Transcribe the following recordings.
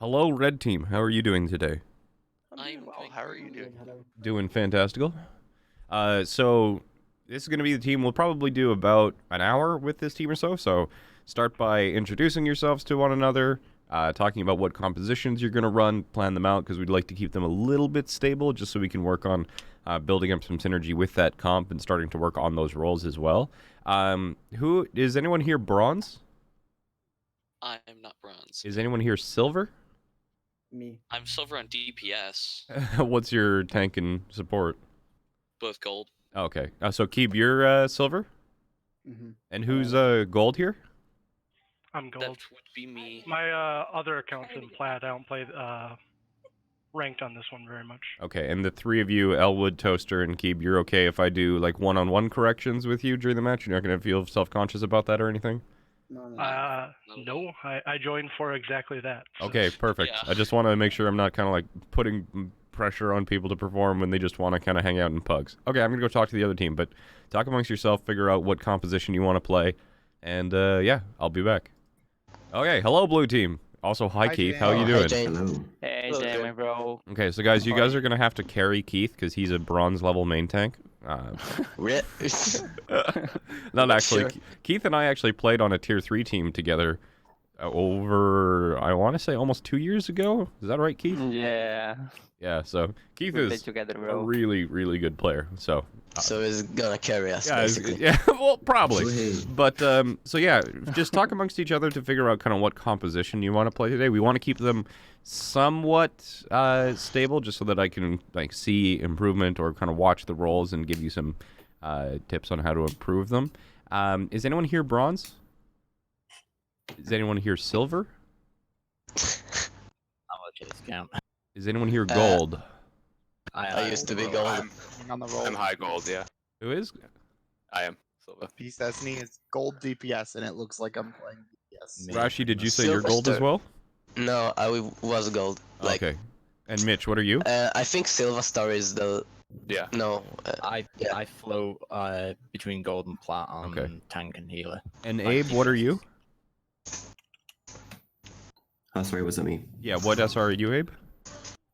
Hello, Red Team. How are you doing today? I'm doing well. How are you doing? Doing fantastical. So this is going to be the team. We'll probably do about an hour with this team or so. So start by introducing yourselves to one another, talking about what compositions you're going to run, plan them out because we'd like to keep them a little bit stable just so we can work on building up some synergy with that comp and starting to work on those roles as well. Who is anyone here bronze? I'm not bronze. Is anyone here silver? Me. I'm silver on DPS, What's your tank and support? both gold. Okay. So Keeb, you're silver? Mm-hmm. And who's gold here? I'm That gold. would be me. My other account's in plat. I don't play ranked on this one very much. Okay, and the three of you, Elwood, Toaster, and Keeb, you're okay if I do like one-on-one corrections with you during the match? You're not going to feel self-conscious about that or anything? No. No, I joined for exactly that. So. Okay, perfect. Yeah. I just want to make sure I'm not kind of like putting pressure on people to perform when they just want to kind of hang out in Pugs. Okay, I'm going to go talk to the other team, but talk amongst yourself, figure out what composition you want to play, and yeah, I'll be back. Okay, hello, Blue Team. Also, hi Keith. Jayne. How you Oh, doing? hi, Jayne. Hello. Hey, Hello, Jayne, Jayne. my bro. Okay, so guys, you guys are going to have to carry Keith because he's a bronze level main tank. Re- Not actually. Sure. Keith and I actually played on a tier 3 team together over, I want to say, almost 2 years ago. Is that right, Keith? yeah. Yeah, so Keith We played is together, a bro. really, really good player. So, So he's gonna carry us, yeah, basically. yeah, well, probably. Hey. But, so yeah, just talk amongst each other to figure out kind of what composition you want to play today. We want to keep them somewhat stable just so that I can, like, see improvement or kind of watch the roles and give you some tips on how to improve them. Is anyone here bronze? Is anyone here silver? Is anyone here gold? I used to be gold. I'm on the roll. I'm high gold, yeah. Who is? I am silver. Peace Destiny is gold DPS, and it looks like I'm playing DPS. Rashi, did you say you're Silver gold as star. well? No, I was gold. Like, Okay. And Mitch, what are you? I think Silver Star is the. Yeah. No. Yeah. I float between gold and plat on Okay. tank and healer. And Abe, what are you? Sorry, was it me? Yeah, what SR are you, Abe?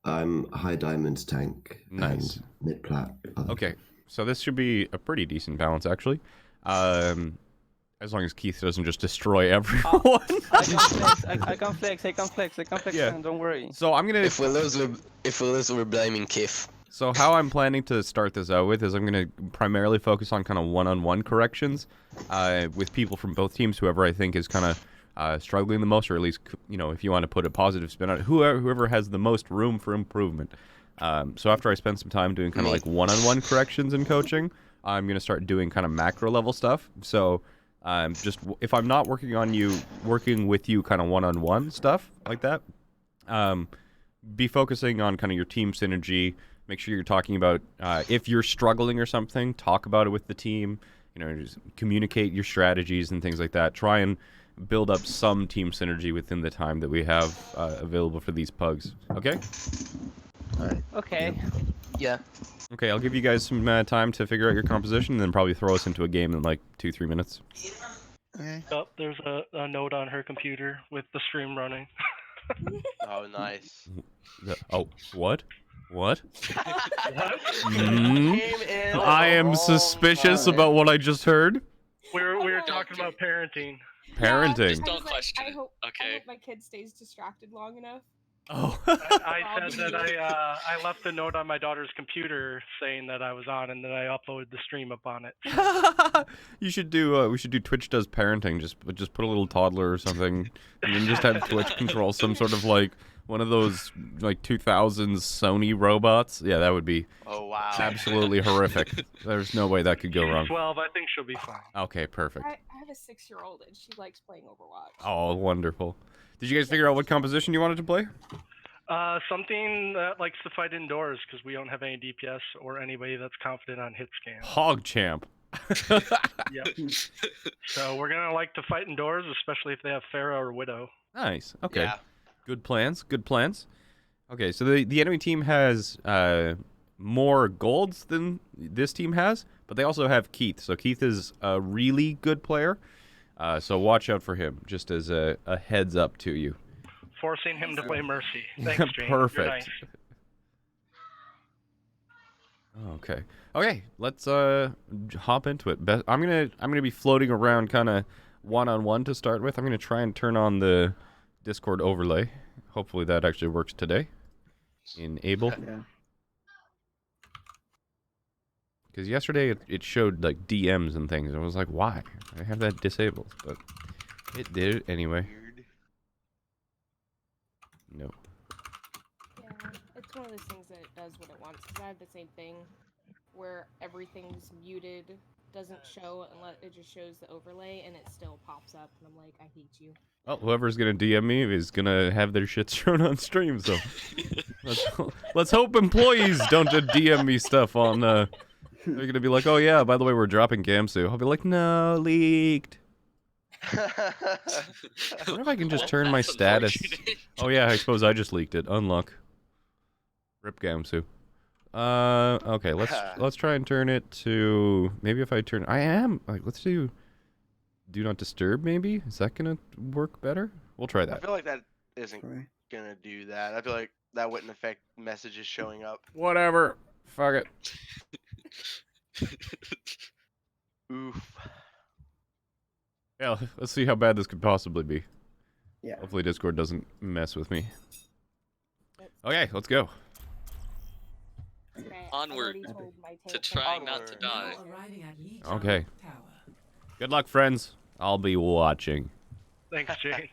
I'm high diamond tank. Nice. And mid plat. Okay, so this should be a pretty decent balance, actually. As long as Keith doesn't just destroy everyone. I can flex, Yeah. don't worry. So I'm gonna. If we lose, we're blaming Kif. So how I'm planning to start this out with is I'm going to primarily focus on kind of one-on-one corrections with people from both teams, whoever I think is kind of struggling the most, or at least, you know, if you want to put a positive spin on it, whoever has the most room for improvement. So after I spend some time doing kind of like one-on-one corrections and coaching, I'm going to start doing kind of macro level stuff. So just if I'm not working with you kind of one-on-one stuff like that, be focusing on kind of your team synergy. Make sure you're talking about if you're struggling or something, talk about it with the team. You know, just communicate your strategies and things like that. Try and build up some team synergy within the time that we have available for these pugs. Okay? Okay. Yeah. Okay, I'll give you guys some time to figure out your composition and then probably throw us into a game in like 2-3 minutes. Okay. Oh, there's a note on her computer with the stream running. Oh, nice. Oh, what? What? What? I am suspicious about what I just heard. We're talking about parenting. Parenting. Just don't I was question I it. hope, I Okay. hope my kid stays distracted long enough. Oh. I said that I left a note on my daughter's computer saying that I was on, and then I uploaded the stream up on it. You should do. We should do Twitch does parenting. Just put a little toddler or something, and then just have Twitch control some sort of like one of those like 2000s Sony robots. Yeah, that would be Oh, wow. absolutely horrific. There's no way that could go She's wrong. 12. I think she'll be fine. Okay, perfect. I have a 6-year-old and she likes playing Overwatch. Oh, wonderful. Did you guys figure out what composition you wanted to play? Something that likes to fight indoors because we don't have any DPS or anybody that's confident on hit scan. Hog champ. Yep. So we're gonna like to fight indoors, especially if they have Pharah or Widow. Nice. Okay. Yeah. Good plans. Good plans. Okay, so the enemy team has more golds than this team has, but they also have Keith. So Keith is a really good player. So watch out for him, just as a heads up to you. Forcing him to play Mercy. Thanks, Jayne. Perfect. You're nice. Okay. Okay. Let's hop into it. I'm gonna be floating around kind of one-on-one to start with. I'm gonna try and turn on the Discord overlay. Hopefully that actually works today. Enable. Yeah. Because yesterday it showed like DMs and things. I was like, why? I have that disabled, but it did it anyway. Weird. No. Yeah, it's one of those things that it does what it wants. Cause I have the same thing where everything's muted, doesn't show unless it just shows the overlay, and it still pops up, and I'm like, I hate you. Well, whoever's gonna DM me is gonna have their shit shown on stream. So let's hope employees don't just DM me stuff on. They're gonna be like, oh yeah, by the way, we're dropping Gamsu. I'll be like, no, leaked. I wonder if I can just turn my That's status. unfortunate. Oh yeah, I suppose I just leaked it. Unlock. Rip Gamsu. Okay, let's try and turn it to maybe if I turn. I am like let's do not disturb. Maybe is that gonna work better? We'll try I that. feel like that isn't Sorry. gonna do that. I feel like that wouldn't affect messages showing up. Whatever. Fuck it. Oof. Yeah, let's see how bad this could possibly be. Yeah. Hopefully Discord doesn't mess with me. Okay, let's go. Okay, I've Onward already told my to tank trying that- not to die. Okay. Good luck, friends. I'll be watching. Thanks, Jayne.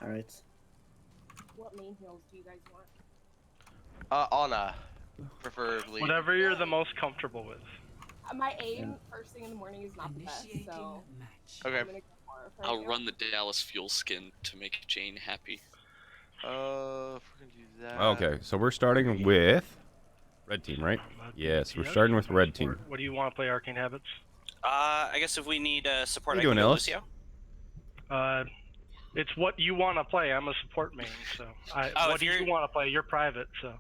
All right. What main heals do you guys want? Anna, preferably. Whatever you're the most comfortable with. My aim first thing in the morning is not the best, so Okay. I'm gonna go for it. I'll run the Dallas fuel skin to make Jayne happy. If we're gonna do that. Okay, so we're starting with red team, right? Yes, we're starting with red team. What do you want to play, Arcane Habits? I guess if we need support, How I you can doing, go Ellis? Lucio. It's what you want to play. I'm a support main, so Oh, what if do you you're- want to play? You're private, so.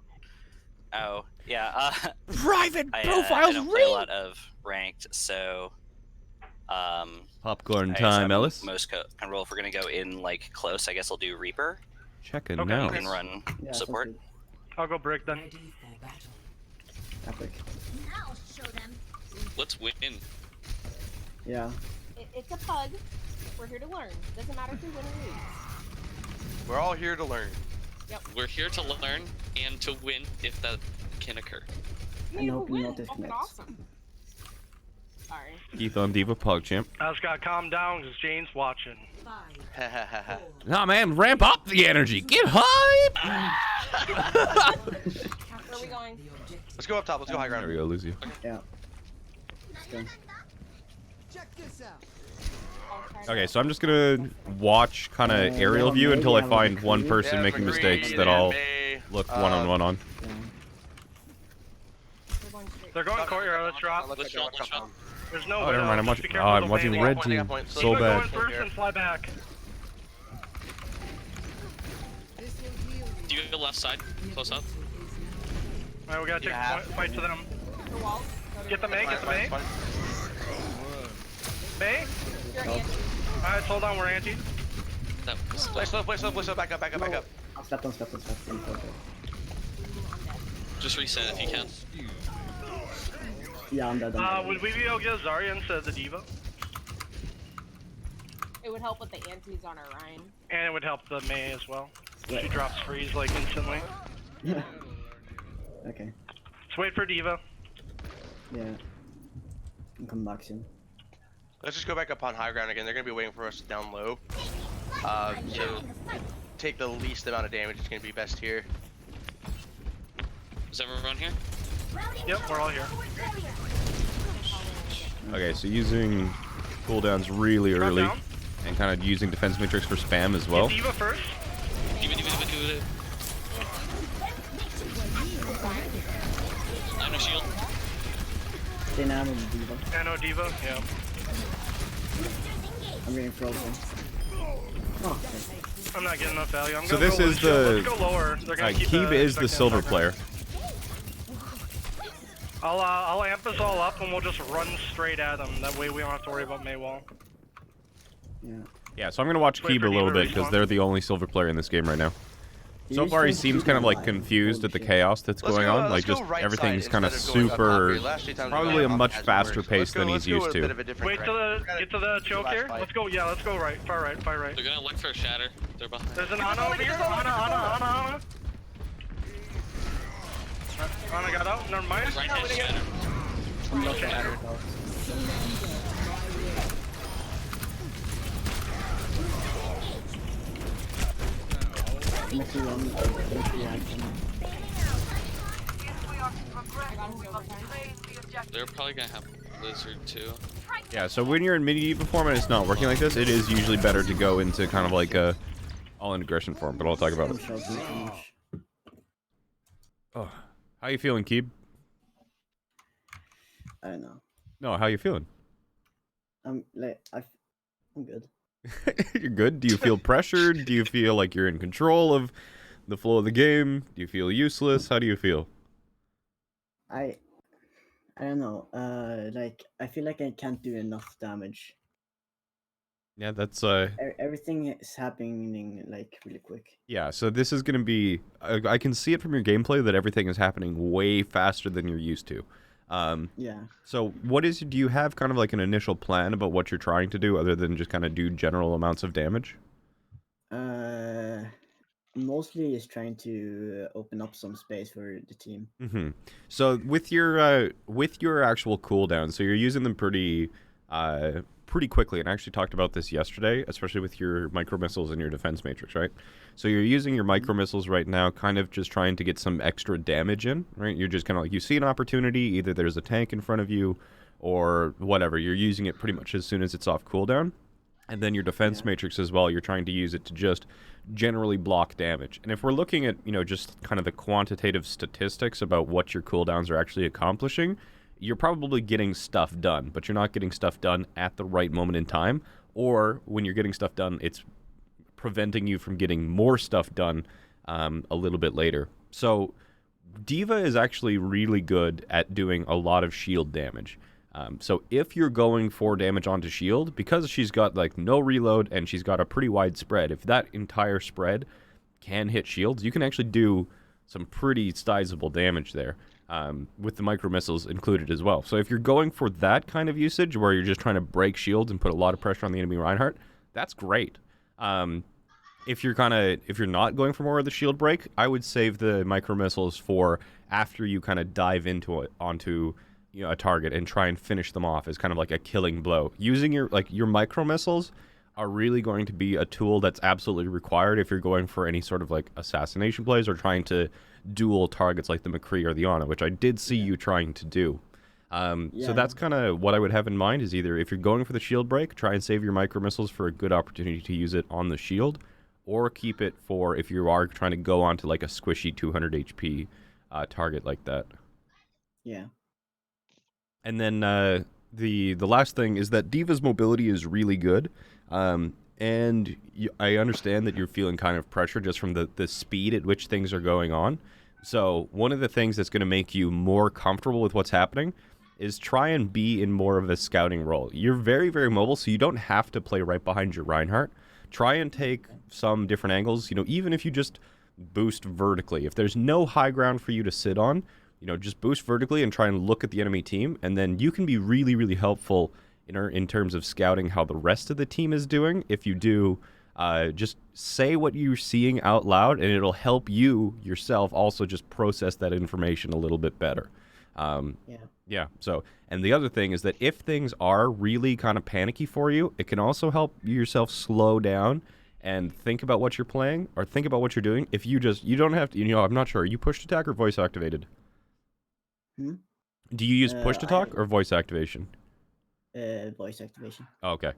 Oh, yeah. Private I profiles, don't play a lot of ranked, so Popcorn I guess time, I'm Ellis. most comfortable if we're gonna go in like close. I guess I'll do Reaper. Checking Okay. now. You can run Yeah, sounds support. good. I'll go Brick then. Epic. Let's win. Yeah. It's a pug. We're here to learn. Doesn't matter if we win or lose. We're all here to learn. We're here to learn and to win if that can occur. I mean, And if hope we you win, don't fucking disconnect. awesome. Sorry. Keith on Diva PogChamp. I just gotta calm down because Jayne's watching. Nah, man, ramp up the energy. Get hype. Where are we going? Let's go up top. Let's go high There ground. we go, Lucio. Yeah. Let's go. Okay, so I'm just gonna watch kind of aerial view until I find one person Yeah, making McCree, mistakes that and I'll May. look one-on-one on. Yeah. We're going straight. They're going courtyard. Let's drop. Let's drop, let's drop. There's no. Oh, never mind. I'm watching. Be Oh, careful I'm with watching the red main team. point. So Keep it bad. going first and fly back. Do you go left side? Close up. Alright, we gotta take Yeah. the fight to them. The walls. Get the May, get the May. Fine. May? You're anti. Alright, hold on, we're anti. That was Play slow, play slow, play slow. Back up, back up, back up. I'll step on, step on, step on. Okay. Just reset if you can. Yeah, I'm dead. I'm dead. Would we be able to get Zarya instead of the Diva? It would help with the antis on our Rhine. And it would help the May as well. Right. She drops freeze like instantly. Okay. Let's wait for Diva. Yeah. I'm coming back soon. Let's just go back up on high ground again. They're gonna be waiting for us down low. So take the least amount of damage. It's gonna be best here. Is everyone here? Yep, we're all here. Okay, so using cooldowns really Drop early down. and kind of using defense matrix for spam as well. Get Diva first. Diva. I know shield. Stay now with the Diva. Nano Diva, yeah. I'm getting frozen. Oh, okay. I'm not getting enough value. I'm So gonna this go is Lucio. the- Let's go lower. They're gonna keep Keeb is the expecting silver background. player. I'll amp us all up and we'll just run straight at them. That way we don't have to worry about Maywall. Yeah. Yeah, so I'm gonna watch Wait Keeb for a little Diva bit because respawn. they're the only silver player in this game right now. Do So you far, he think seems Keeb kind of is like alive? confused at the Holy shit. chaos that's Let's going go, on. let's Like, go just right everything's side kind of instead of going up top super. here. Last few times we Probably got a off much as we faster were, so pace let's go- than let's he's go used a bit to. of a different Wait till direction. get to the choke last here. fight. Let's go. Yeah, let's go right. Far right. Far right. They're gonna look for a shatter. They're behind. There's an Ana over here. Ana. Ana got out. Never mind. Right hand shatter. I'm not sure though. I'm actually running out of reaction. They're probably gonna have lizard too. Yeah, so when you're in mid-diva form and it's not working like this, it is usually better to go into kind of like a all-in aggression form, but I'll talk about I'm it. shouting so much. Oh. How you feeling, Keeb? I don't know. No, how you feeling? I'm good. You're good? Do you feel pressured? Do you feel like you're in control of the flow of the game? Do you feel useless? How do you feel? I don't know. Like I feel like I can't do enough damage. Yeah, that's Everything is happening like really quick. yeah, so this is going to be I can see it from your gameplay that everything is happening way faster than you're used to. Yeah. So do you have kind of like an initial plan about what you're trying to do other than just kind of do general amounts of damage? Mostly is trying to open up some space for the team. Mm-hmm. So with your actual cooldown, so you're using them pretty quickly, and I actually talked about this yesterday, especially with your micro missiles and your defense matrix, right? So you're using your micro missiles right now, kind of just trying to get some extra damage in, right? You're just kind of like, you see an opportunity, either there's a tank in front of you, or whatever. You're using it pretty much as soon as it's off cooldown. And then your defense matrix as well, you're trying to use it to just generally block damage. And if we're looking at, just kind of the quantitative statistics about what your cooldowns are actually accomplishing, you're probably getting stuff done, but you're not getting stuff done at the right moment in time, or when you're getting stuff done, it's preventing you from getting more stuff done a little bit later. So Diva is actually really good at doing a lot of shield damage. So if you're going for damage onto shield, because she's got like no reload and she's got a pretty wide spread, if that entire spread can hit shields, you can actually do some pretty sizable damage there, with the micro missiles included as well. So if you're going for that kind of usage where you're just trying to break shields and put a lot of pressure on the enemy Reinhardt, that's great. If you're not going for more of the shield break, I would save the micro missiles for after you kind of dive onto a target and try and finish them off as kind of like a killing blow. Using your micro missiles are really going to be a tool that's absolutely required if you're going for any sort of like assassination plays or trying to duel targets like the McCree or the Ana, which I did see you trying to do. So that's kind of what I would have in mind, is either if you're going for the shield break, try and save your micro missiles for a good opportunity to use it on the shield, or keep it for if you are trying to go onto like a squishy 200 HP target like that. Yeah. And then the last thing is that Diva's mobility is really good. And I understand that you're feeling kind of pressure just from the speed at which things are going on. So one of the things that's going to make you more comfortable with what's happening is try and be in more of a scouting role. You're very, very mobile, so you don't have to play right behind your Reinhardt. Try and take some different angles, even if you just boost vertically. If there's no high ground for you to sit on, just boost vertically and try and look at the enemy team, and then you can be really, really helpful in terms of scouting how the rest of the team is doing. If you do, just say what you're seeing out loud, and it'll help you yourself also just process that information a little bit better. Yeah. So, and the other thing is that if things are really kind of panicky for you, it can also help yourself slow down and think about what you're playing or think about what you're doing. If you don't have to, I'm not sure. Are you push to talk or voice activated? Do you use push to talk or voice activation? Voice activation. Okay.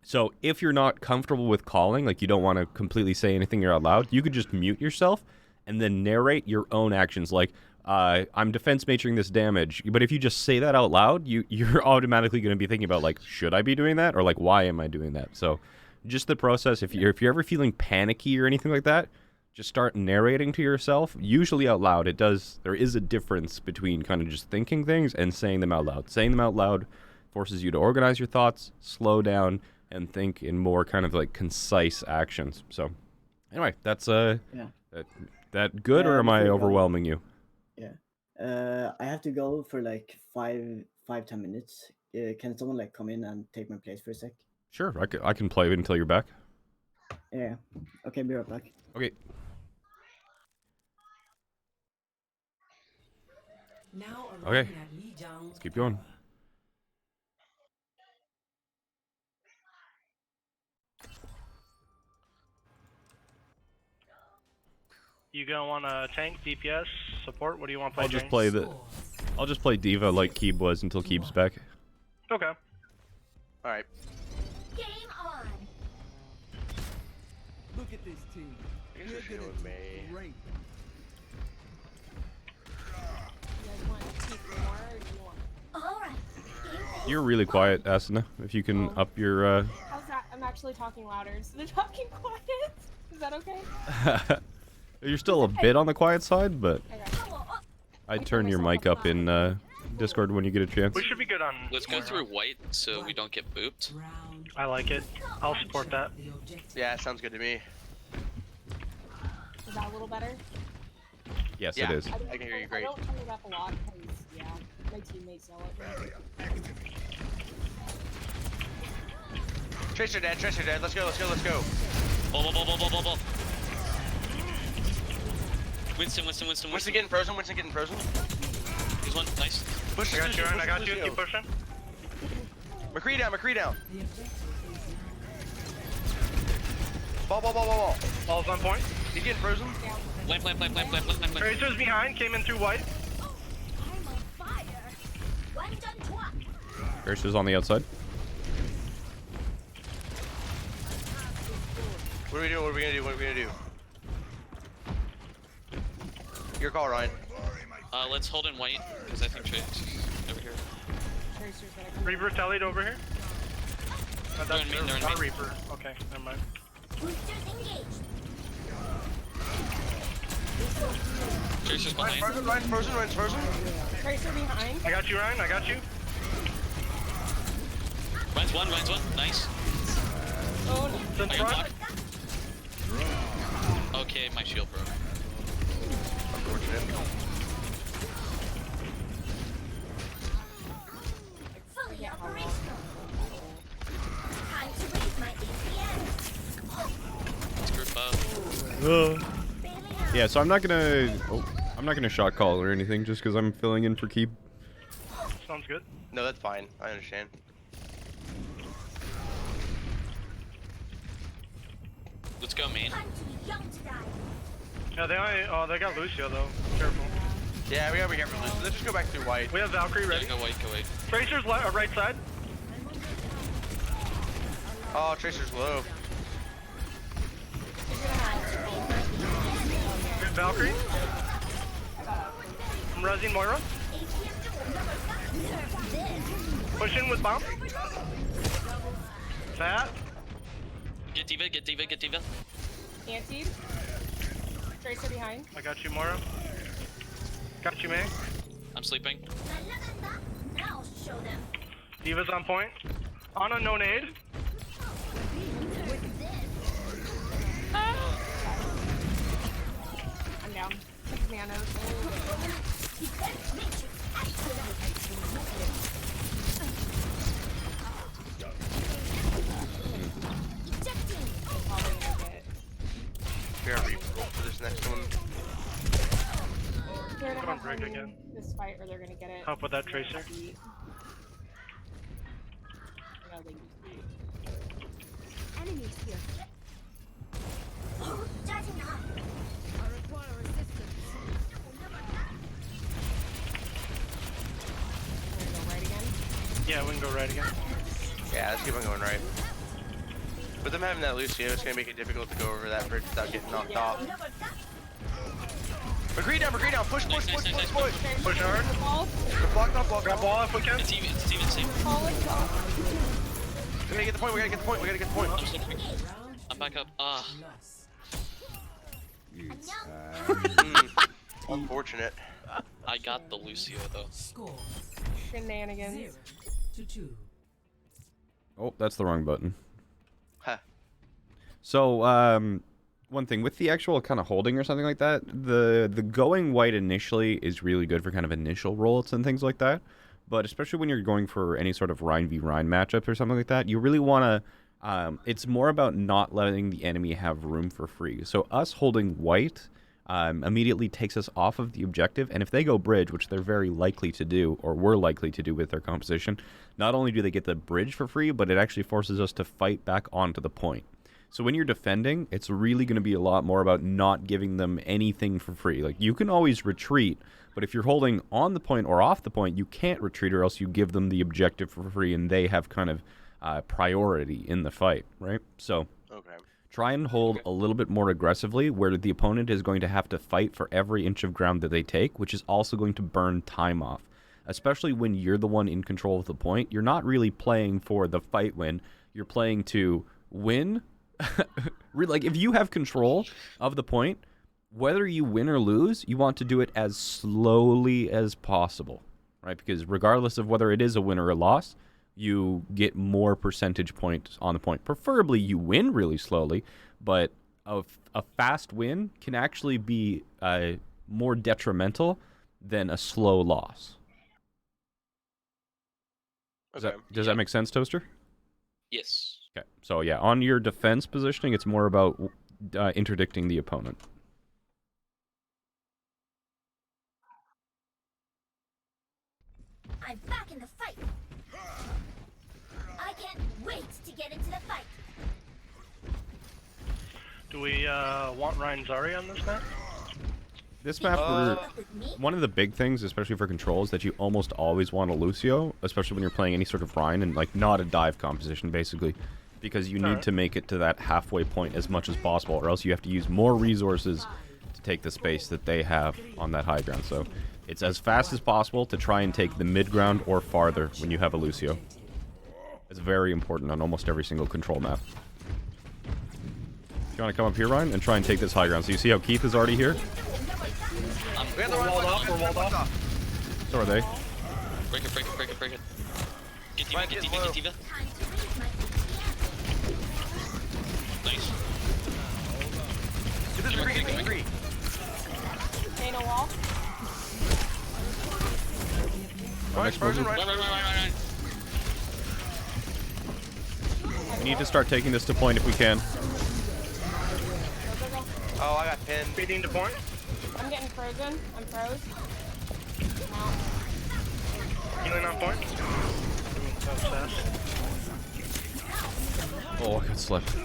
So if you're not comfortable with calling, like you don't want to completely say anything you're out loud, you could just mute yourself and then narrate your own actions. Like, I'm defense majoring this damage, but if you just say that out loud, you're automatically going to be thinking about like, should I be doing that, or like, why am I doing that? So, just the process. If you're ever feeling panicky or anything like that, just start narrating to yourself, usually out loud. There is a difference between kind of just thinking things and saying them out loud. Saying them out loud forces you to organize your thoughts, slow down, and think in more kind of like concise actions. So, anyway, that's that good, or am I overwhelming you? Yeah. I have to go for like 5-10 minutes. Can someone like come in and take my place for a sec? Sure, I can play until you're back. Yeah. Okay, be right back. Okay. Okay. Let's keep going. You gonna want to tank, DPS, support? What do you want to play? I'll just Jayne? play I'll just play Diva like Keeb was until Keeb's back. Okay. All right. Game on. Look at this team. I guess you're doing me. Great. You guys want to keep more, or do you want? All right. You're really quiet, Asuna. If you can up your How's that? I'm actually talking louder. So they're talking quiet. Is that okay? You're still a bit on the quiet side, but Okay. I'd turn your mic up in Discord when you get a chance. We should be good on. Let's go through white so we don't get booped. I like it. I'll support that. Yeah, sounds good to me. Is that a little better? Yes, Yeah. it is. I can hear you great. I don't turn it up a lot because, yeah, my teammates yell at me. Tracer dead, Tracer dead. Let's go, let's go, let's go. Ball. Winston. Winston getting frozen, Winston getting frozen. Here's one, nice. Push I got you, Ryan. I got you. Keep pushing. McCree down. Ball. Ball's on point. He's getting frozen. Plan. Tracer's behind. Came in through white. I'm on fire. One done twice. Curse on the outside. What are we doing? What are we gonna do? Your call, Ryan. Let's hold in white, because I think Tracer's over here. Tracer's gonna come. Reaper tallied over here. They're in main, they're in Not main. Reaper. Okay, never mind. Boosters engaged. Tracer's behind. Ryan's frozen. Tracer behind. I got you, Ryan. I got you. Ryan's one, nice. Oh no. It's in I got front. blocked. Okay, my shield broke. Unfortunate. Fully operational. Time to raise my APM. Let's group up. Yeah, so I'm not gonna shot call or anything just because I'm filling in for Keeb. Sounds good. No, that's fine. I understand. Let's go main. Time to be young to die. Yeah, they got Lucio though. Careful. Yeah, we gotta be careful. Let's just go back through white. We have Valkyrie Yeah, ready. go white. Tracer's right side. Oh, Tracer's low. Good Valkyrie. I'm rezzing Moira. Push in with bomb. Fat. Get diva. Antied. Tracer behind. I got you, Moira. Got you, man. I'm sleeping. Now show them. Diva's on point. Ana, no nade. I'm down. 6 nanos. Probably gonna get. We gotta reroll for this next one. They're gonna Come on, have break to again. win this fight, or they're gonna get it. Help with that Tracer. Beat. No, they just beat. Enemies here. Charging up. I require assistance. We're gonna go right again. Yeah, we can go right again. Yeah, let's keep on going right. With them having that Lucio, it's gonna make it difficult to go over that bridge without getting knocked off. McCree down, push. Nice. Push hard. Ball. Block off. Grab ball if we can. It's even safe. Ball is gone. We gotta get the point, we gotta get the point. I'm sleeping. I'm back up. Unfortunate. I got the Lucio though. Shenanigans. Oh, that's the wrong button. So, one thing with the actual kind of holding or something like that, the going white initially is really good for kind of initial rolls and things like that. But especially when you're going for any sort of Rhine v Rhine matchup or something like that, you really want to. It's more about not letting the enemy have room for free. So us holding white immediately takes us off of the objective, and if they go bridge, which they're very likely to do, or were likely to do with their composition, not only do they get the bridge for free, but it actually forces us to fight back onto the point. So when you're defending, it's really going to be a lot more about not giving them anything for free. Like, you can always retreat, but if you're holding on the point or off the point, you can't retreat, or else you give them the objective for free, and they have kind of priority in the fight, right? So try and hold a little bit more aggressively, where the opponent is going to have to fight for every inch of ground that they take, which is also going to burn time off. Especially when you're the one in control of the point, you're not really playing for the fight win. You're playing to win. Like, if you have control of the point, whether you win or lose, you want to do it as slowly as possible, right? Because regardless of whether it is a win or a loss, you get more percentage points on the point. Preferably you win really slowly, but a fast win can actually be more detrimental than a slow loss. Does that make sense, Toaster? Yes. Okay, so yeah, on your defense positioning, it's more about interdicting the opponent. I'm back in the fight. I can't wait to get into the fight. Do we want Ryan Zari on this map? This map, one of the big things, especially for control, is that you almost always want a Lucio, especially when you're playing any sort of Rhine, and like not a dive composition, basically, because you need to make it to that halfway point as much as possible, or else you have to use more resources to take the space that they have on that high ground. So it's as fast as possible to try and take the mid ground or farther when you have a Lucio. It's very important on almost every single control map. You want to come up here, Ryan, and try and take this high ground. So you see how Keith is already here? We're walled off. So are they. Break it, break it, break it, break it. Get D.Va, get D.Va, get D.Va. Nice. Do this free. Jayne a wall. Right. We need to start taking this to point if we can. Oh, I got pinned. Speeding to point. I'm getting frozen. I'm froze. Healing on point. Oh, I got slept.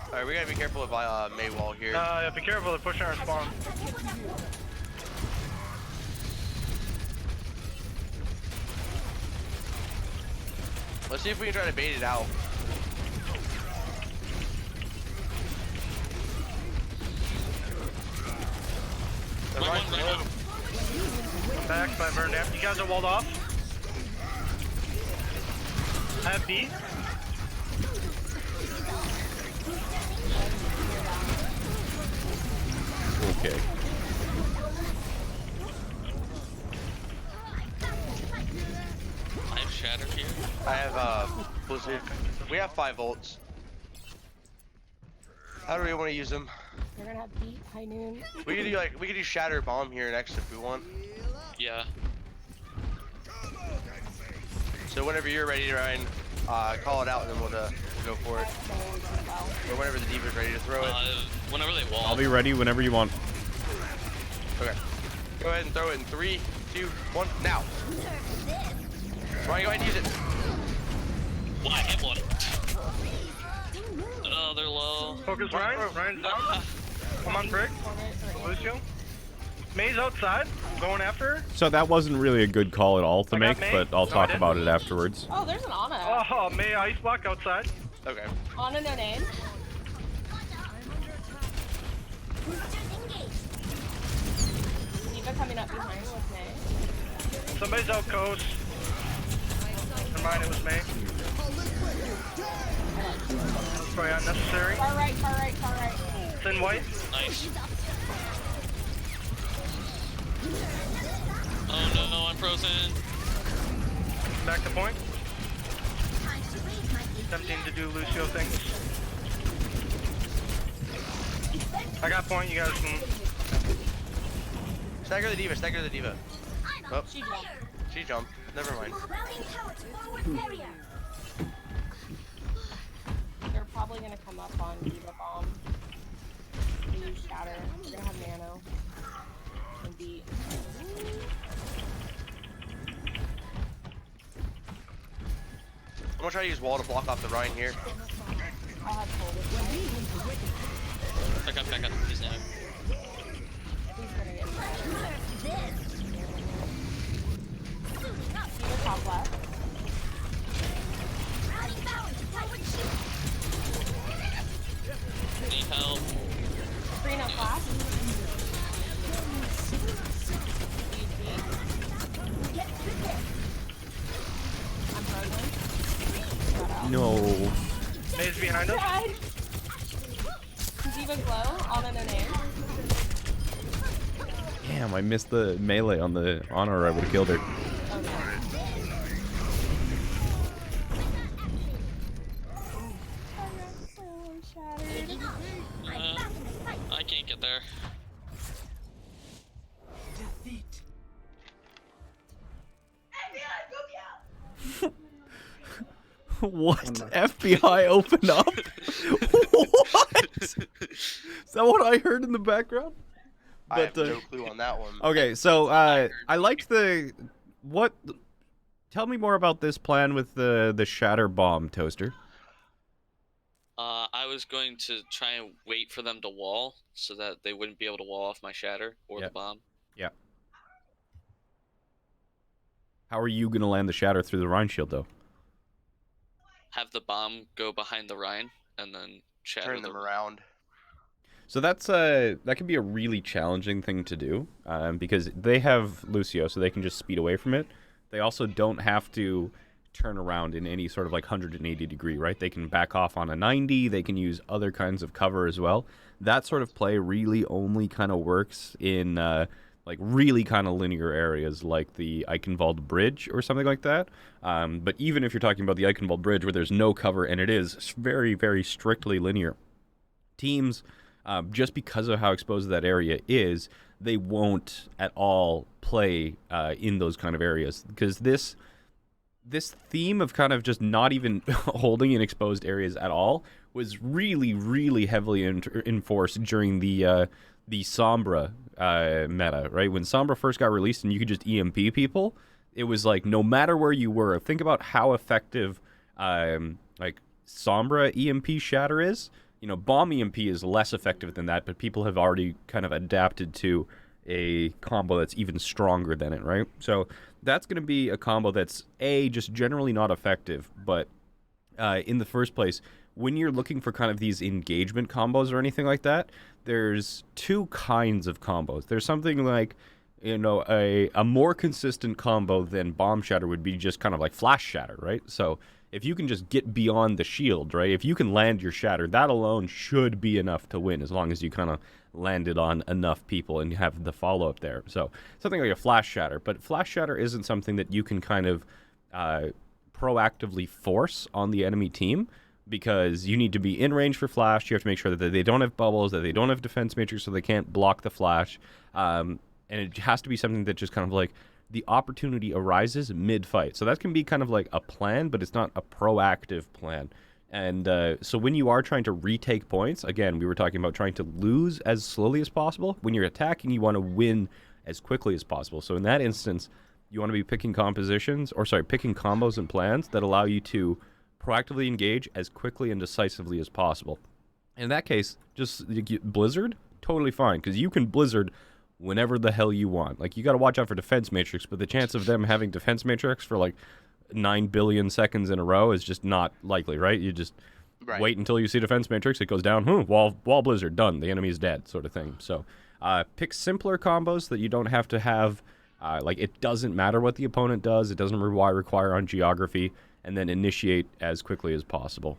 Alright, we gotta be careful of Maywall here. Yeah, be careful, they're pushing our spawn. Let's see if we can try to bait it out. I'm back, but I burned out. You guys are walled off. I have B. Okay. I have Shatter here. I have Blizzard. We have 5 volts. How do we want to use them? They're gonna have beat high noon. We could do Shatter Bomb here next if we want. Yeah. So whenever you're ready, Ryan, call it out and then we'll go for it. Or whenever the D.Va's ready to throw it. Whenever they wall. I'll be ready whenever you want. Okay. Go ahead and throw it in 3, 2, 1, now. Ryan, go ahead and use it. Well, I hit one. Oh, they're low. Focus Ryan. Ryan's down. Come on, Brick. Lucio. May's outside. I'm going after her. So that wasn't really a good call at all to make, but I'll talk about it afterwards. Oh, there's an Ana. Oh, May ice block outside. Okay. Ana no name. D.Va coming up behind with May. Somebody's out coast. Never mind, it was May. That's probably unnecessary. Far right, far right, far right. Thin white. Nice. Oh no, I'm frozen. Back to point. Attempting to do Lucio things. I got point, you guys can... Stagger the diva, stagger the diva. Oh, She jumped. she jumped. Never mind. They're probably gonna come up on Diva Bomb. They use Shatter. They're gonna have Nano. And beat. I'm gonna try to use wall to block off the Rhine here. I'll have full with Back up, he's now. He's gonna get Shatter. Diva top left. Need help. Green up flash. I'm frozen. Got out. No. Maze behind us. Died. Diva's low on an air. Damn, I missed the melee on the honor. I would have killed her. Oh no. I can't get there. What? FBI open up? What? Is that what I heard in the background? I have no clue on that one. Okay, so I liked the what. Tell me more about this plan with the shatter bomb, Toaster. I was going to try and wait for them to wall so that they wouldn't be able to wall off my shatter or the bomb. Yeah. How are you gonna land the shatter through the Rhine shield, though? Have the bomb go behind the Rhine and then shatter Turn them around. So that's that can be a really challenging thing to do because they have Lucio, so they can just speed away from it. They also don't have to turn around in any sort of like 180 degree, right? They can back off on a 90. They can use other kinds of cover as well. That sort of play really only kind of works in like really kind of linear areas like the Eichenwald Bridge or something like that. But even if you're talking about the Eichenwald Bridge where there's no cover and it is very, very strictly linear, teams, just because of how exposed that area is, they won't at all play in those kind of areas because this theme of kind of just not even holding in exposed areas at all was really, really heavily enforced during the Sombra meta, right? When Sombra first got released and you could just EMP people, it was like no matter where you were. Think about how effective like Sombra EMP Shatter is. You know, Bomb EMP is less effective than that, but people have already kind of adapted to a combo that's even stronger than it, right? So that's going to be a combo that's, just generally not effective, but in the first place, when you're looking for kind of these engagement combos or anything like that, there's two kinds of combos. There's something like, you know, a more consistent combo than Bomb Shatter would be just kind of like Flash Shatter, right? So if you can just get beyond the shield, right? If you can land your Shatter, that alone should be enough to win as long as you kind of land it on enough people and have the follow-up there. So something like a Flash Shatter. But Flash Shatter isn't something that you can kind of proactively force on the enemy team because you need to be in range for Flash. You have to make sure that they don't have bubbles, that they don't have defense matrix so they can't block the Flash. And it has to be something that just kind of like the opportunity arises mid-fight. So that can be kind of like a plan, but it's not a proactive plan. And so when you are trying to retake points, again, we were talking about trying to lose as slowly as possible. When you're attacking, you want to win as quickly as possible. So in that instance, you want to be picking picking combos and plans that allow you to proactively engage as quickly and decisively as possible. In that case, just Blizzard, totally fine, because you can Blizzard whenever the hell you want. Like, you got to watch out for defense matrix, but the chance of them having defense matrix for like 9 billion seconds in a row is just not likely, right? You just wait until you see defense matrix, it goes down, wall Blizzard, done, the enemy's dead, sort of thing. So pick simpler combos that you don't have to have, like it doesn't matter what the opponent does, it doesn't require on geography, and then initiate as quickly as possible.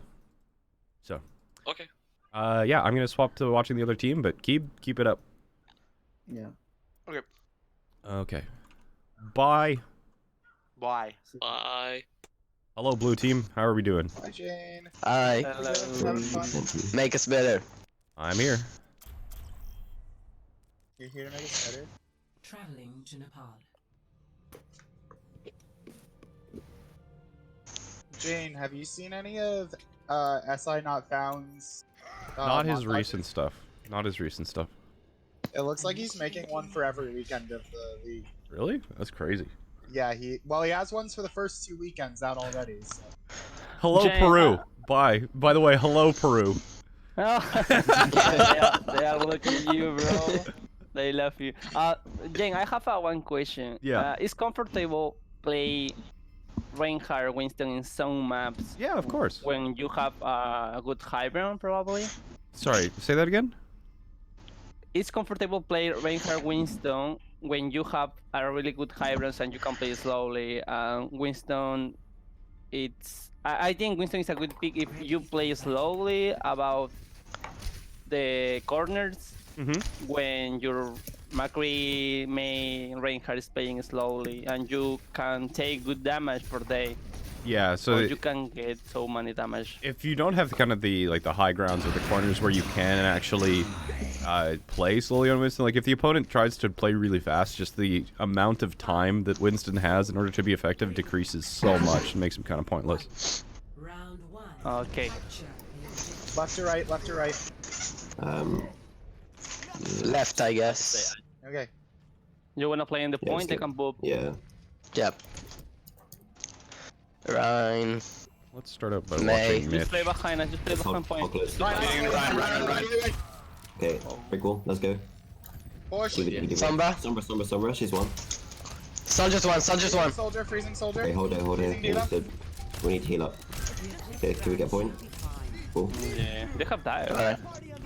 So. Okay. Yeah, I'm gonna swap to watching the other team, but keep it up. Yeah. Okay. Okay. Bye. Bye. Bye. Hello, blue team. How are we doing? Hi, Jayne. Hi. Having fun? Make us better. I'm here. You're here to make us better? Traveling to Nepal. Jayne, have you seen any of SI Not Found's? Not his montage? recent stuff. Not his recent stuff. It looks like he's making one for every weekend of the league. Really? That's crazy. Yeah, he has ones for the first 2 weekends out already. So. Hello, Jayne, Peru. Bye. By the way, hello, Peru. Oh. they are looking at you, bro. They love you. Jayne, I have one question. Yeah. Is comfortable play Reinhardt Winston in some maps? Yeah, of course. When you have a good high ground, probably. Sorry, say that again? It's comfortable play Reinhardt Winston when you have a really good high ground and you can play slowly. Winston, I think Winston is a good pick if you play slowly about the corners. When your Macri main Reinhardt is playing slowly and you can take good damage per day. Yeah, so or you can get so many damage. if you don't have kind of the high grounds or the corners where you can actually play slowly on Winston, like if the opponent tries to play really fast, just the amount of time that Winston has in order to be effective decreases so much and makes him kind of pointless. Okay. Left to right, left to right. Left, I guess. Okay. You wanna play in the Yeah, point? They let's can boop. Yeah. Yep. Ryan. Let's start out by May. watching Mitch. Just play behind us. Just play behind point. Okay, very cool. Let's go. Push. Sombra. Sombra. She's one. Soldier's one. Soldier's one. Soldier, freezing soldier. Okay, hold it. Freezing diva. Understood. We need to heal up. Okay, can we get a point? Cool. Yeah, they have dive. Alright.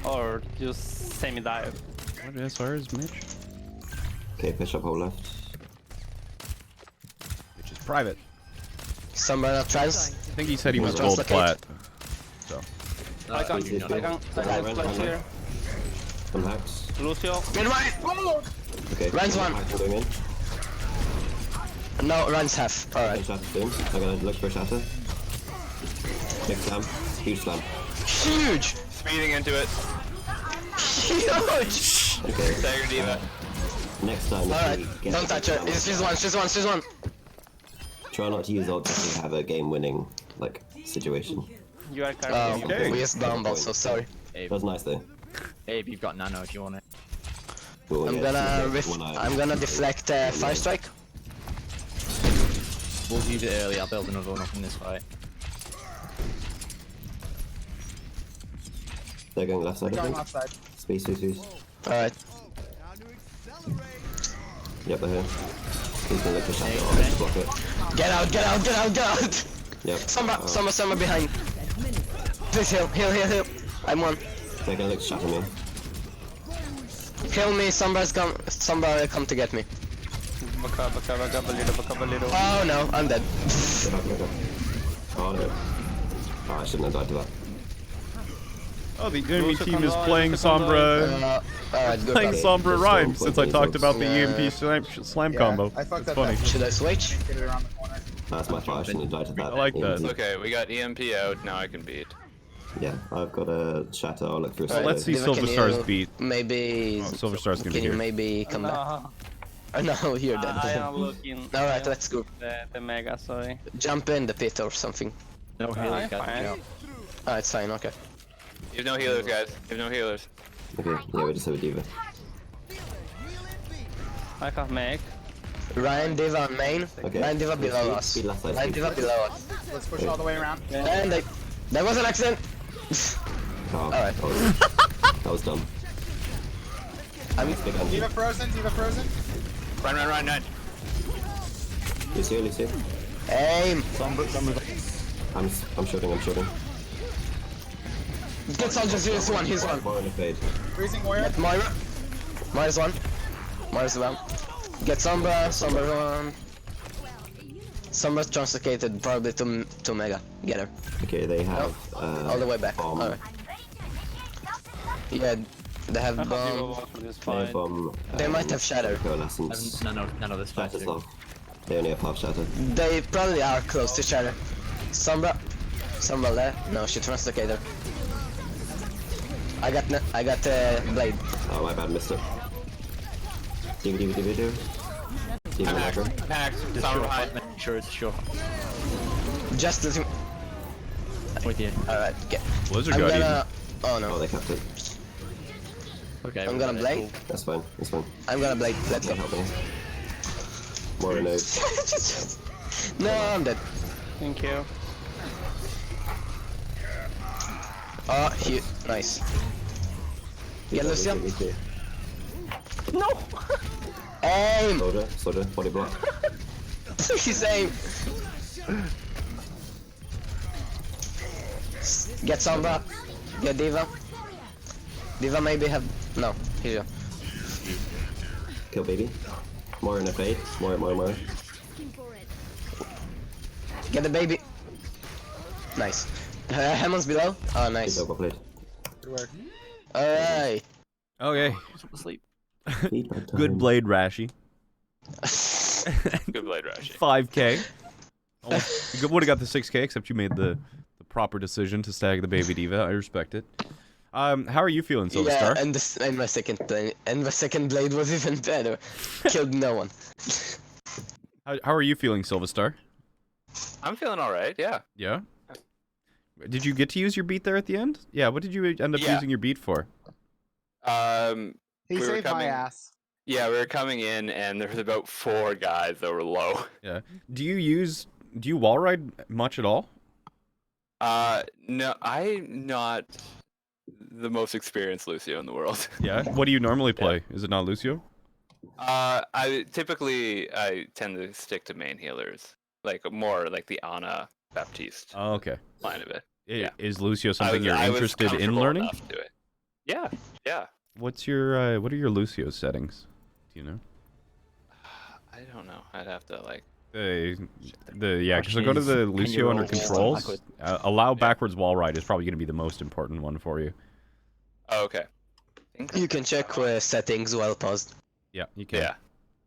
Or just semi-dive. What SR is Mitch? Okay, push up whole left. Mitch is private. Sombra not trans. I think he said he was Trans gold locate. plat. So. I can flash here. Some hacks. Lucio. Get right! Okay. Ryan's one. Hacks going in. No, Ryan's half. Alright. Shatter soon. I'm gonna look for a shatter. Big slam. Huge slam. Huge! Speeding into it. Huge! Okay. Stagger diva. Next time. Alright, get don't touch her. She's one. Try not to use ult if you have a game-winning situation. You are Oh, carrying. we just down ball, so sorry. That was nice though. Abe, you've got nano if you want it. Cool, I'm yeah, gonna deflect fire strike. We'll use it early. I'll build another one up in this fight. They're going left side, I Going think. left side. Space. Alright. Yep, they're here. He's gonna look for shatter. I'll let you block it. Get out! Yep. Sombra behind. Please heal. I'm one. They're gonna look to shatter me. Kill me, Sombra come to get me. Baka, balito. Oh no, I'm dead. Get up. Oh no. Oh, I shouldn't have died to that. Oh, the enemy Lucio team comes is on, playing Lucio comes Sombra. Alright, good. Playing Okay, Sombra just Rhyme don't since play I talked about the these EMP slam Yeah, combo. I fucked It's up funny. that. Should I switch? Get it around the corner. That's my fault. I shouldn't have died to that. I like that. Okay, we got EMP out. Now I can beat. Yeah, I've got a shatter. I'll look for a Alright, let's see Diva, Silver can Stars you beat. Maybe. Oh, Silver Stars gonna be Can you here. maybe come back? No, Oh no, you're dead. I am looking. Alright, let's go. The mega, sorry. Jump in the pit or something. No healers, guys. fine. Jump. Ah, it's fine, okay. You have no healers, guys. You have no healers. Okay, yeah, we just have a diva. I have meg. Ryan Diva on main. Okay. Ryan Diva below Speed- us. speed left side, Ryan speed. Diva below us. Let's push all the way around. And that was an accident. Oh, Alright. that was dumb. I'm Big anti. Diva frozen. Run. Lucio. aim. I'm shooting. Get soldiers, he's one. More in the fade. Freezing warrior. Get Moira. Moira's one. Moira's one. Get Sombra one. Sombra translocated probably to Mega. Get her. Okay, they have All the way back. bomb. Alright. Yeah, they have I have bomb. zero for this They have fight. bomb. They might have shatter. Coalescence. None of this fight. Shatter's low. They only have half shatter. They probably are close to shatter. Sombra there. No, she translocated. I got blade. Oh my bad, missed it. Diva. Packed. Sound behind. Sure, it's sure. Just let him. With you. Alright, get. Blizzard I'm got gonna. Oh Oh, no. they kept it. Okay. I'm gonna blade. That's fine. That's fine. I'm gonna blade. Let's go. Help me. More nades. No, I'm dead. Thank you. Oh, nice. Yeah, Lucio. No! Aim! Soldier, body block. Please aim! Get Sombra. Get Diva. Diva maybe have... No, here you go. Kill baby. More in a fade. More. Get the baby. Nice. Hammond's below. Oh, nice. He's overplayed. Good work. Alright. Okay. Asleep. Good blade, Rashi. Good blade rush. 5k. Almost, you would have got the 6k, except you made the proper decision to stag the baby diva. I respect it. How are you feeling, Silver Yeah, Star? and my second blade, was even better. Killed no one. How are you feeling, Silver Star? I'm feeling alright, yeah. Yeah? Did you get to use your beat there at the end? Yeah, what did you end up using your beat for? He saved my ass. Yeah, we were coming in and there was about 4 guys that were low. Yeah. Do you wall ride much at all? No, I'm not the most experienced Lucio in the world. Yeah? What do you normally play? Is it not Lucio? I tend to stick to main healers. Like more like the Ana Baptiste Oh, okay. line of it. Is Lucio something you're I was interested in comfortable learning? enough to it. Yeah. What are your Lucio settings? Do you know? I don't know. I'd have to like. Because I go to the Lucio under controls. Allow backwards wall ride is probably going to be the most important one for you. Oh, okay. You can check settings while paused. Yeah, you can. Yeah.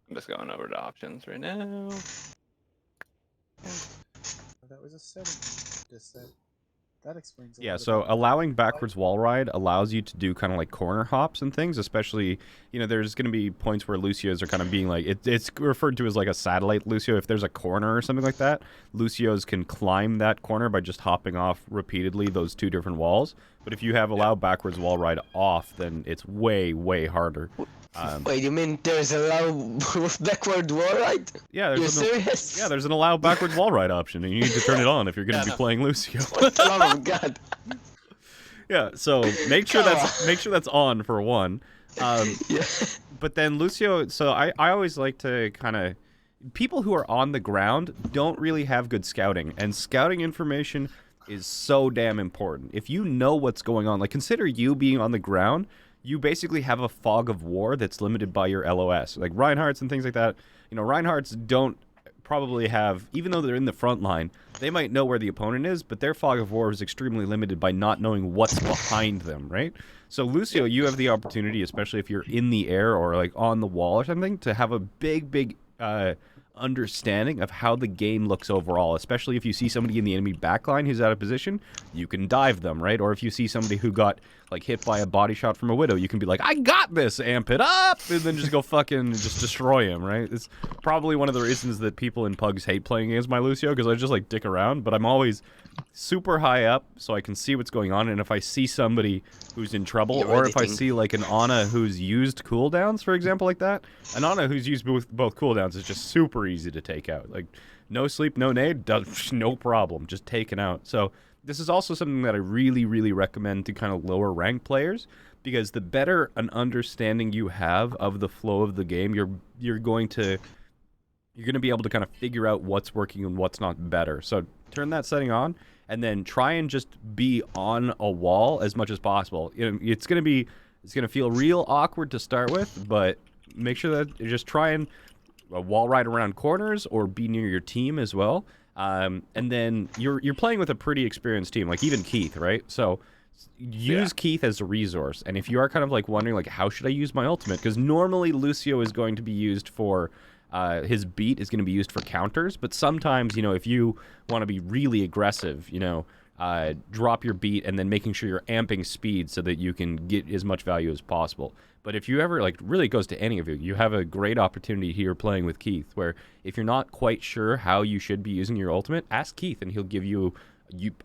I'm just going over to options right now. That was a setting. Just said. That explains. Yeah, so allowing backwards wall ride allows you to do kind of like corner hops and things, especially, there's going to be points where Lucios are kind of being like, it's referred to as like a satellite Lucio. If there's a corner or something like that, Lucios can climb that corner by just hopping off repeatedly those 2 different walls. But if you have allow backwards wall ride off, then it's way, way harder. Wait, you mean there's allow backward wall ride? Yeah, You're serious? Yeah, there's an allow backwards wall ride option, and you need to turn it on if you're going to be playing Lucio. Oh god. Yeah, so make sure that's on for one. Yeah. But then Lucio, so I always like to kind of, people who are on the ground don't really have good scouting, and scouting information is so damn important. If you know what's going on, like consider you being on the ground, you basically have a fog of war that's limited by your LOS. Like Reinhardt's and things like that. Reinhardt's don't probably have, even though they're in the front line, they might know where the opponent is, but their fog of war is extremely limited by not knowing what's behind them, right? So Lucio, you have the opportunity, especially if you're in the air or like on the wall or something, to have a big understanding of how the game looks overall, especially if you see somebody in the enemy backline who's out of position, you can dive them, right? Or if you see somebody who got like hit by a body shot from a Widow, you can be like, I got this, amp it up, and then just go fucking just destroy him, right? It's probably one of the reasons that people in Pugs hate playing against my Lucio, because I just like dick around, but I'm always super high up so I can see what's going on, and if I see somebody who's in trouble, or if I see like an Ana who's used cooldowns, for example, like that, an Ana who's used both cooldowns is just super easy to take out. Like, no sleep, no nade, no problem, just taken out. So this is also something that I really, really recommend to kind of lower rank players, because the better an understanding you have of the flow of the game, you're going to be able to kind of figure out what's working and what's not better. So turn that setting on, and then try and just be on a wall as much as possible. It's gonna feel real awkward to start with, but make sure that you just try and wall ride around corners or be near your team as well. And then you're playing with a pretty experienced team, like even Keith, right? So use Keith as a resource. And if you are kind of like wondering, like, how should I use my ultimate? Because normally Lucio is going to be used for his beat is going to be used for counters, but sometimes, you know, if you want to be really aggressive, you know, drop your beat and then making sure you're amping speed so that you can get as much value as possible. But if you ever, like, really it goes to any of you, you have a great opportunity here playing with Keith, where if you're not quite sure how you should be using your ultimate, ask Keith and he'll give you,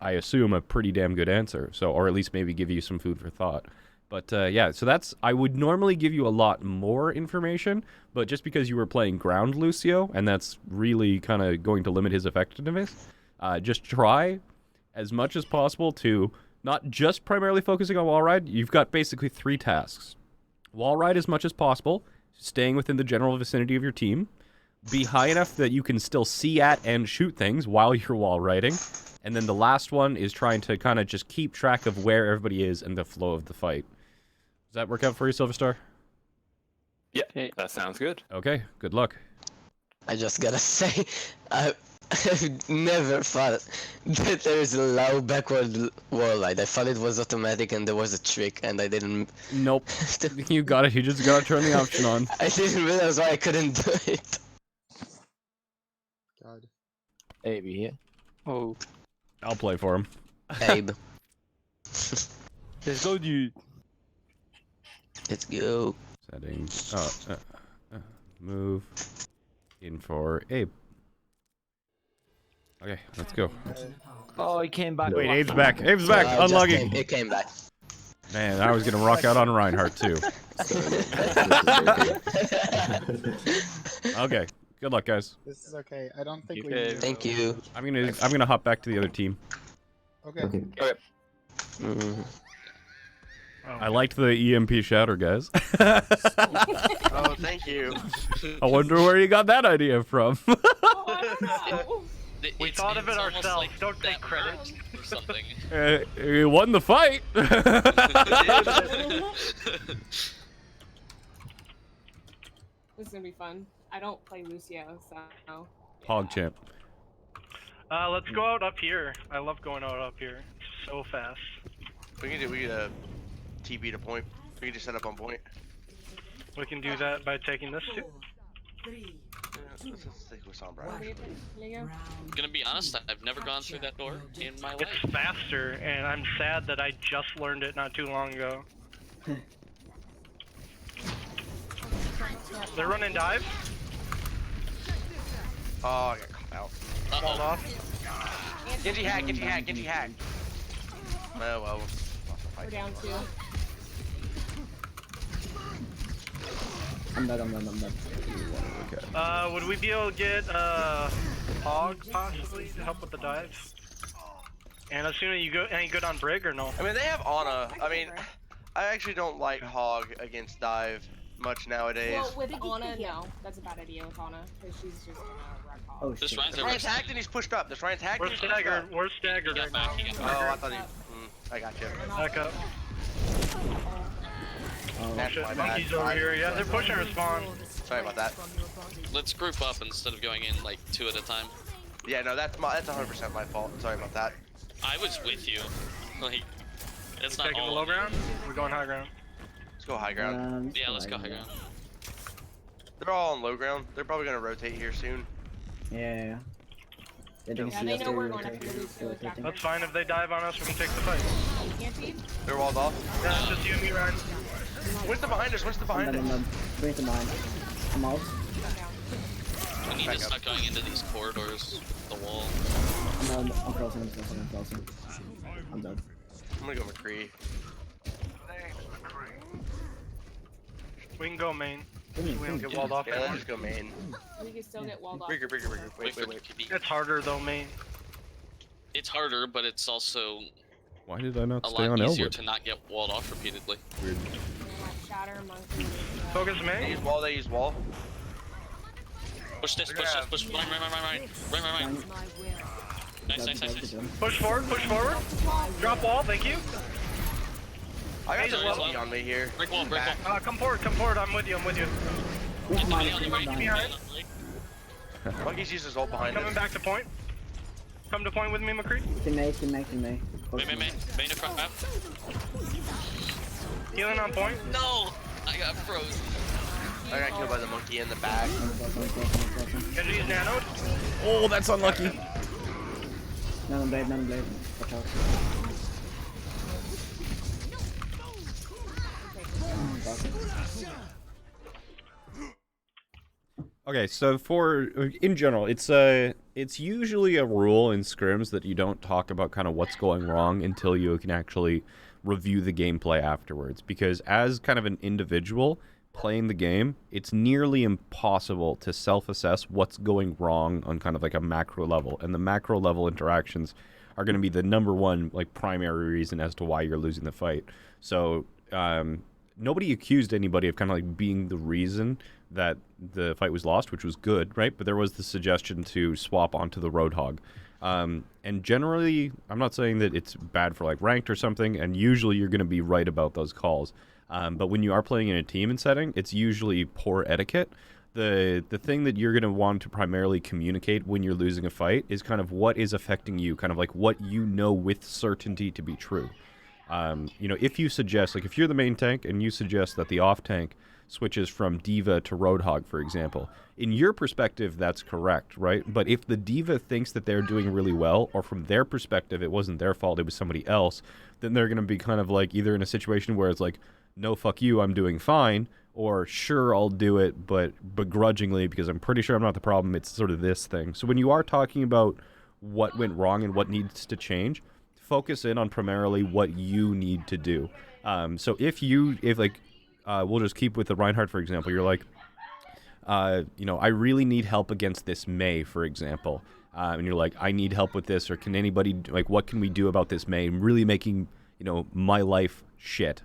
I assume, a pretty damn good answer. So, or at least maybe give you some food for thought. But yeah, so that's, I would normally give you a lot more information, but just because you were playing ground Lucio, and that's really kind of going to limit his effectiveness, just try as much as possible to not just primarily focusing on wall ride. You've got basically 3 tasks. Wall ride as much as possible, staying within the general vicinity of your team, be high enough that you can still see at and shoot things while you're wall riding, and then the last one is trying to kind of just keep track of where everybody is and the flow of the fight. Does that work out for you, Silverstar? Yeah, that sounds good. Okay, good luck. I just gotta say, I've never thought that there's a low backward wall ride. I thought it was automatic and there was a trick and I didn't... Nope. You got it. You just gotta turn the option on. I didn't realize why I couldn't do it. God. Abe here. Oh. I'll play for him. Abe. Let's go, dude. Let's go. Settings. Move. In for Abe. Okay, let's go. Oh, he came back. Wait, Abe's back. Abe's back. Unlucky. It came back. Man, I was gonna rock out on Reinhardt too. Okay. Good luck, guys. This is okay. I don't think we. Okay. Thank you. I'm gonna hop back to the other team. Okay. Okay. I liked the EMP shatter, guys. Oh, thank you. I wonder where you got that idea from. We thought of it ourselves. Don't take credit. Or something. You won the fight. This is gonna be fun. I don't play Lucio, so. Hog champ. Let's go out up here. I love going out up here. It's so fast. We can TP to point. We can just set up on point. We can do that by taking this too. Let's stick with Sombra. Gonna be honest, I've never gone through that door in my life. It's faster, and I'm sad that I just learned it not too long ago. They're running dive. Oh, I got caught out. Called off. Genji hack, Genji hack, Genji hack. Oh well. We're down 2. I'm dead. Okay. Would we be able to get Hog possibly to help with the dives? And as soon as you go, any good on Brig or no? I mean, they have Ana. I mean, I actually don't like Hog against dive much nowadays. Well, with Ana, no. That's a bad idea with Ana, because she's just gonna wreck Hog. Oh This shit. Ryan's hacked and he's pushed up. This Ryan's hacked and We're he's pushed up. staggered. We're staggered right now. Oh, I thought he... I got you. Back up. Oh, That's Shit, my monkeys bad. over here. Yeah, they're pushing respawn. Sorry about that. Let's group up instead of going in like 2 at a time. Yeah, no, that's 100% my fault. Sorry about that. I was with you. Like, it's not Taking the all low on you. ground? We're going high ground. Let's go high ground. Yeah, let's go high ground. They're all on low ground. They're probably gonna rotate here soon. Yeah. They didn't Yeah, see they us know till we're we going were after the Lucio with that. That's fine. If they dive on us, we can take the fight. Can't feed? They're walled off. Yeah, it's just you and me, Ryan. Where's the behind us? Where's the behind us? Bring it to mine. I'm out. We need to start going into these corridors, the wall. I'm crossing. I'm dead. I'm gonna go McCree. We can go main. Give me, We don't give get me. walled off Yeah, anymore. let's just go main. We can still get walled off. Bigger. Wait. It's harder though, main. It's harder, but it's also Why did I not a stay lot on easier Elwood? to not get walled off repeatedly. Weird. Shatter, monkey. Focus They main. use wall. They use wall. Push this, push this, push. Right. Nice. Push forward. Drop wall. Thank you. I got Hey, the well- LT on me here. Break wall. Come forward. I'm with you. Get the money on the right. Behind. Monkey's used his ult behind Coming him. back to point. Come to point with me, McCree. Team A. Main across map. Healing on point. No! I got frozen. I got killed by the monkey in the back. Genji's nanoed. Oh, that's unlucky. Nano blade. Watch out. Okay, so in general, it's usually a rule in scrims that you don't talk about kind of what's going wrong until you can actually review the gameplay afterwards. Because as kind of an individual playing the game, it's nearly impossible to self-assess what's going wrong on kind of like a macro level, and the macro level interactions are going to be the number one like primary reason as to why you're losing the fight. So nobody accused anybody of kind of like being the reason that the fight was lost, which was good, right? But there was the suggestion to swap onto the Roadhog. And generally, I'm not saying that it's bad for like ranked or something, and usually you're going to be right about those calls. But when you are playing in a team and setting, it's usually poor etiquette. The thing that you're going to want to primarily communicate when you're losing a fight is kind of what is affecting you, kind of like what you know with certainty to be true. You know, if you suggest, like if you're the main tank and you suggest that the off tank switches from Diva to Roadhog, for example, in your perspective, that's correct, right? But if the Diva thinks that they're doing really well, or from their perspective, it wasn't their fault, it was somebody else, then they're going to be kind of like either in a situation where it's like, no, fuck you, I'm doing fine, or sure, I'll do it, but begrudgingly, because I'm pretty sure I'm not the problem, it's sort of this thing. So when you are talking about what went wrong and what needs to change, focus in on primarily what you need to do. So if we'll just keep with the Reinhardt, for example. You're like, you know, I really need help against this Mei, for example. And you're like, I need help with this, or can anybody, like, what can we do about this Mei? Really making, you know, my life shit.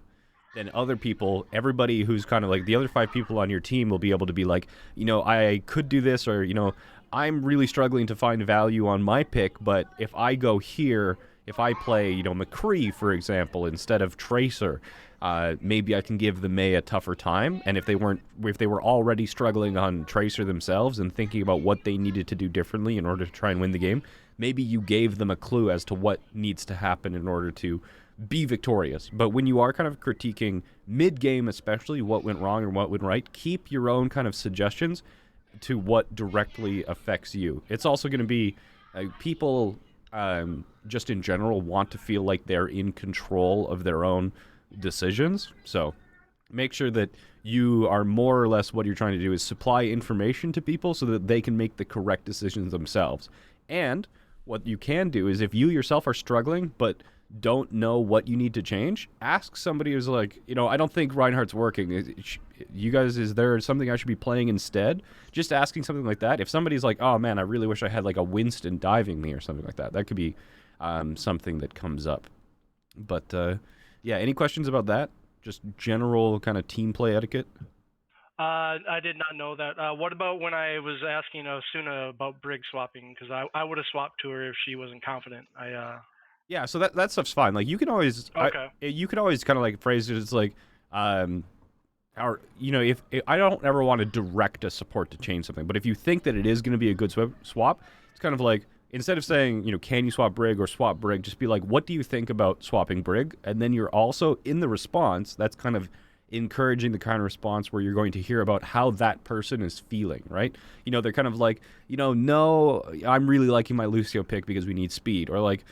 Then other people, everybody who's kind of like the other 5 people on your team will be able to be like, you know, I could do this, or, you know, I'm really struggling to find value on my pick, but if I go here, if I play, you know, McCree, for example, instead of Tracer, maybe I can give the Mei a tougher time. And if they were already struggling on Tracer themselves and thinking about what they needed to do differently in order to try and win the game, maybe you gave them a clue as to what needs to happen in order to be victorious. But when you are kind of critiquing mid-game, especially what went wrong or what went right, keep your own kind of suggestions to what directly affects you. It's also going to be people just in general want to feel like they're in control of their own decisions. So make sure that you are more or less, what you're trying to do is supply information to people so that they can make the correct decisions themselves. And what you can do is if you yourself are struggling but don't know what you need to change, ask somebody who's like, you know, I don't think Reinhardt's working. You guys, is there something I should be playing instead? Just asking something like that. If somebody's like, oh man, I really wish I had like a Winston diving me or something like that, that could be something that comes up. But yeah, any questions about that? Just general kind of team play etiquette? I did not know that. What about when I was asking Suna about Brig swapping? Because I would have swapped to her if she wasn't confident. Yeah, so that stuff's fine. Like you can always, you can always kind of like phrase it as like, or you know, if I don't ever want to direct a support to change something, but if you think that it is going to be a good swap, it's kind of like instead of saying, you know, can you swap Brig or swap Brig, just be like, what do you think about swapping Brig? And then you're also in the response. That's kind of encouraging the kind of response where you're going to hear about how that person is feeling, right? You know, they're kind of like, you know, no, I'm really liking my Lucio pick because we need speed, or like.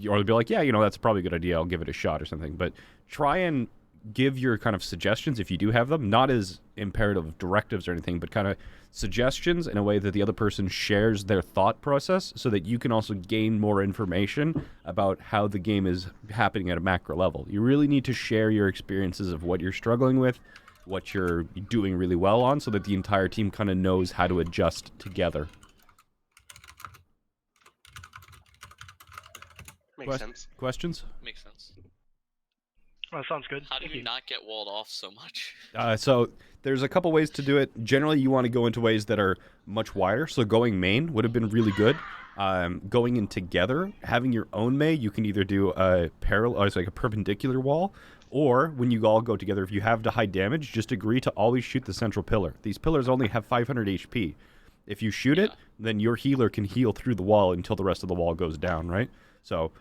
Or they'll be like, yeah, you know, that's probably a good idea. I'll give it a shot or something. But try and give your kind of suggestions, if you do have them, not as imperative directives or anything, but kind of suggestions in a way that the other person shares their thought process so that you can also gain more information about how the game is happening at a macro level. You really need to share your experiences of what you're struggling with, what you're doing really well on, so that the entire team kind of knows how to adjust together. Makes sense. Questions? Makes sense. Well, that sounds good. How do you not get walled off so much? So there's a couple ways to do it. Generally, you want to go into ways that are much wider. So going main would have been really good. Going in together, having your own Mei, you can either do a parallel, it's like a perpendicular wall, or when you all go together, if you have to high damage, just agree to always shoot the central pillar. These pillars only have 500 HP. If you shoot it, then your healer can heal through the wall until the rest of the wall goes down, right? So,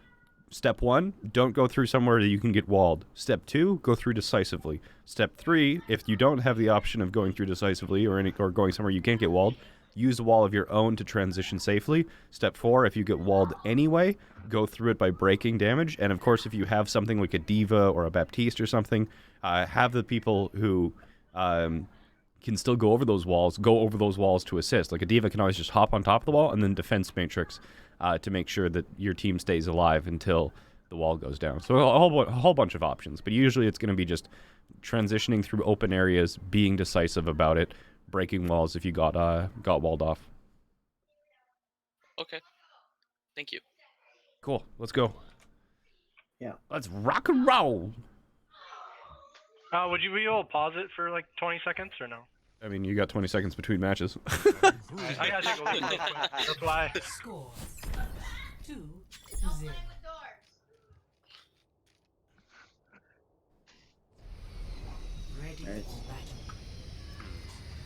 step 1, don't go through somewhere that you can get walled. Step 2, go through decisively. Step 3, if you don't have the option of going through decisively or going somewhere you can't get walled, use a wall of your own to transition safely. Step 4, if you get walled anyway, go through it by breaking damage. And of course, if you have something like a D.Va or a Baptiste or something, have the people who can still go over those walls to assist. Like a D.Va can always just hop on top of the wall and then defense matrix to make sure that your team stays alive until the wall goes down. So a whole bunch of options, but usually it's going to be just transitioning through open areas, being decisive about it, breaking walls if you got walled off. Okay. Thank you. Cool. Let's go. Yeah. Let's rock and roll. Would you be able to pause it for like 20 seconds or no? I mean, you got 20 seconds between matches. I gotta take a look. That's why. Score 2-0. Ready for battle.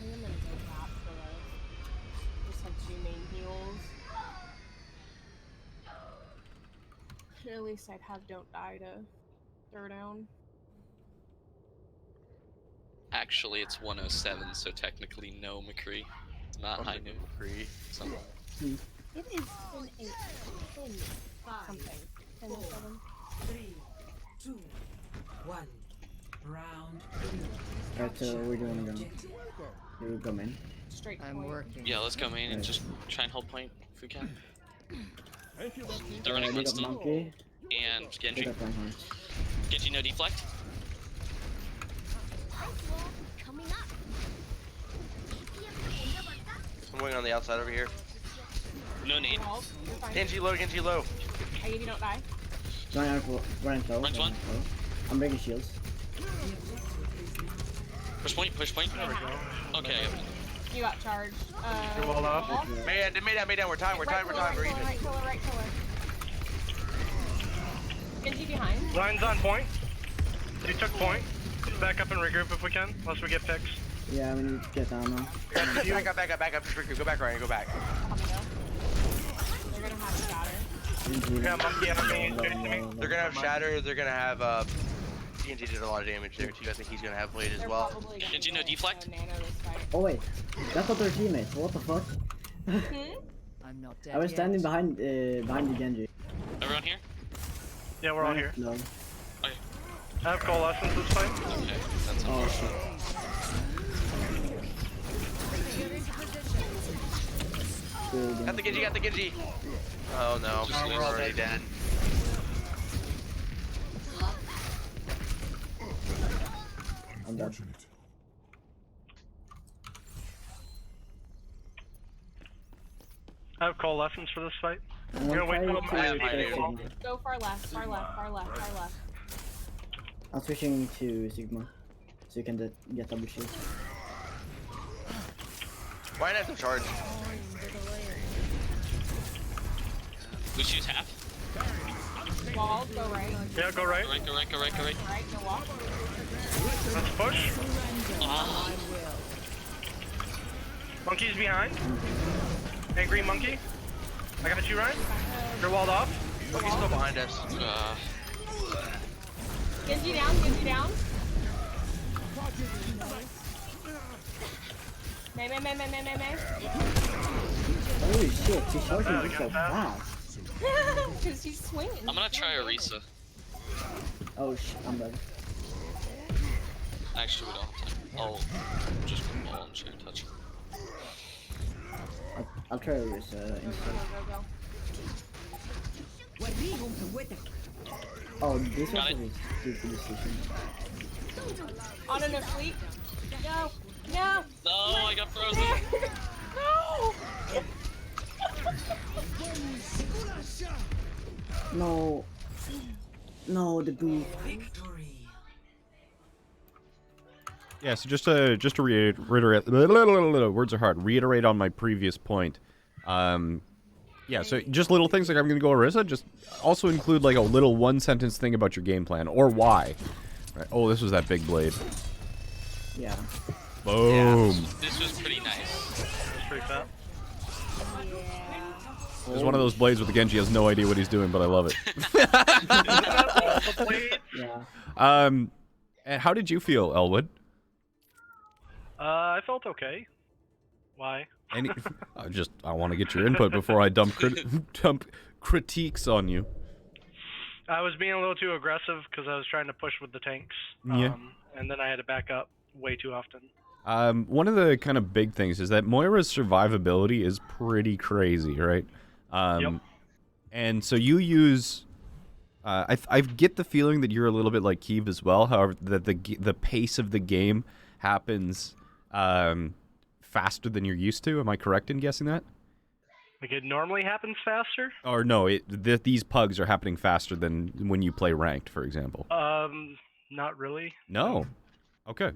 I think I'm gonna go back for like just have 2 main heals. At least I'd have don't die to throw down. Actually, it's 107, so technically no McCree. It's not high noon. McCree. Something. It is 10-8. 10 something. 10 7. 3, 2, 1. Round. Alright, so we're doing go. Here we go, man. Straight I'm point. working. Yeah, let's go main and just try and hold point if we can. They're running Lead up Winston monkey. and Lead Genji. up Reinhardt. Genji no deflect. I'm waiting on the outside over here. No need. You're fine. Genji low, Genji low. I give you don't die. Reinhardt low. Runs one. Low. I'm breaking shields. Push point, push point. Okay. You got charged. You're walled off. Man, made down. We're tied. We're even. Right killer. Genji behind. Line's on point. They took point. Back up and regroup if we can, unless we get picks. Yeah, we need to get down now. Back up. Just regroup. Go back, Ryan. Go back. They're gonna have shatter. Yeah, monkey enemy chasing me. They're gonna have shatter. They're gonna have Genji did a lot of damage there too. I think he's gonna have blade as well. Genji no deflect. Oh wait, that's not their teammates. What the fuck? I'm not dead I was yet. standing behind the Genji. Everyone here? Yeah, we're all here. No. Okay. I have coalescence this fight. Okay. That's Oh unfortunate. shit. Got the Genji. Oh no, we're already dead. I'm dead. I have coalescence for this fight. I'm You're gonna wait till trying Go far left. I'm switching to Sigma, so you can get double shield. Why not have to charge? Lucius half. Wall, go right. Yeah, go right. Go right. Right, no walk. Let's push. Ah. Monkey's behind. Hey, green monkey. I got you, Ryan. You're walled off. He's still behind us. Genji down. May. Holy shit, she's charging me so fast. Because she's swinging. I'm gonna try Orisa. Oh I'm dead. Actually, we don't have time. I'll just put the ball and share touch. I'll try this instead. Go. Oh, this Got was a stupid decision. On an asleep. No. No, I got frozen. No. No, the booth. Yeah, so just to reiterate, words are hard. Reiterate on my previous point. Yeah, so just little things like I'm gonna go Orisa. Just also include like a little one-sentence thing about your game plan or why. Right. Oh, this was that big blade. Yeah. Boom. Yeah, this was pretty nice. Pretty fat. There's one of those blades with the Genji has no idea what he's doing, but I love it. Yeah. And how did you feel, Elwood? I felt okay. Why? I want to get your input before I dump critiques on you. I was being a little too aggressive because I was trying to push with the tanks. Yeah. And then I had to back up way too often. One of the kind of big things is that Moira's survivability is pretty crazy, right? Yep. And so you use... I get the feeling that you're a little bit like Keeve as well, however, that the pace of the game happens faster than you're used to. Am I correct in guessing that? Like it normally happens faster? Or no, these pugs are happening faster than when you play ranked, for example. Not really. No. Okay.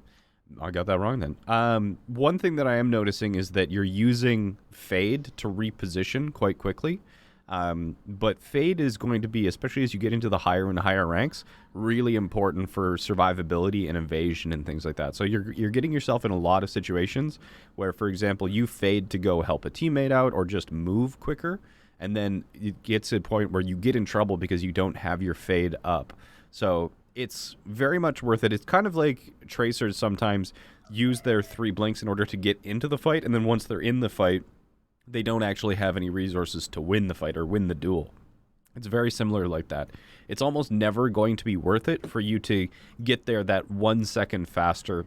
I got that wrong then. One thing that I am noticing is that you're using Fade to reposition quite quickly. But Fade is going to be, especially as you get into the higher and higher ranks, really important for survivability and evasion and things like that. So you're getting yourself in a lot of situations where, for example, you Fade to go help a teammate out or just move quicker, and then it gets to a point where you get in trouble because you don't have your Fade up. So it's very much worth it. It's kind of like Tracers sometimes use their 3 blinks in order to get into the fight, and then once they're in the fight, they don't actually have any resources to win the fight or win the duel. It's very similar like that. It's almost never going to be worth it for you to get there that 1 second faster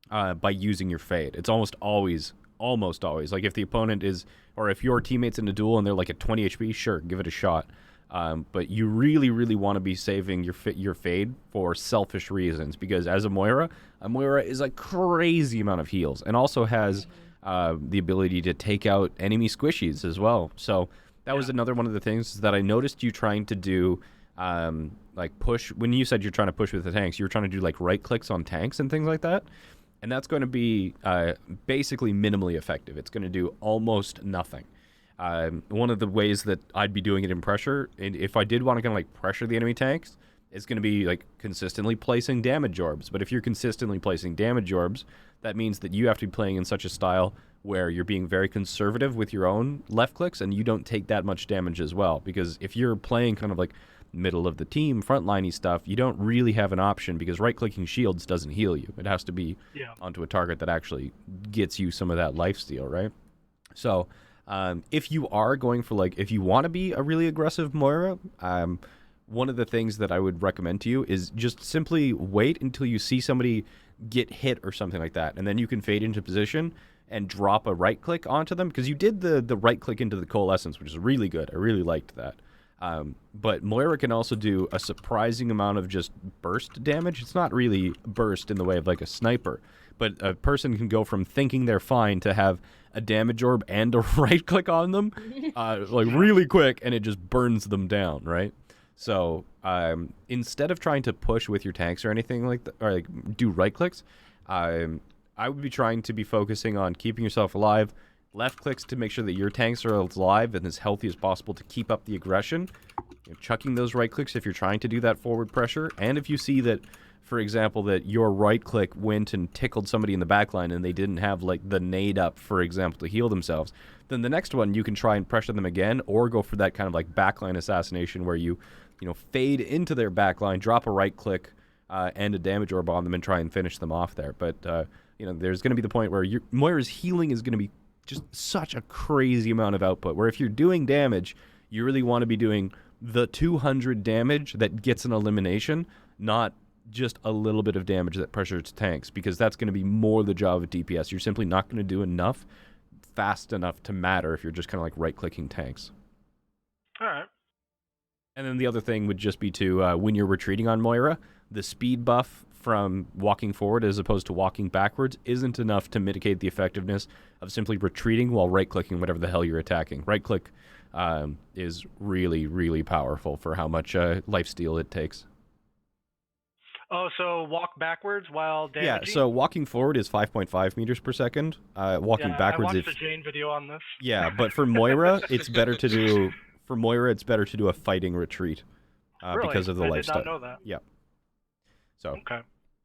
by using your Fade. It's almost always, like if the opponent is, or if your teammate's in a duel and they're like at 20 HP, sure, give it a shot. But you really, really want to be saving your Fade for selfish reasons, because as a Moira is a crazy amount of heals and also has the ability to take out enemy squishies as well. So that was another one of the things that I noticed you trying to do, like push. When you said you're trying to push with the tanks, you were trying to do like right clicks on tanks and things like that. And that's going to be basically minimally effective. It's going to do almost nothing. One of the ways that I'd be doing it in pressure, and if I did want to kind of like pressure the enemy tanks, it's going to be like consistently placing damage orbs. But if you're consistently placing damage orbs, that means that you have to be playing in such a style where you're being very conservative with your own left clicks and you don't take that much damage as well. Because if you're playing kind of like middle of the team, frontliney stuff, you don't really have an option because right-clicking shields doesn't heal you. It has to be onto a target that actually gets you some of that lifesteal, right? So if you are going for like, if you want to be a really aggressive Moira, one of the things that I would recommend to you is just simply wait until you see somebody get hit or something like that, and then you can fade into position and drop a right click onto them, because you did the right click into the coalescence, which is really good. I really liked that. But Moira can also do a surprising amount of just burst damage. It's not really burst in the way of like a sniper, but a person can go from thinking they're fine to have a damage orb and a right click on them like really quick, and it just burns them down, right? So instead of trying to push with your tanks or anything like that, or like do right clicks, I would be trying to be focusing on keeping yourself alive, left clicks to make sure that your tanks are alive and as healthy as possible to keep up the aggression, chucking those right clicks if you're trying to do that forward pressure, and if you see that, for example, that your right click went and tickled somebody in the backline and they didn't have like the nade up, for example, to heal themselves, then the next one you can try and pressure them again, or go for that kind of like backline assassination where you fade into their backline, drop a right click and a damage orb on them and try and finish them off there. But there's going to be the point where Moira's healing is going to be just such a crazy amount of output, where if you're doing damage, you really want to be doing the 200 damage that gets an elimination, not just a little bit of damage that pressures tanks, because that's going to be more the job of DPS. You're simply not going to do enough fast enough to matter if you're just kind of like right-clicking tanks. All right. And then the other thing would just be to, when you're retreating on Moira, the speed buff from walking forward as opposed to walking backwards isn't enough to mitigate the effectiveness of simply retreating while right-clicking whatever the hell you're attacking. Right-click is really, really powerful for how much lifesteal it takes. Oh, so walk backwards while damaging? Yeah, so walking forward is 5.5 meters per second. Walking backwards is... I watched the Jayne video on this. Yeah, but for Moira, it's better to do... For Moira, it's better to do a fighting retreat really? because of the I lifestyle. did not know that. Yeah. So, okay.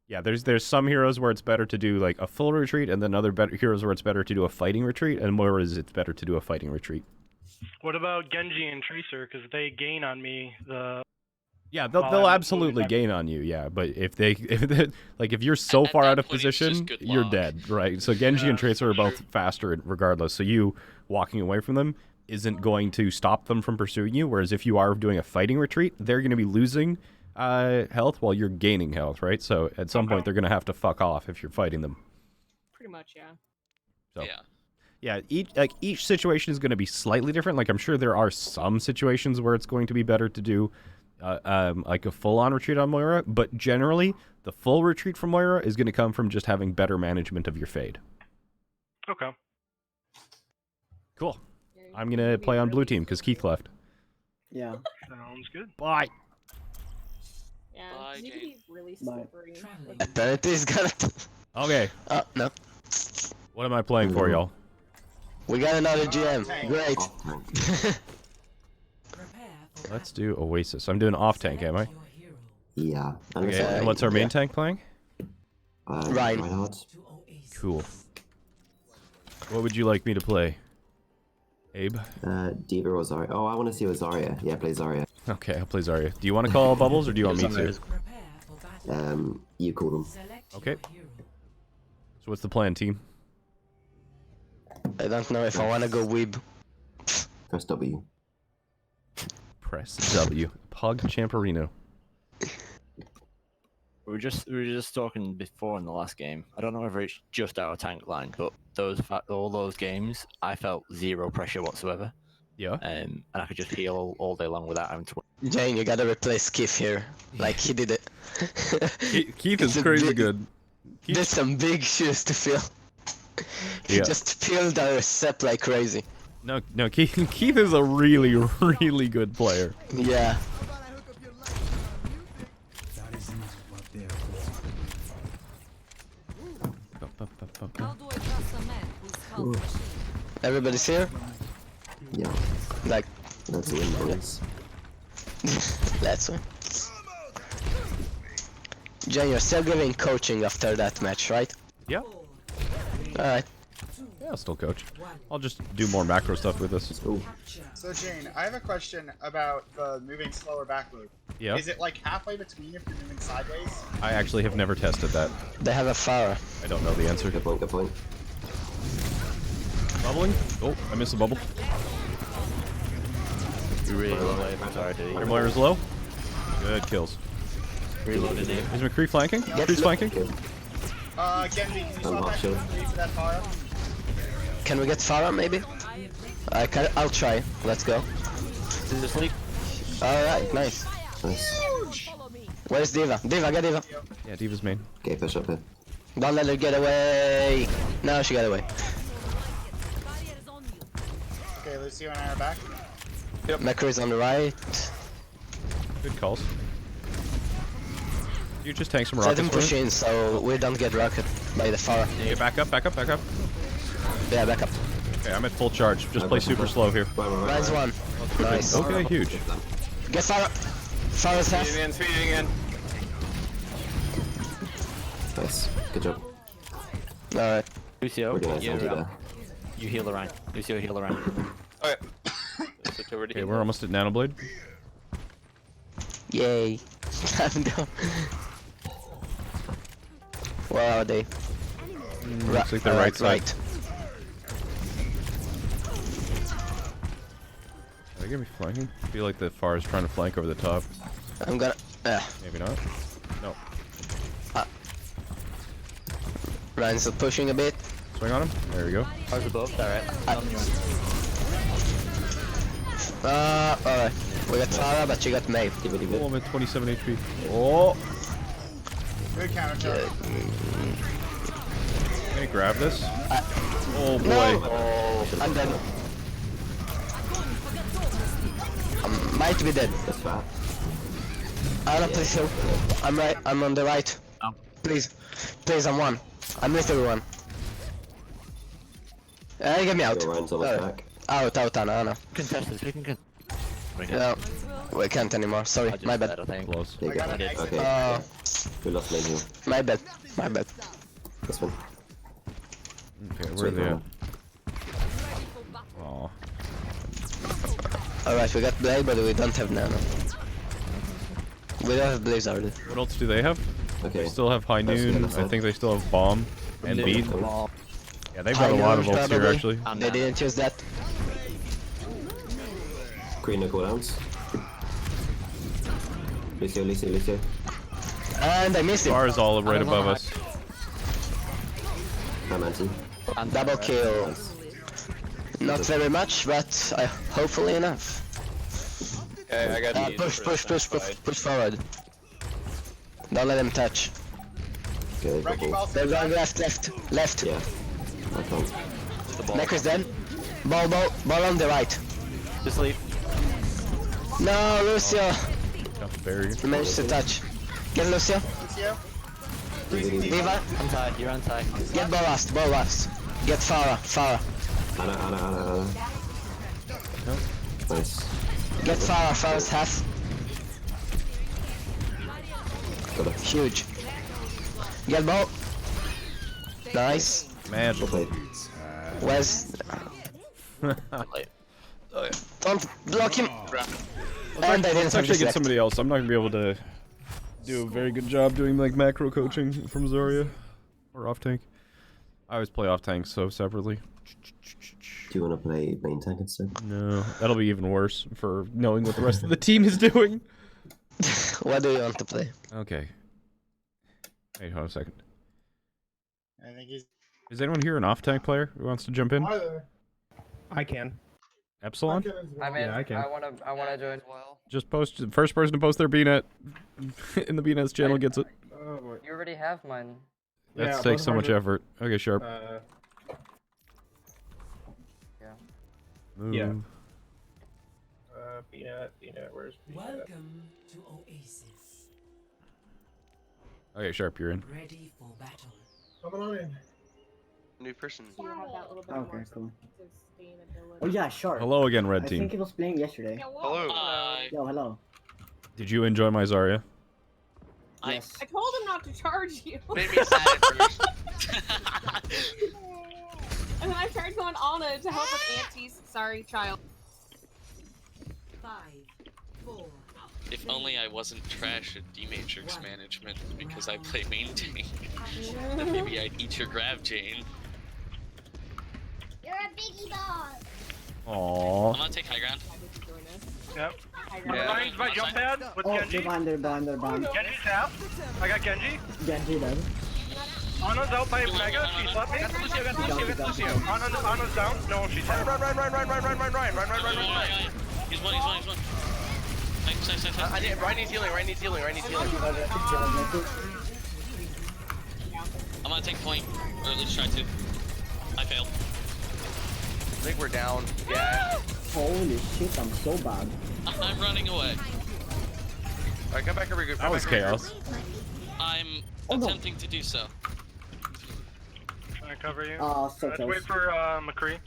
Yeah, there's some heroes where it's better to do like a full retreat, and then other heroes where it's better to do a fighting retreat, and more is it's better to do a fighting retreat. What about Genji and Tracer? Because they gain on me the. Yeah, Well, they'll I'm absolutely moving gain on you. Yeah, but if you're so far out of position, you're luck. dead, right? So Genji and Tracer are both faster regardless. So you walking away from them isn't going to stop them from pursuing you. Whereas if you are doing a fighting retreat, they're going to be losing health while you're gaining health, right? So at some point they're going to have to fuck off if you're fighting them. Pretty much, yeah. So. Yeah. Yeah, each situation is going to be slightly different. Like I'm sure there are some situations where it's going to be better to do like a full-on retreat on Moira, but generally the full retreat from Moira is going to come from just having better management of your fade. Okay. Cool. I'm going to play on blue team because Keith left. Yeah. Sounds good. Bye. Yeah, Bye, you can Jayne. be really Bye. slippery. Apparently he's got it. Okay. Oh, no. What am I playing for, y'all? We got another GM. Great. Let's do Oasis. I'm doing off tank, am I? Yeah. Okay, and what's our main tank playing? Ryan. Reinhardt. Cool. What would you like me to play? Abe? Diva or Zarya. Oh, I want to see Zarya. Yeah, play Zarya. Okay, I'll play Zarya. Do you want to call bubbles or do you want me to? You call them. Okay. So what's the plan, team? I don't know if I want to go weeb. Press W. Press W. Pug Champerino. We were just talking before in the last game. I don't know whether it's just our tank line, but all those games, I felt zero pressure whatsoever. Yeah. And I could just heal all day long without having to. Jayne, you gotta replace Keith here. Like he did it. Keith is crazy good. There's some big shoes to fill. He just peeled our sep like crazy. No, Keith is a really, really good player. Yeah. Everybody's here? Yeah. Like. Let's win, boys. Let's win. Jayne, you're still giving coaching after that match, right? Yeah. Alright. Yeah, I'll still coach. I'll just do more macro stuff with this. Ooh. So Jayne, I have a question about the moving slower back loop. Yeah. Is it like halfway between if you're moving sideways? I actually have never tested that. They have a Pharah. I don't know the answer. Good point, good point. Bubbling? Oh, I missed a bubble. You're really low, I'm sorry, dude. Your Moira's low. Good kills. Reloaded it. Is McCree flanking? McCree's flanking? Genji, can you swap back to the three for that Pharah? Can we get Pharah maybe? I'll try. Let's go. Alright, nice. Nice. Where's Diva? Diva, get Diva. Yeah, Diva's main. Okay, push up here. Don't let her get away. No, she got away. Okay, Lucio and I are back. Yep. McCree's on the right. Good calls. You just tank some Let rockets him for push me. in so we don't get rocket by the Pharah. Okay, back up, back up, back up. Yeah, back up. Okay, I'm at full charge. Just play super slow here. Rise one. Nice. Okay, huge. Get Pharah. Pharah's half. Feeding in. Nice. Good job. Alright. Lucio, We're doing you're something up. there. You heal the Ryan. Lucio, heal the Ryan. Okay. Switch over to Okay, him. we're almost at Nanoblade. Yay. I'm down. Where are they? Looks like the right side. Are they gonna be flanking? I feel like the FAR is trying to flank over the top. I'm gonna. Maybe not. No. Ryan's still pushing a bit. Swing on him. There we go. Pugs above, direct. Alright. We got Pharah, but she got May. Oh, I'm at 27 HP. Oh! Good counter charge. Can I grab this? Oh boy. No. I'm dead. I might be dead. That's fat. Anna, please help. I'm right. I'm on the right. Oh. Please. Please, I'm one. I'm literally one. Get me out. Your Ryan's almost Alright. back. Out, Anna. Contestants, we can No, we can't anymore. Sorry, my bad. I think. Close. There you go. I got an exit. Okay. We lost main heal. My bad. My bad. This one. Okay, where are they at? Aw. Alright, we got Blade, but we don't have Nano. We don't have Blizzard. What else do they have? Okay. They still have High Noon. I think they still have Bomb and Beat. Yeah, they've got High a lot of Noon, ults here probably. actually. They didn't use that. Green no cooldowns. Lucio. And I missed it. Pharah's all right above us. I'm anti. Double kill. Not very much, but hopefully enough. Okay, I got Push forward. Don't let them touch. Okay, They're going left. yeah. I can't. Necro's dead. Ball on the right. Just leave. No, Lucio. Very. Managed to touch. Get Lucio. Diva. Anti, you're anti. Get ball last. Get Farah. Anna. Nice. Get Farah's half. Got it. Huge. Get ball. Nice. Man. Well played. Where's... Don't block him. And I didn't Let's have actually get deflect. somebody else. I'm not gonna be able to do a very good job doing like macro coaching from Zarya or off tank. I always play off tank so separately. Do you want to play main tank instead? No, that'll be even worse for knowing what the rest of the team is doing. What do you want to play? Okay. Wait, hold on a second. I think he's. Is anyone here an off tank player who wants to jump in? I can. Epsilon? I'm in. Yeah, I can. I wanna join. Just post. First person to post their BNet in the BNet's channel gets it. Oh boy. You already have mine. That takes so much effort. Okay, Sharp. Yeah. Move. Yeah. BNet, where's BNet? Welcome to Oasis. Okay, Sharp, you're in. Ready for battle. Coming on in. New person. So you have that little bit Okay, more cool. sustainability. Oh yeah, sure. Hello again, Red I Team. think he was playing yesterday. Hello. Yo, hello. Did you enjoy my Zarya? Yes. I told him not to charge you. Made me sad at first. And then I tried going Anna to help with aunties. Sorry, child. 5, 4. If only I wasn't trash at D-Matrix management because I play main tank. Then maybe I'd eat your grab, Jayne. You're a biggie dog. Aww. I'm gonna take high ground. Yep. Yeah. Ryan's my jump pad with Oh, Genji. they're behind. Genji's half. I got Genji. Genji dead. Anna's out by Mega. She slept me. Got Lucio. Anna's down. No, she's half. Run. He's one. Nice. Ryan needs healing. I'm gonna take point, or at least try to. I failed. I think we're down. Yeah. Holy shit, I'm so bad. I'm running away. Alright, come back and regroup. That was chaos. I'm Oh, no. attempting to do so. Can I cover you? So Let's close. wait for McCree.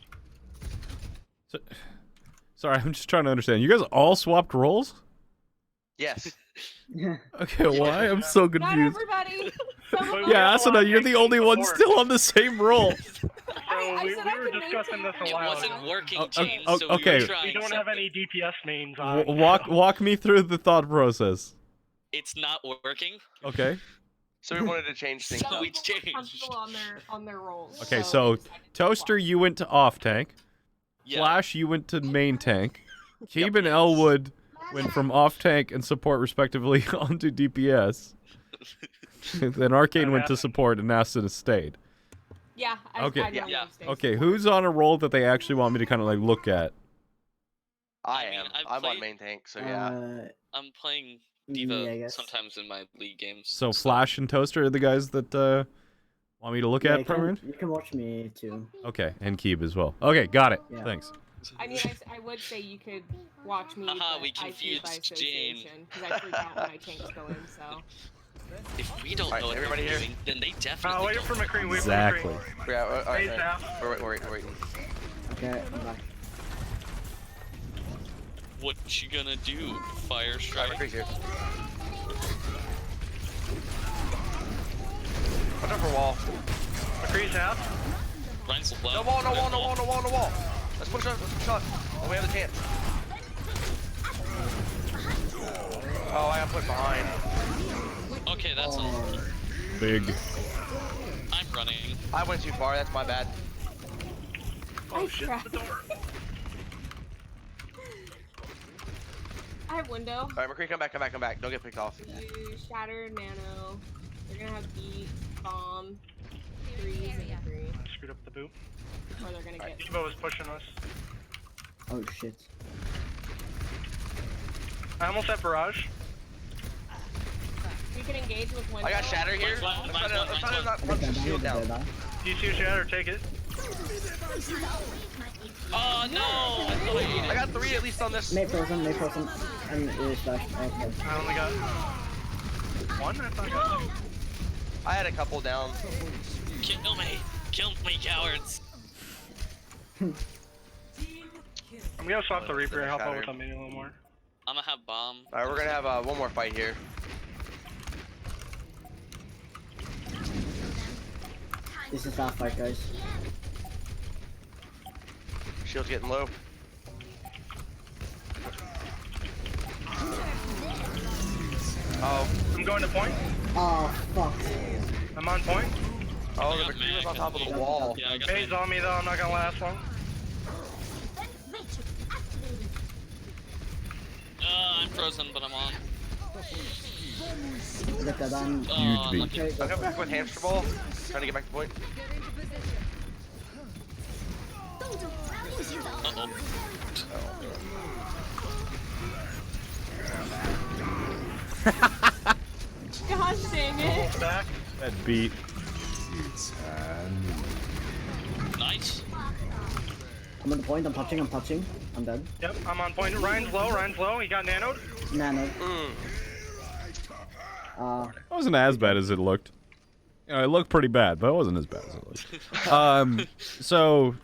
Sorry, I'm just trying to understand. You guys all swapped roles? Yes. Okay, why? I'm so Not confused. everybody. Yeah, Asuna, you're the only one still on the same role. We were discussing this a It while wasn't ago. working, Jayne, so okay. we were trying We don't have something. any DPS mains on. Walk me through the thought process. It's not working. Okay. So we wanted to change things So up. we changed. Comfortable on their roles. Okay, so Toaster, you went to off tank. Yeah. Flash, you went to main tank. Keeb and Elwood went from off tank and support respectively onto DPS. Then Arcane went to support and Asuna stayed. Yeah. Okay. Yeah. Okay, who's on a role that they actually want me to kind of like look at? I am. I'm on main tank, so yeah. I'm playing me, I D.Va guess. sometimes in my league games. So Flash and Toaster are the guys that want me to look Yeah, at you can, primarily? you can watch me too. Okay, and Keeb as well. Okay, got it. Yeah. Thanks. I mean, I would say you could watch me. Haha, but we I choose confused by Jayne. association because I freak out when my tanks go in. So. If we don't Alright, know what everybody they're here? doing, then they definitely Wait don't. for McCree. Wait Exactly. for McCree. Yeah, alright. Phase half. We're waiting. Okay, I'm back. What you gonna do? Fire strike? McCree's here. Watch out for wall. McCree's half. Ryan's low. No wall, no wall, no wall, no wall, no wall. Let's push up, let's push up. Oh, we have the chance. Oh, I got put behind. Okay, that's all. Big. I'm running. I went too far, that's my bad. Oh shit, the door. I have window. Alright, McCree, come back, come back, come back. Don't get picked off. You shatter, nano. They're gonna have beat, bomb, freeze, and free. Screwed up the boot. Or they're gonna get. Evo was pushing us. Oh shit. I almost have barrage. We can engage with window. I got shatter here. Let's try to not run some shield down. Do you see a shatter? Take it. Oh no! I got 3 at least on this. May frozen, and flash. Okay. I only got 1. I thought I got 2. I had a couple down. Kill me! Kill me, cowards! I'm gonna swap the Reaper and help out with a mini a little more. I'm gonna have bomb. Alright, we're gonna have one more fight here. This is last fight, guys. Shield's getting low. Oh. I'm going to point. Oh fuck. I'm on point. Oh, the McCree was on top of the wall. Yeah, I got Maze on me though, I'm not gonna last long. I'm frozen, but I'm on. Look at that. Huge beat. I'll come back with hamster ball. Trying to get back to point. Uh-oh. Gosh dang it. Back. That beat. Nice. I'm on the point, I'm touching. I'm dead. Yep, I'm on point. Ryan's low. He got nanoed. Nano. It wasn't as bad as it looked. You know, it looked pretty bad, but it wasn't as bad as it looked. So,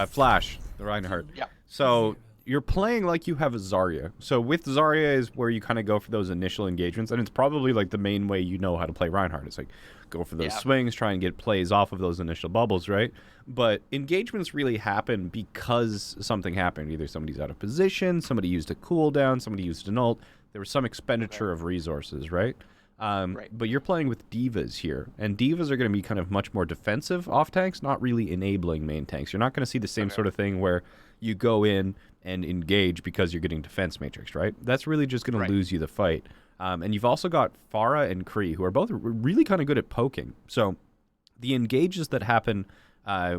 Flash, the Reinhardt. Yeah. So, you're playing like you have a Zarya. So, with Zarya is where you kind of go for those initial engagements, and it's probably like the main way you know how to play Reinhardt. It's like, go for those swings, try and get plays off of those initial bubbles, right? But engagements really happen because something happened. Either somebody's out of position, somebody used a cooldown, somebody used an ult. There was some expenditure of resources, right? But you're playing with divas here, and divas are going to be kind of much more defensive off tanks, not really enabling main tanks. You're not going to see the same sort of thing where you go in and engage because you're getting defense matrix, right? That's really just going to lose you the fight. And you've also got Pharah and Kree, who are both really kind of good at poking. So the engages that happen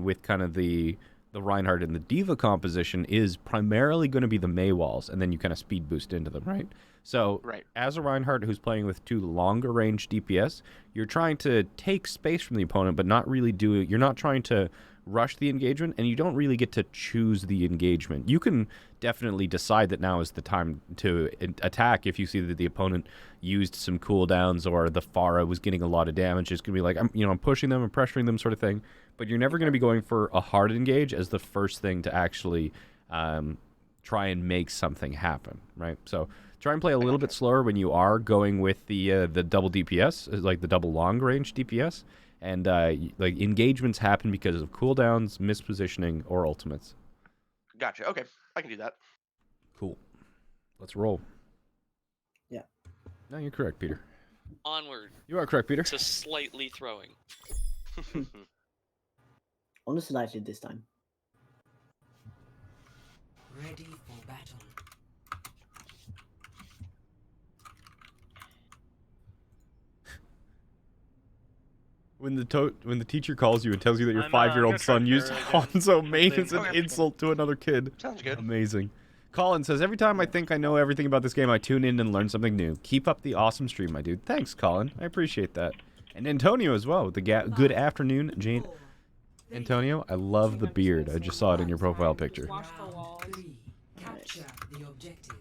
with kind of the Reinhardt and the diva composition is primarily going to be the Mei walls, and then you kind of speed boost into them, right? So as a Reinhardt who's playing with 2 longer range DPS, you're trying to take space from the opponent, but not really do it. You're not trying to rush the engagement, and you don't really get to choose the engagement. You can definitely decide that now is the time to attack if you see that the opponent used some cooldowns or the Pharah was getting a lot of damage. It's going to be like, I'm pushing them and pressuring them sort of thing. But you're never going to be going for a hard engage as the first thing to actually try and make something happen, right? So try and play a little bit slower when you are going with the double DPS, like the double long range DPS. And like engagements happen because of cooldowns, mispositioning, or ultimates. Gotcha. Okay, I can do that. Cool. Let's roll. Yeah. No, you're correct, Peter. Onward. You are correct, Peter. To slightly throwing. Only slightly this time. Ready for battle. When the teacher calls you and tells you that your I'm 5-year-old gonna son try used Sarah again. Hanzo main as an Okay. insult to another kid. Sounds good. Amazing. Colin says, every time I think I know everything about this game, I tune in and learn something new. Keep up the awesome stream, my dude. Thanks, Colin. I appreciate that. And Antonio as well, with the good afternoon, Jayne. Antonio, I love the beard. I just saw it in your profile picture. Watch for walls. Capture the objective.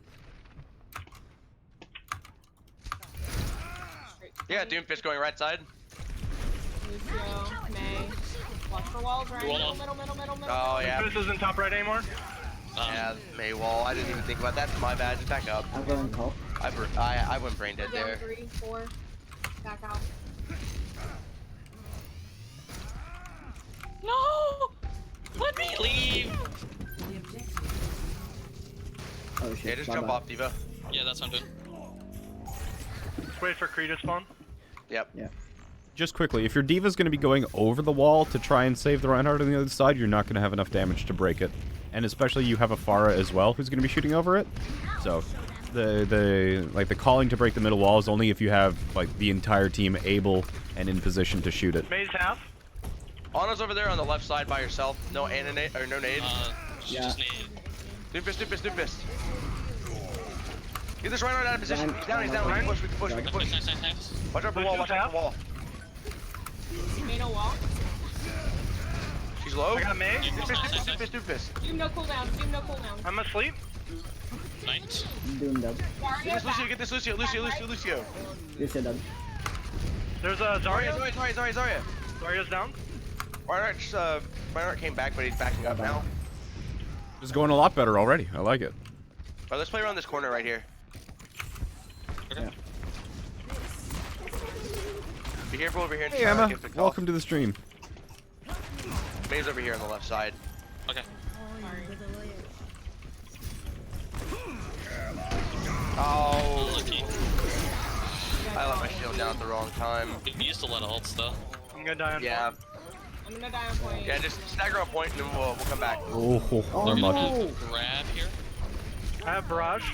Yeah, Doomfish going right side. Lucio, May. Watch for walls, right? Middle. Oh, yeah. This isn't top right anymore. Yeah, Mei wall. I didn't even think about that. My bad. Just back up. I'm going top. I went brain dead Down there. 3, 4. Back out. No! Let me leave! Oh shit. Yeah, just bye jump bye. off, Diva. Yeah, that's what I'm doing. Let's wait for Kree to spawn. Yep. Yeah. Just quickly, if your Diva's going to be going over the wall to try and save the Reinhardt on the other side, you're not going to have enough damage to break it. And especially you have a Pharah as well who's going to be shooting over it. So the calling to break the middle wall is only if you have like the entire team able and in position to shoot it. Maze half. Ana's over there on the left side by herself. No nade or no nade. She Yeah. just needed. Doofus. Get this Reinhardt out of position. He's down. We can push. We can push. Nice. Watch out for the wall. Made a wall. She's low. I got Maze. Doofus. Doom no cooldown. I'm asleep. Nice. Doom dub. Get this Lucio. Lucio dub. There's a Zarya. Zarya. Zarya's down. Reinhardt came back, but he's backing up now. It's going a lot better already. I like it. Alright, let's play around this corner right here. Okay. Be careful over here. Hey Emma, welcome to the stream. Maze over here on the left side. Okay. Oh, Lucky. I let my shield down at the wrong time. We used to let ults though. I'm gonna die on Yeah. I'm gonna die on point. Yeah, just stagger on point and then we'll come back. Oh, They're no. gonna grab here. I have Barrage.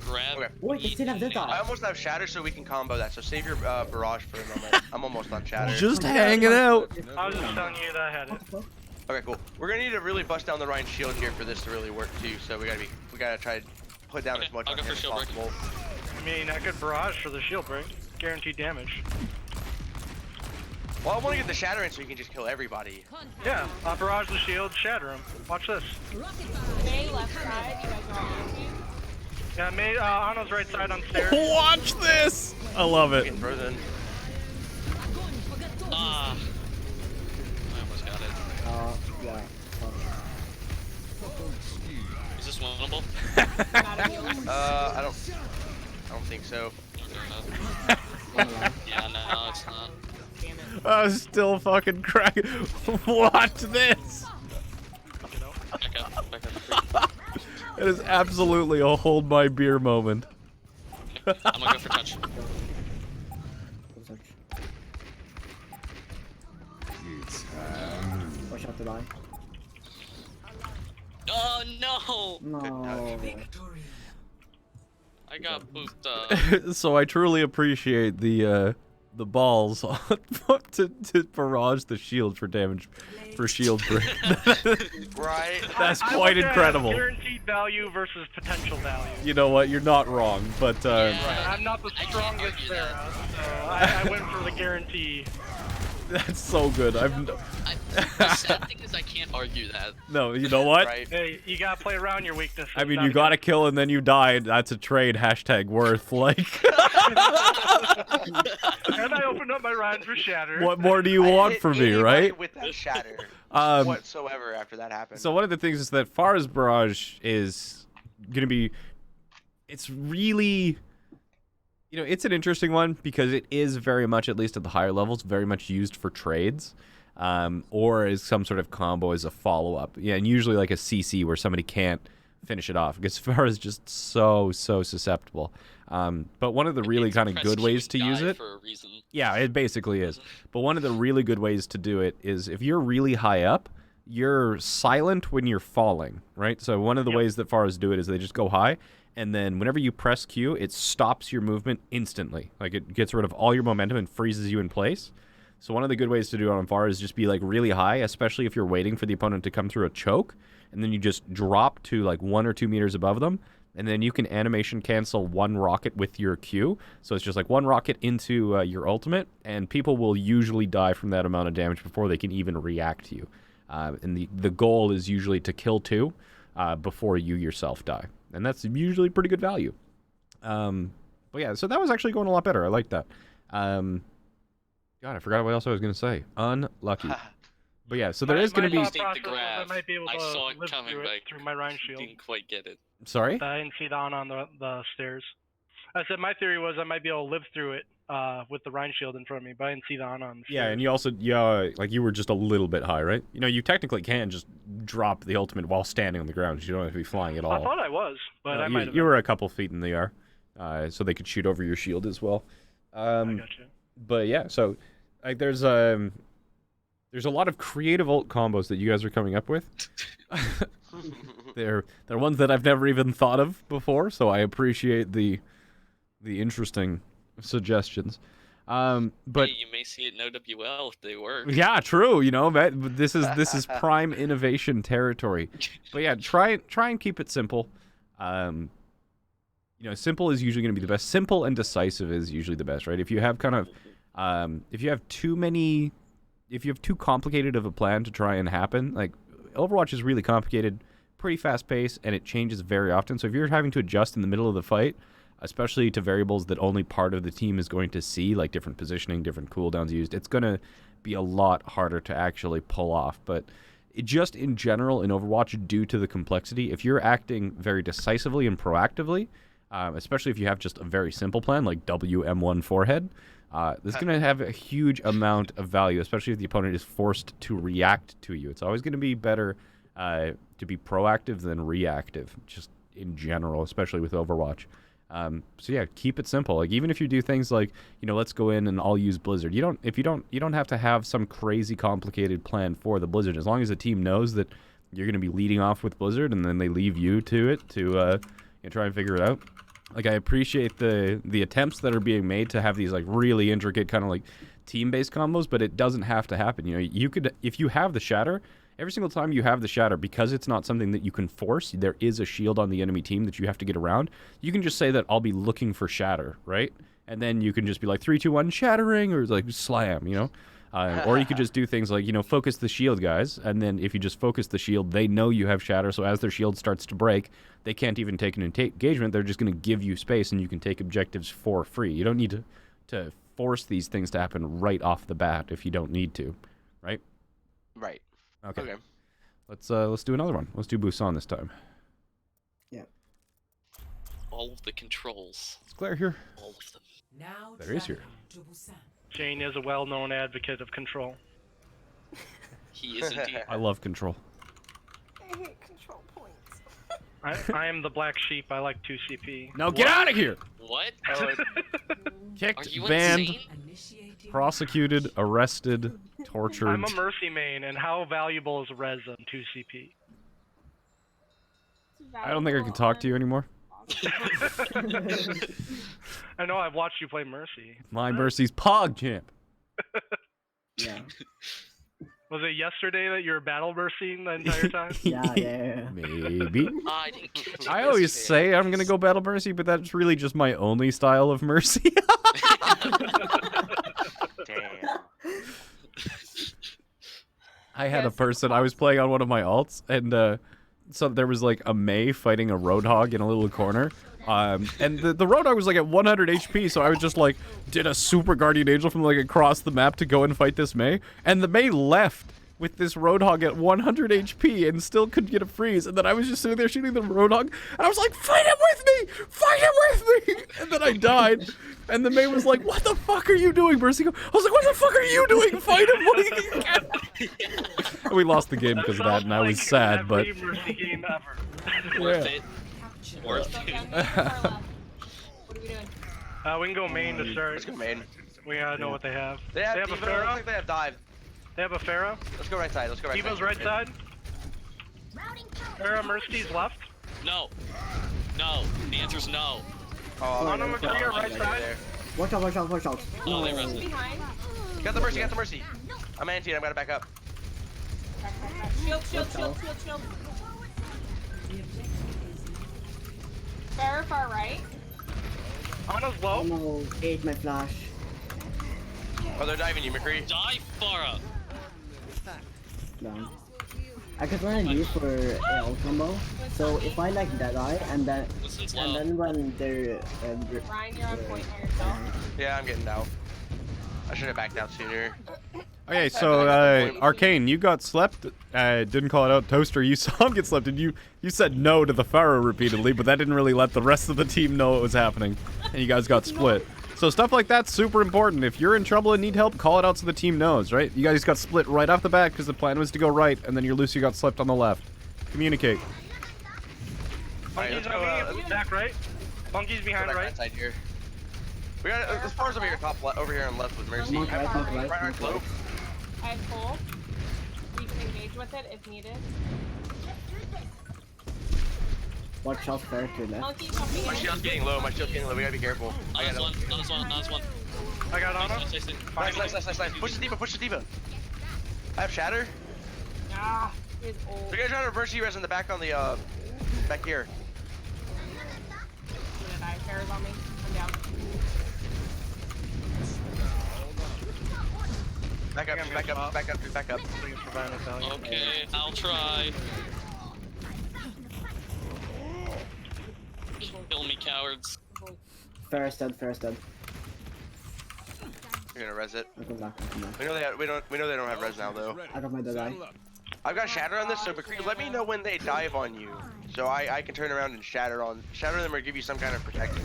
Grab. Okay. Wait, they still have this I guy. almost have Shatter, so we can combo that. So save your barrage for a moment. I'm almost on Shatter. Just hanging out. I was just telling you that I had it. Okay, cool. We're gonna need to really bust down the Ryan shield here for this to really work too. So we gotta try to put down Okay, as much I'll on go him for as shield break. possible. I mean, I could Barrage for the shield break. Guaranteed damage. Well, I want to get the Shatter in so you can just kill everybody. Yeah, I'll Barrage the shield, shatter him. Watch this. May left side. You guys are all empty. Yeah, May, Anna's right side on stairs. Watch this! I love it. Getting frozen. Ah. I almost got it. Yeah. Is this winnable? I don't think so. Yeah, no, it's not. Damn it. I was still fucking cracking. Watch this! Back up. It is absolutely a hold my beer moment. I'm gonna go for touch. Watch out to die. Oh no! No. I got booped. So I truly appreciate the balls to barrage the shield for damage for shield break. Right. That's I quite looked at incredible. Guaranteed value versus potential value. You know what? You're not wrong, but I'm not the strongest there, so I went for the guarantee. that's so good. The sad thing is I can't argue that. No, you know what? Right. Hey, you gotta play around your weaknesses. I mean, not you gotta kill and then you die. That's a trade. Hashtag worth. Like, And I opened up my Ryan for Shatter. what more do you want from me, right? With that Shatter. Um, Whatsoever after that happened. So one of the things is that Farah's barrage is gonna be. It's really. You know, it's an interesting one because it is very much, at least at the higher levels, very much used for trades. Or as some sort of combo as a follow-up. Yeah, and usually like a CC where somebody can't finish it off because Farah is just so susceptible. But one of the really kind of good ways to use it, for a reason. yeah, it basically is. But one of the really good ways to do it is if you're really high up, you're silent when you're falling, right? So one of the ways that Farahs do it is they just go high, and then whenever you press Q, it stops your movement instantly. Like it gets rid of all your momentum and freezes you in place. So one of the good ways to do it on Farah is just be like really high, especially if you're waiting for the opponent to come through a choke, and then you just drop to like 1 or 2 meters above them, and then you can animation cancel one rocket with your Q. So it's just like one rocket into your ultimate, and people will usually die from that amount of damage before they can even react to you. And the goal is usually to kill 2 before you yourself die, and that's usually pretty good value. But yeah, so that was actually going a lot better. I like that. God, I forgot what else I was going to say. Unlucky. But yeah, so there is going to be... I might be able to saw it live coming, through, but through my Ryan shield. didn't quite get it. Sorry? I didn't see that on the stairs. I said my theory was I might be able to live through it with the Rhine shield in front of me, but I didn't see the Ana on the Yeah, stairs. and you also, like you were just a little bit high, right? You know, you technically can just drop the ultimate while standing on the ground. You don't have to be flying at all. I thought I was, but I might have. You were a couple feet in the air, so they could shoot over your shield as well. I gotcha. But yeah, so like there's a lot of creative ult combos that you guys are coming up with. They're ones that I've never even thought of before, so I appreciate the interesting suggestions. But hey, you may see it in OWL if they work. yeah, true. You know, this is prime innovation territory. But yeah, try and keep it simple. You know, simple is usually going to be the best. Simple and decisive is usually the best, right? If you have kind of, if you have too complicated of a plan to try and happen, like Overwatch is really complicated, pretty fast paced, and it changes very often. So if you're having to adjust in the middle of the fight, especially to variables that only part of the team is going to see, like different positioning, different cooldowns used, it's going to be a lot harder to actually pull off. But just in general in Overwatch, due to the complexity, if you're acting very decisively and proactively, especially if you have just a very simple plan like WM1 forehead, this is going to have a huge amount of value, especially if the opponent is forced to react to you. It's always going to be better to be proactive than reactive, just in general, especially with Overwatch. So yeah, keep it simple. Like even if you do things like, you know, let's go in and I'll use Blizzard. You don't have to have some crazy complicated plan for the Blizzard. As long as the team knows that you're going to be leading off with Blizzard, and then they leave you to it to you know, try and figure it out. Like I appreciate the attempts that are being made to have these like really intricate kind of like team-based combos, but it doesn't have to happen. You know, you could, if you have the Shatter, every single time you have the Shatter, because it's not something that you can force, there is a shield on the enemy team that you have to get around. You can just say that I'll be looking for Shatter, right? And then you can just be like 3, 2, 1, shattering, or like slam, you know? Or you could just do things like, you know, focus the shield, guys, and then if you just focus the shield, they know you have Shatter, so as their shield starts to break, they can't even take an engagement. They're just going to give you space, and you can take objectives for free. You don't need to force these things to happen right off the bat if you don't need to, right? Right. Okay. Let's do another one. Let's do Busan this time. Yeah. All of the controls. Is Claire here? All of them. Now There is here. Jayne is a well-known advocate of control. He is indeed. I love control. I hate control points. I am the black sheep. I like 2 CP. No, get out of here! What? Kicked, Are you banned, insane? prosecuted, arrested, tortured. I'm a Mercy main, and how valuable is res on 2 CP? I don't think I can talk to you anymore. I know, I've watched you play Mercy. My Mercy's Pog champ. Yeah. Was it yesterday that you were battle Mercying the entire time? Yeah. Maybe. I didn't catch it I always yesterday. say I'm gonna go battle Mercy, but that's really just my only style of Mercy. Damn. I had a person, I was playing on one of my alts, and so there was like a Mei fighting a Roadhog in a little corner. And the Roadhog was like at 100 HP, so I was just like, did a super Guardian Angel from like across the map to go and fight this Mei. And the Mei left with this Roadhog at 100 HP and still couldn't get a freeze. And then I was just sitting there shooting the Roadhog, and I was like, fight him with me! Fight him with me! And then I died. And the Mei was like, what the fuck are you doing, Mercy? I was like, what the fuck are you doing? Fight him! What are you... We lost the game because of that, and I was sad, but... Every Mercy game ever. Worth it. Worth it. What are we doing? We can go main to start. Let's go main. We gotta know what they have. They have a Diva, I Pharaoh? think they have dive. They have a Pharaoh? Let's go right side. Let's go right Diva's side. right side? Pharaoh Mercy's left? No. No. The answer's no. Oh, On number 3 or right side? Watch out. Oh, they rested. Behind. Got the mercy. I'm anti. I'm gonna back up. Shield. Far right. Ana's low. Oh no, ate my flash. Oh, they're diving you, McCree. Die, Farah. Down. I could run a lead for ult combo. So if I like die and then when they're Ryan, you're on point by yourself. Yeah, I'm getting out. I should have backed out sooner. Okay, so Arcane, you got slept. Didn't call it out. Toaster, you saw him get slept, and you said no to the Pharaoh repeatedly, but that didn't really let the rest of the team know what was happening, and you guys got split. So stuff like that's super important. If you're in trouble and need help, call it out so the team knows, right? You guys got split right off the bat because the plan was to go right, and then your Lucio got slipped on the left. Communicate. Monkey's on me, back right. Monkey's behind Go back right. side here. We got as far as over here, over here on left with Mercy. Monk right, monk right, monk Low. right. I have full. We can engage with it if needed. Watch out fair to left. Monkey jumping My in. shield's getting low. My shield's getting low. We gotta be careful. I got One. I got on him. Nice. Push the diva. I have shatter. Ah, he's old. We gotta try to reverse you guys in the back on the back here. I'm gonna die. Farrah's on me. I'm down. Back up. Okay, I'll try. Kill me, cowards. Fair is dead. You're gonna res it. I'll come back. We know they don't have res now though. I got my dead eye. I've got shatter on this, so McCree, let me know when they dive on you, so I can turn around and shatter them or give you some kind of protection.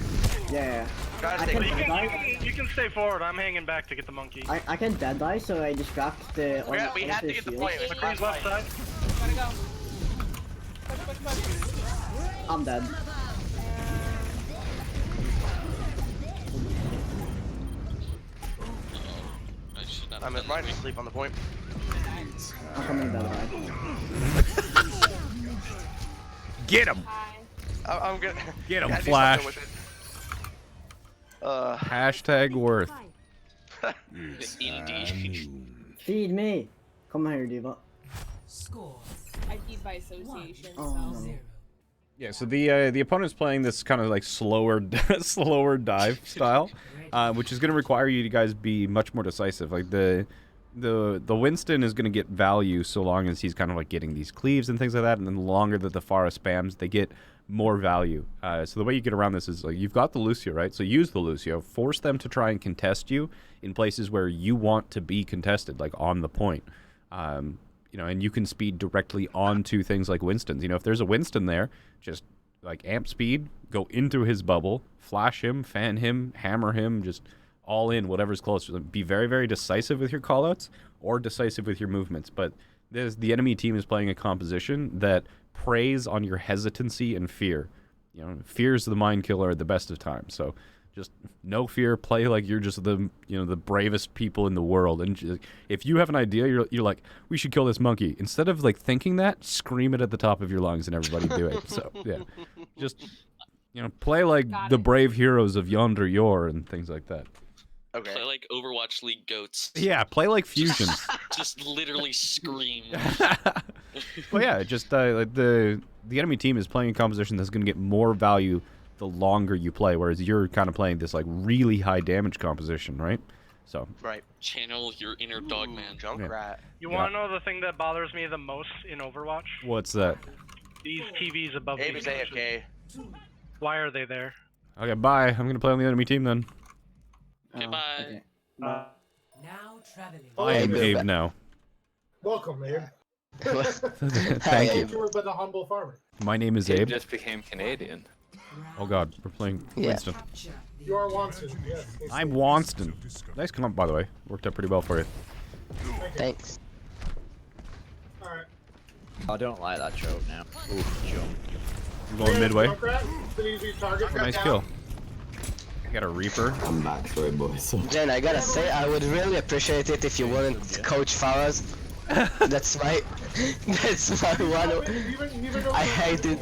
Yeah. Gotta I stay can close. dead eye. You can stay forward. I'm hanging back to get the monkey. I can dead eye, so I distract the. We have to get the point. It's McCree's left side. Gotta go. Push. I'm dead. I'm right asleep on the point. I'm coming dead eye. Get him! I'm good. Get him, Yeah, do Flash. something with it. Hashtag worth. Indeed. Feed me. Come here, diva. Score. I feed by association, Oh, so. no. Yeah, so the opponent's playing this kind of like slower dive style, which is going to require you to guys be much more decisive. Like the Winston is going to get value so long as he's kind of like getting these cleaves and things like that, and then the longer that the Pharah spams, they get more value. So the way you get around this is like you've got the Lucio, right? So use the Lucio, force them to try and contest you in places where you want to be contested, like on the point. You know, and you can speed directly onto things like Winston's. You know, if there's a Winston there, just like amp speed, go into his bubble, flash him, fan him, hammer him, just all in, whatever's close. Be very, very decisive with your callouts or decisive with your movements. But the enemy team is playing a composition that preys on your hesitancy and fear. You know, fear is the mind killer at the best of times. So just no fear, play like you're just the bravest people in the world. And just, if you have an idea, you're like, we should kill this monkey. Instead of like thinking that, scream it at the top of your lungs and everybody do it. So yeah, just play like the brave heroes of yonder yore and things like that. Okay. Play like Overwatch League goats. Yeah, play like Fusion. Just literally scream. Well, yeah, just like the enemy team is playing a composition that's going to get more value the longer you play, whereas you're kind of playing this like really high damage composition, right? So right. Channel your inner dogman. Junkrat. You want to know the thing that bothers me the most in Overwatch? What's that? These TVs above Abe is these AFK. Why are they there? Okay, bye. I'm gonna play on the enemy team then. Okay, bye. Now traveling. I am Abe now. Welcome, Abe. Thank you. You were but a humble farmer. My name is Abe Abe. just became Canadian. Oh god, we're playing Winston. You are Watson. Yes. I'm Wanston. Nice comp, by the way. Worked out pretty well for you. Thanks. Alright. I don't like that choke now. Oof, choke. I'm going midway. It's an easy target. Nice kill. I got a Reaper. I'm back, sorry boys. Jayne, I gotta say, I would really appreciate it if you wouldn't coach Farah's. That's my one. I hate it.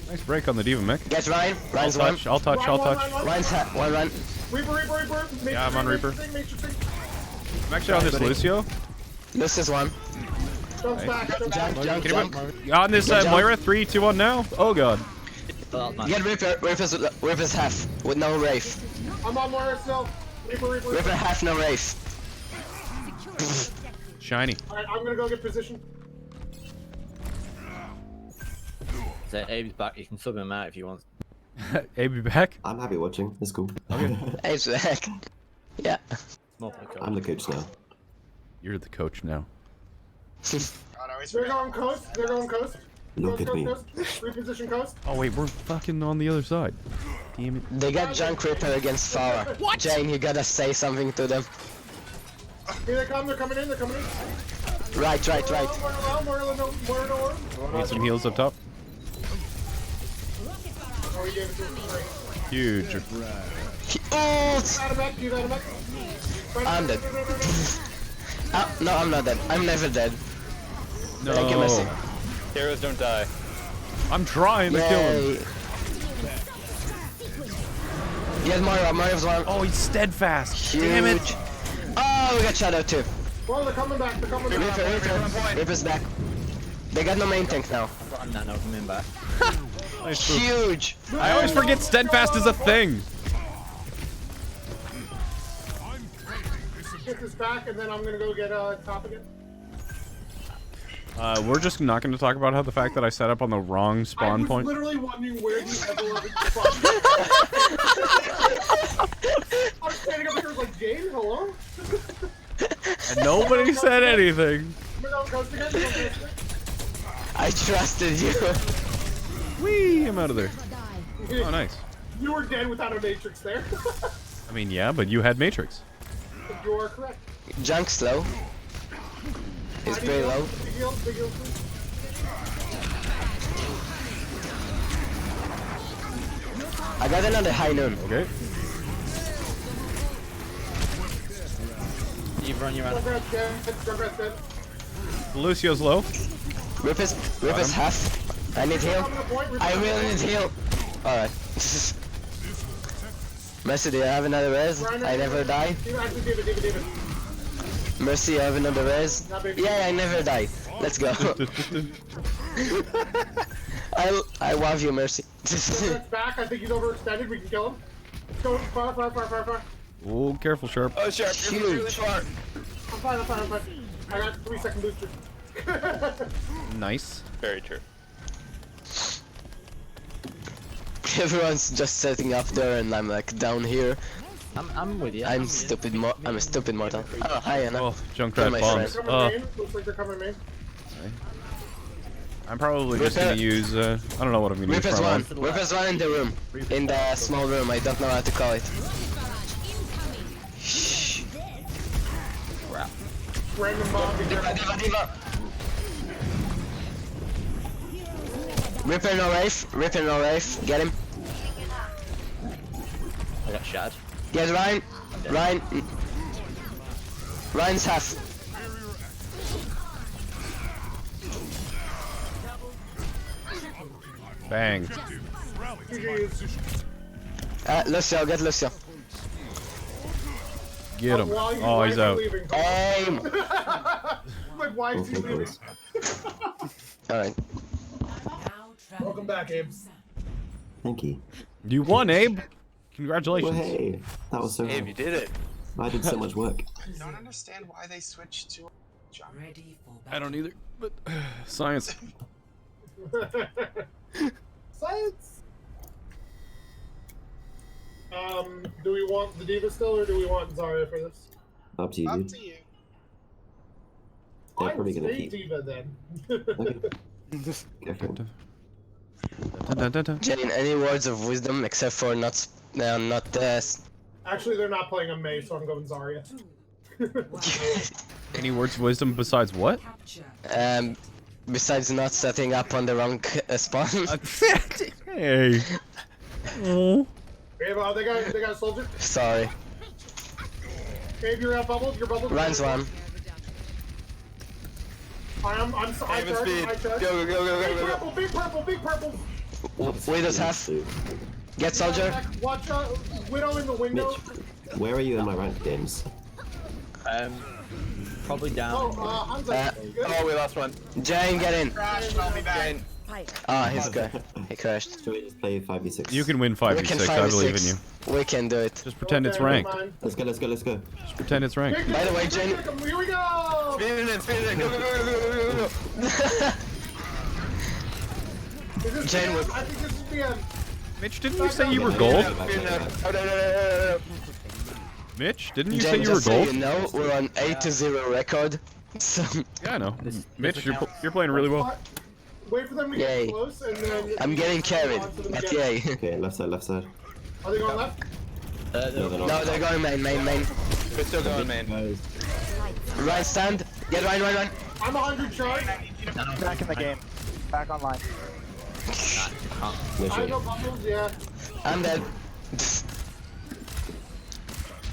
Nice break on the Diva mech. Get Ryan. Ryan's one. I'll touch. Ryan's one run. Reaper. Yeah, I'm on Reaper. I'm actually on this Lucio. This is one. Jump. On this Moira. 3, 2, 1 now. Oh god. Get Reaper. Reaper's half with no Wraith. I'm on Moira still. Reaper half, no Wraith. Shiny. Alright, I'm gonna go get position. So Abe's back. You can sub him out if you want. Abe, you back? I'm happy watching. It's cool. Okay. Abe's back. Yeah. I'm the coach now. You're the coach now. They're going coast. Look at me. Coast. Reposition coast. Oh wait, we're fucking on the other side. Damn it. They got Junk Reaper against Farah. Jayne, you gotta say something to them. Here they come. They're coming in. They're coming in. Right. Need some heals up top. Oh, he gave it to him. Huge. I'm dead. No, I'm not dead. I'm never dead. No. Thank you, Messi. Heroes don't die. I'm trying to kill him. Get Mario's one. Oh, he's steadfast. Huge. Damn it. Oh, we got Shadow too. Well, they're coming back. They're coming back. Reaper's back. They got no main tank now. I'm not coming back. Huge. I always forget steadfast is a thing. Get this back, and then I'm gonna go get top again. We're just not going to talk about how the fact that I set up on the wrong spawn point. I was literally wondering where the ever-loving spawn. I was standing up here like, Jayne, hello? And nobody said anything. I trusted you. Whee! I'm out of there. Oh, nice. You were dead without a matrix there. I mean, yeah, but you had Matrix. You are correct. Junk slow. He's very low. Big heal, please. I got another high noon. Okay. You've run your own. Junkrat's dead. Lucio's low. Ripper's half. I need heal. I really need heal. Alright. Messi, do you have another res? I never die. Mercy, I have another res. Yeah, I never die. Let's go. I love you, Mercy. Junkrat's back. I think he's overextended. We can kill him. Go far. Oh, careful, Sharp. Oh, Sharp, you're really far. I'm fine. I got 3-second booster. Nice. Very true. Everyone's just setting up there, and I'm like down here. I'm with you. I'm a stupid mortal. Oh, hi, Anna. Oh, Junkrat bombs. Looks like they're coming main. I'm probably just gonna use, I don't know what I'm gonna use. Ripper's one in the room. In the small room, I don't know how to call it. Shh. Crap. Random bomb. Diva. Ripper no Wraith. Get him. I got shot. Get Ryan. Ryan's half. Bang. Lucio, get Lucio. Get him. Oh, he's out. Aim. Like, why is he leaving? Alright. Welcome back, Abe. Thank you. You won, Abe. Congratulations. Well, hey, that was so. Abe, you did it. I did so much work. I don't understand why they switched to. Ready for I don't either, but science. Science. Do we want the Diva still, or do we want Zarya for this? Up to you, dude. you. They're I probably will gonna stay keep. Diva then. Go for it. Jayne, any words of wisdom except for not. Actually, they're not playing a Mei, so I'm going Zarya. Any words of wisdom besides what? Besides not setting up on the wrong spawn. Hey. Oh. Babe, they got a soldier. Sorry. Babe, you're out bubbled. You're bubbled. Ryan's one. I'm I charge. Go. Big purple. Widow's half. Get soldier. Watch out, Widow in the window. Mitch, where are you in my ranked games? Probably down. Oh, I'm We lost one. Jayne, get in. Crashed, I'll be back. Ah, he's good. He crashed. Should we just play 5v6? You can win 5v6, I believe in you. We can do it. Just pretend it's ranked. Let's go. Just pretend it's ranked. By the way, Jayne. Here we go. Spin it in. Go. Jayne, I think this is the end. Mitch, didn't you say you were gold? Mitch, didn't you say Jayne, you were just so gold? you know, we're on 8-0 record. So Yeah, I know. Mitch, you're playing really well. Wait for them to Yay. get close, and then. I'm getting carried, but yay. Okay, left side, left side. Are they going left? No, they're not. No, they're going main. We're still going, man. Right stand. Get Ryan. I'm 100 charge. Back in the game. Back online. I know bubbles, yeah. I'm dead.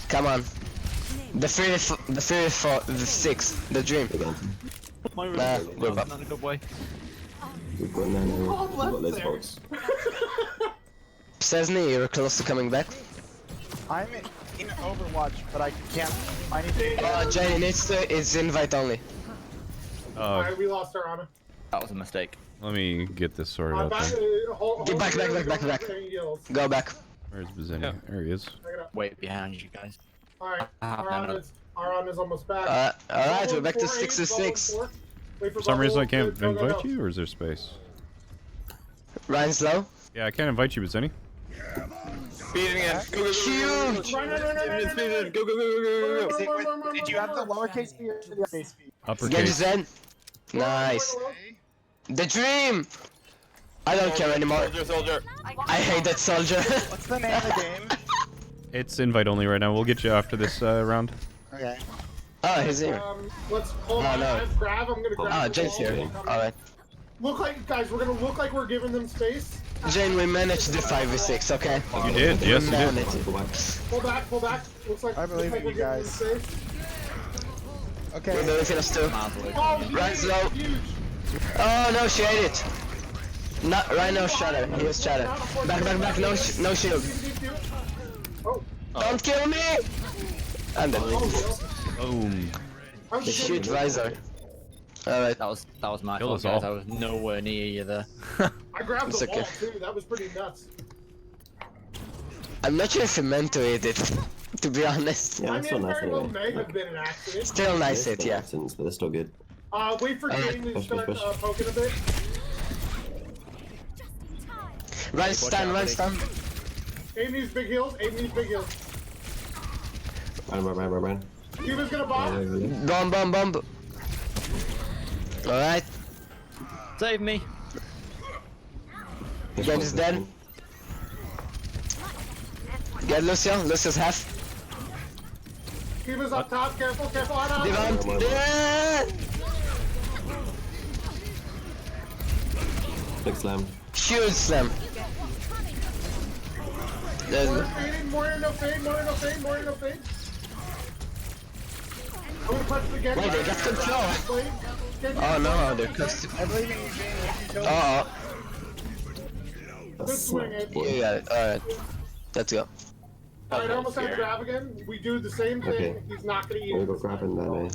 Come on. The 6, the dream. Nah, we're back. Not a good way. We've got nano. We've got loads of bolts. Cesny, you're close to coming back. I'm in Overwatch, but I can't. I need to. Jayne, it's invite only. Alright, we lost our honor. That was a mistake. Let me get this sorted out. Back, Get back. Go back. Where's Bazini? There he is. Wait behind you guys. Alright, our honor's almost back. Alright, we're back to 6-6. For some reason I can't invite you, or is there space? Ryan's low. Yeah, I can't invite you, Bazini. Speed it again. Go. Huge! Go. Did you have the lowercase B or the uppercase B? Uppercase. Gen. Nice. The dream! I don't care anymore. Soldier. I hate that soldier. What's the name of the game? It's invite only right now. We'll get you after this round. Okay. Oh, he's here. Let's hold on. no. I'm gonna grab. Jayne's here. Alright. Look like, guys, we're gonna look like we're giving them space. Jayne, we managed the 5v6, okay? You did, yes, you did. Pull back. Looks like, I believe in you guys. Okay. We're believing us too. Oh, Ryan's low. huge. Oh no, she ate it. Not right now, shatter. He was shatter. Back. No shield. Oh. Don't kill me! I'm dead. Boom. Shoot visor. Alright. That was my Kill fault, us guys. all. I was nowhere near you there. I grabbed It's the okay. ball too. That was pretty nuts. I'm not sure if he meant to eat it, to be honest. Yeah, I that's mean, not nice very well anyway. may have been an accident. Still nice It's hit, yeah. accidents, but they're still good. Wait for Jayne to start poking a bit. Ryan stand. Aim these big heals. Run. He was gonna bomb. Bomb. Alright. Save me. Gen is dead. Get Lucio. Lucio's half. He was up top. Careful. Devant. Yeah! Big slam. Huge slam. More in no fade. I'm gonna punch it again. Wait, they got control. Oh no, they're custom. I believe in you, Jayne. Oh. Good swing, Ed. You got it. Alright. Let's go. Alright, I almost had to grab again. We do the same thing. Okay. He's not gonna eat We it. got grabbing that way.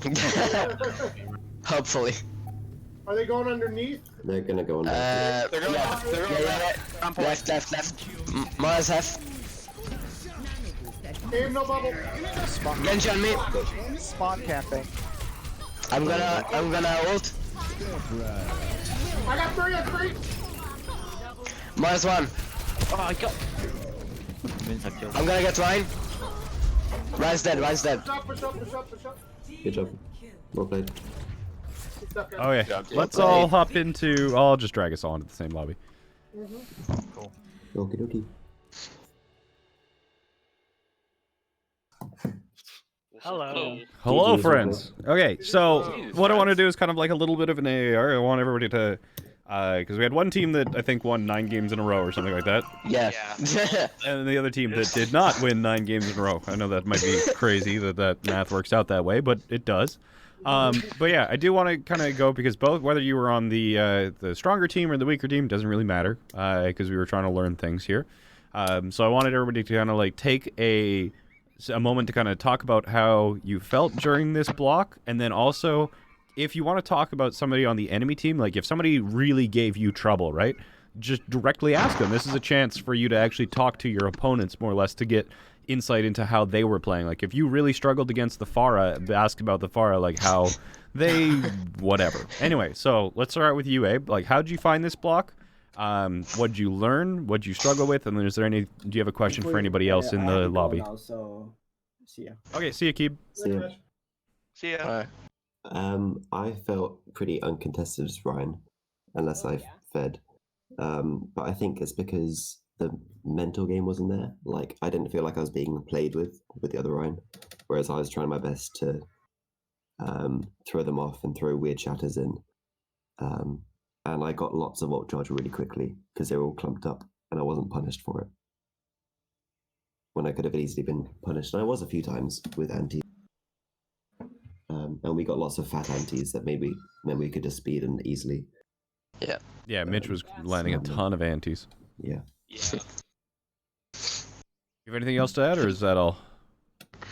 Hopefully. Are they going underneath? They're gonna go on. They're going left. They're going left. Left. Mars half. Aim no bubble. Genji on me. Spawn camping. I'm gonna ult. I got 3. Mars 1. Oh, I got. Convinced I killed I'm gonna get Ryan. Ryan's dead. Push up. Good job. Well played. Oh yeah. Let's all hop into. I'll just drag us all into the same lobby. Cool. Okie dokie. Hello, friends. Okay, so what I want to do is kind of like a little bit of an AAR. I want everybody to, because we had one team that I think won 9 games in a row or something like that. Yeah. And the other team that did not win 9 games in a row. I know that might be crazy that math works out that way, but it does. But yeah, I do want to kind of go because both, whether you were on the stronger team or the weaker team, doesn't really matter because we were trying to learn things here. So I wanted everybody to kind of like take a moment to kind of talk about how you felt during this block, and then also if you want to talk about somebody on the enemy team, like if somebody really gave you trouble, right? Just directly ask them. This is a chance for you to actually talk to your opponents more or less to get insight into how they were playing. Like if you really struggled against the Pharah, ask about the Pharah, like how they whatever. Anyway, so let's start with you, Abe. Like how'd you find this block? What'd you learn? What'd you struggle with? And then is there any? Do you have a question for anybody else in the lobby? Now, so see ya. Okay, see you, Keeb. See ya. I felt pretty uncontested as Ryan. unless I fed. But I think it's because the mental game wasn't there. Like I didn't feel like I was being played with the other Ryan, whereas I was trying my best to throw them off and throw weird shatters in. And I got lots of ult charge really quickly because they were all clumped up, and I wasn't punished for it. When I could have easily been punished, and I was a few times with anti. And we got lots of fat antis that maybe then we could just speed and easily. Yeah. Yeah, Mitch was landing a ton of antis. Yeah. Yeah. You have anything else to add, or is that all?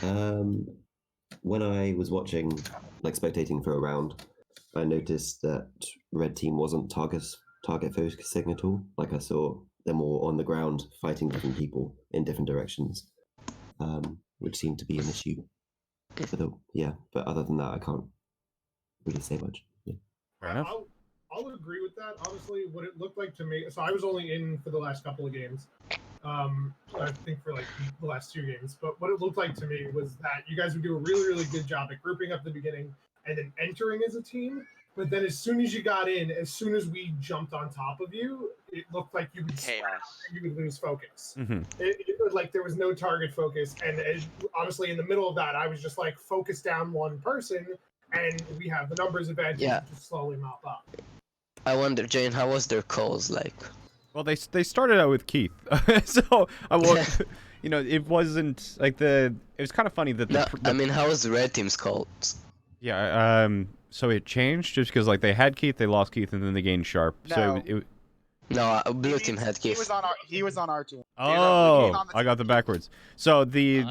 When I was watching, like spectating for a round, I noticed that red team wasn't target focusing at all. Like I saw them all on the ground fighting different people in different directions, which seemed to be an issue. But other than that, I can't really say much. Yeah. Fair enough. I'll agree with that. Honestly, what it looked like to me, so I was only in for the last couple of games. I think for like the last 2 games. But what it looked like to me was that you guys would do a really, really good job at grouping up at the beginning and then entering as a team. But then as soon as you got in, as soon as we jumped on top of you, it looked like you would you would lose focus. It like there was no target focus. And honestly, in the middle of that, I was just like, focus down one person, and we have the numbers advantage to just slowly mop up. I wonder, Jayne, how was their calls like? Well, they started out with Keith, so I won't. You know, it wasn't like the. It was kind of funny that the. I mean, how was the red team's calls? Yeah. So it changed just because like they had Keith, they lost Keith, and then they gained Sharp. So it. No, blue team had Keith. He was on our team. Oh, I got them backwards. So the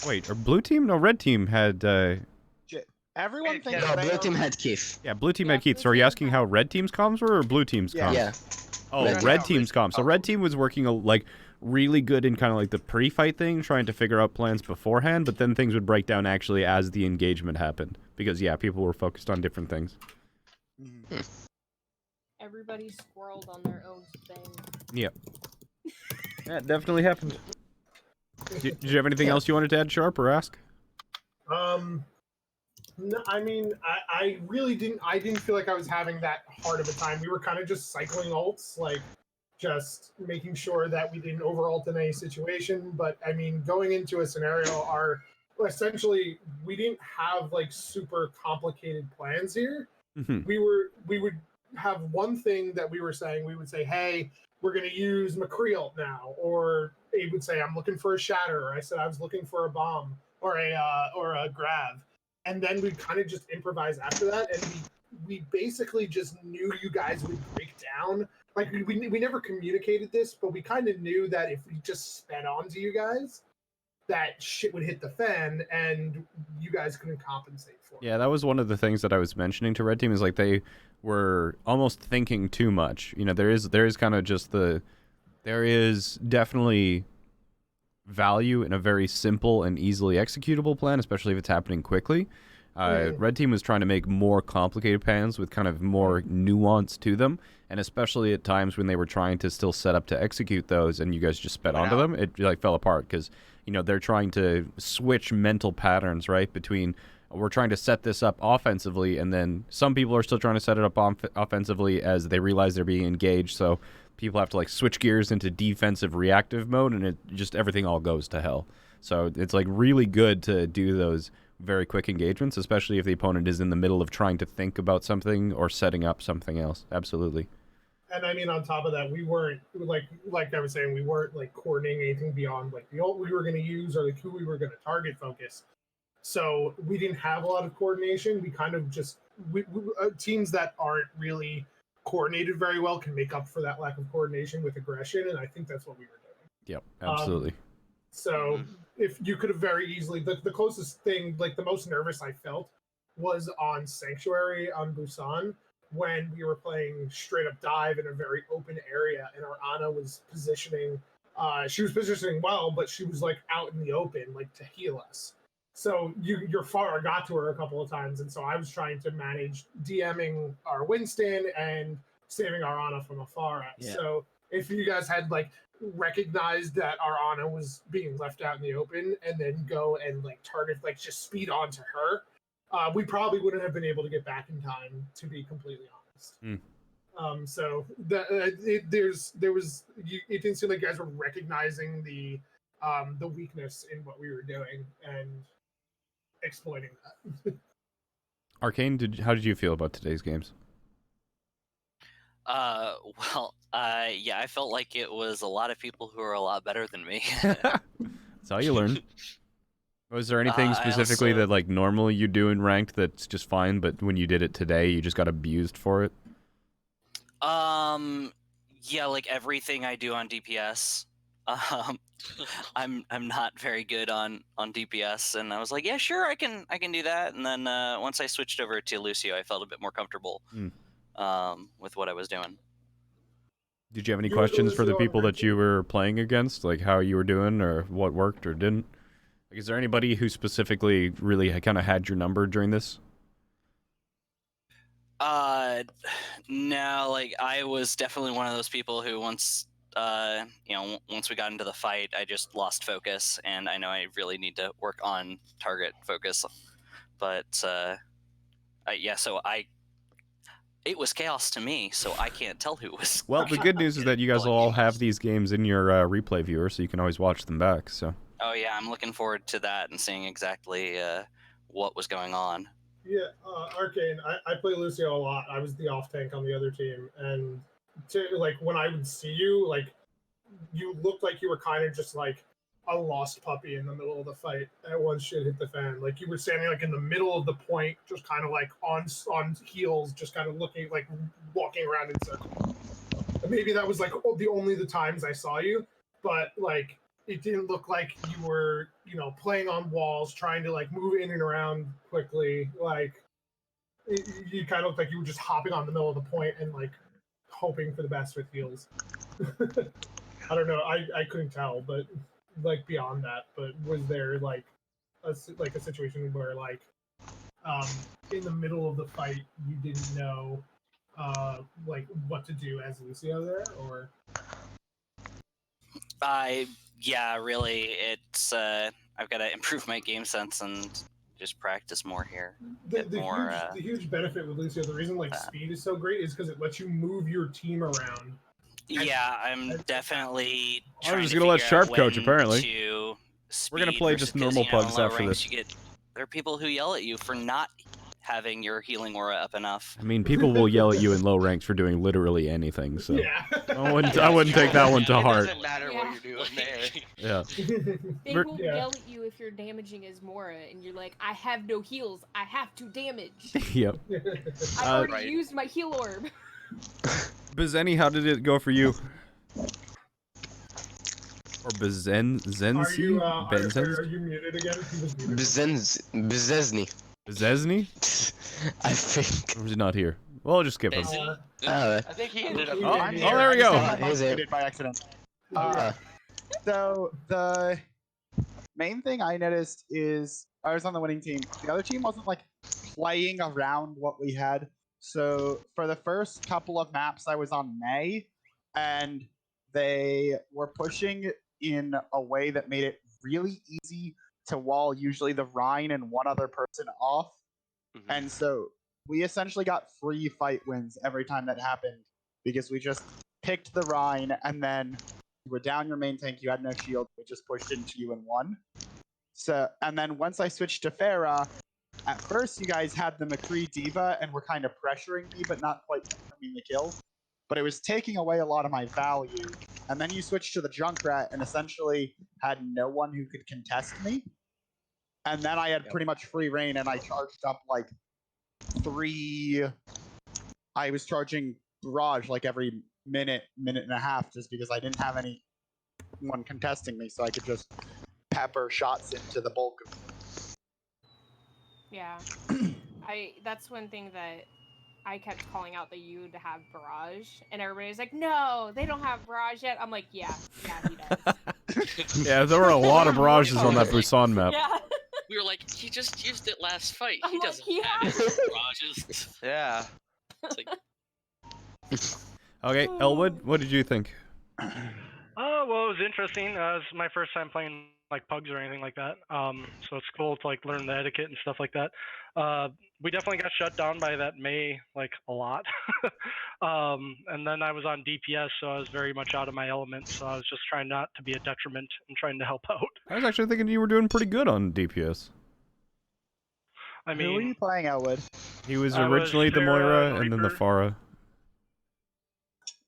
Wait, or blue team? No, red team had. Everyone thinks no, blue team had Keith. Yeah, blue team had Keith. So are you asking how red team's comms were or blue team's comms? Yeah. Oh, red team's comms. So red team was working like really good in kind of like the pre-fight thing, trying to figure out plans beforehand, but then things would break down actually as the engagement happened. Because yeah, people were focused on different things. Everybody squirreled on their own thing. Yep. Yeah, it definitely happened. Did you have anything else you wanted to add, Sharp, or ask? No, I mean, I really didn't. I didn't feel like I was having that hard of a time. We were kind of just cycling ults, like just making sure that we didn't over ult in any situation. But I mean, going into a scenario, essentially we didn't have like super complicated plans here. We would have one thing that we were saying. We would say, hey, we're going to use McCreel now, or Abe would say, I'm looking for a shatter. Or I said I was looking for a bomb or a grav. And then we'd kind of just improvise after that, and we basically just knew you guys would break down. Like we never communicated this, but we kind of knew that if we just sped on to you guys, that shit would hit the fan, and you guys couldn't compensate for it. Yeah, that was one of the things that I was mentioning to Red Team is like they were almost thinking too much. You know, there is kind of just there is definitely value in a very simple and easily executable plan, especially if it's happening quickly. Red Team was trying to make more complicated plans with kind of more nuance to them, and especially at times when they were trying to still set up to execute those and you guys just sped onto them, it like fell apart because, you know, they're trying to switch mental patterns, right, between we're trying to set this up offensively, and then some people are still trying to set it up offensively as they realize they're being engaged, so people have to like switch gears into defensive reactive mode, and it just everything all goes to hell. So it's like really good to do those very quick engagements, especially if the opponent is in the middle of trying to think about something or setting up something else. Absolutely. And I mean, on top of that, we weren't like I was saying, we weren't like coordinating anything beyond like the ult we were going to use or like who we were going to target focus. So we didn't have a lot of coordination. We kind of just teams that aren't really coordinated very well can make up for that lack of coordination with aggression, and I think that's what we were doing. Yep, absolutely. So if you could have very easily, the closest thing, like the most nervous I felt was on Sanctuary on Busan when we were playing straight up dive in a very open area, and our Ana was positioning. She was positioning well, but she was like out in the open, like to heal us. So your Pharah got to her a couple of times, and so I was trying to manage DMing our Winston and saving our Ana from a Pharah. Yeah. So if you guys had like recognized that our Ana was being left out in the open and then go and like target, like just speed onto her, we probably wouldn't have been able to get back in time, to be completely honest. So it didn't seem like you guys were recognizing the weakness in what we were doing and exploiting that. Arcane, how did you feel about today's games? Yeah, I felt like it was a lot of people who are a lot better than me. That's how you learn. Was there anything specifically that like normally you do in ranked that's just fine, but when you did it today, you just got abused for it? Yeah, like everything I do on DPS. I'm not very good on DPS, and I was like, yeah, sure, I can do that. And then once I switched over to Lucio, I felt a bit more comfortable with what I was doing. Did you have any questions for the people that you were playing against, like how you were doing or what worked or didn't? Like, is there anybody who specifically really kind of had your number during this? No, like I was definitely one of those people who once we got into the fight, I just lost focus, and I know I really need to work on target focus. But it was chaos to me, so I can't tell who was. Well, the good news is that you guys will all have these games in your replay viewer, so you can always watch them back. So. Oh yeah, I'm looking forward to that and seeing exactly what was going on. Yeah, Arcane, I play Lucio a lot. I was the off tank on the other team, and when I would see you, like, you looked like you were kind of just like a lost puppy in the middle of the fight. And once shit hit the fan, like you were standing like in the middle of the point, just kind of like on heels, just kind of looking like walking around in circles. And maybe that was like the times I saw you, but like it didn't look like you were, playing on walls, trying to like move in and around quickly. Like you kind of looked like you were just hopping on the middle of the point and like hoping for the best with heals. I don't know. I couldn't tell, but like beyond that, but was there like a situation where like in the middle of the fight you didn't know like what to do as Lucio there, or? Yeah, really, it's I've got to improve my game sense and just practice more here. The huge benefit with Lucio, the reason like speed is so great, is because it lets you move your team around. Yeah, I'm definitely. I'm just gonna let Sharp coach. Apparently, we're gonna play just normal Pugs after this. There are people who yell at you for not having your healing aura up enough. I mean, people will yell at you in low ranks for doing literally anything. So I wouldn't take that one to heart. It doesn't matter what you're doing there. Yeah. They will yell at you if you're damaging as Mora, and you're like, I have no heals. I have to damage. Yep. I already used my heal orb. Bezeni, how did it go for you? Or Bezenzi? Are you muted again? Bezesny. Bezesny? I think. Or is he not here? Well, I'll just skip him. I think he ended up. Oh, there we go. I did it by accident. So the main thing I noticed is I was on the winning team. The other team wasn't like playing around what we had. So for the first couple of maps, I was on May, and they were pushing in a way that made it really easy to wall usually the Rhine and one other person off. And so we essentially got free fight wins every time that happened, because we just picked the Rhine, and then you were down your main tank, you had no shield, we just pushed into you and won. So, and then once I switched to Pharah, at first you guys had the McCree Diva and were kind of pressuring me, but not quite confirming the kill. But it was taking away a lot of my value. And then you switched to the Junkrat and essentially had no one who could contest me. And then I had pretty much free reign, and I charged up like I was charging barrage like every minute and a half, just because I didn't have anyone contesting me, so I could just pepper shots into the bulk of them. Yeah. That's one thing that I kept calling out that you to have barrage, and everybody's like, no, they don't have barrage yet. I'm like, yeah, he does. Yeah, there were a lot of barrages on that Busan map. Yeah. We were like, he just used it last fight. I'm He like, doesn't yeah. have barrages. Yeah. It's like, Okay, Elwood, what did you think? Oh, well, it was interesting. It was my first time playing like Pugs or anything like that. So it's cool to like learn the etiquette and stuff like that. We definitely got shut down by that May like a lot. And then I was on DPS, so I was very much out of my element. So I was just trying not to be a detriment and trying to help out. I was actually thinking you were doing pretty good on DPS. I Who were mean, you playing out with? He was I was originally the Pharah Moira and and then the Reaper. Pharah.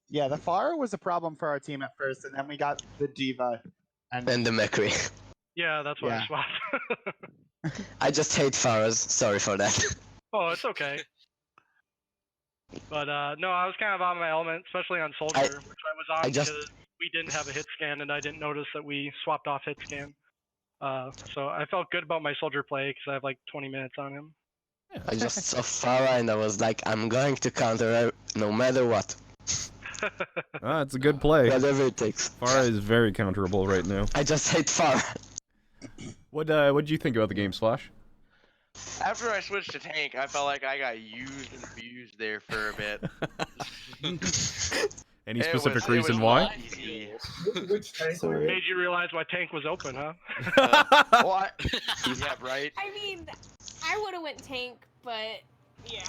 Yeah, the Pharah was a problem for our team at first, and then we got the Diva. And the McCree. Yeah, that's why Yeah. I swapped. I just hate Pharahs. Sorry for that. Oh, it's okay. But no, I was kind of on my element, especially on Soldier, which I was on because we didn't have a hit scan, and I didn't notice that we swapped off hit scan. So I felt good about my Soldier play because I have like 20 minutes on him. I just saw Pharah and I was like, I'm going to counter her no matter what. Ah, it's a good play. Whatever it takes. Pharah is very counterable right now. I just hate Pharah. What did you think about the game, Slash? After I switched to tank, I felt like I got used and abused there for a bit. Any specific reason why? Which tank? Made you realize why tank was open, huh? What? Yeah, right. I mean, I would have went tank, but yeah.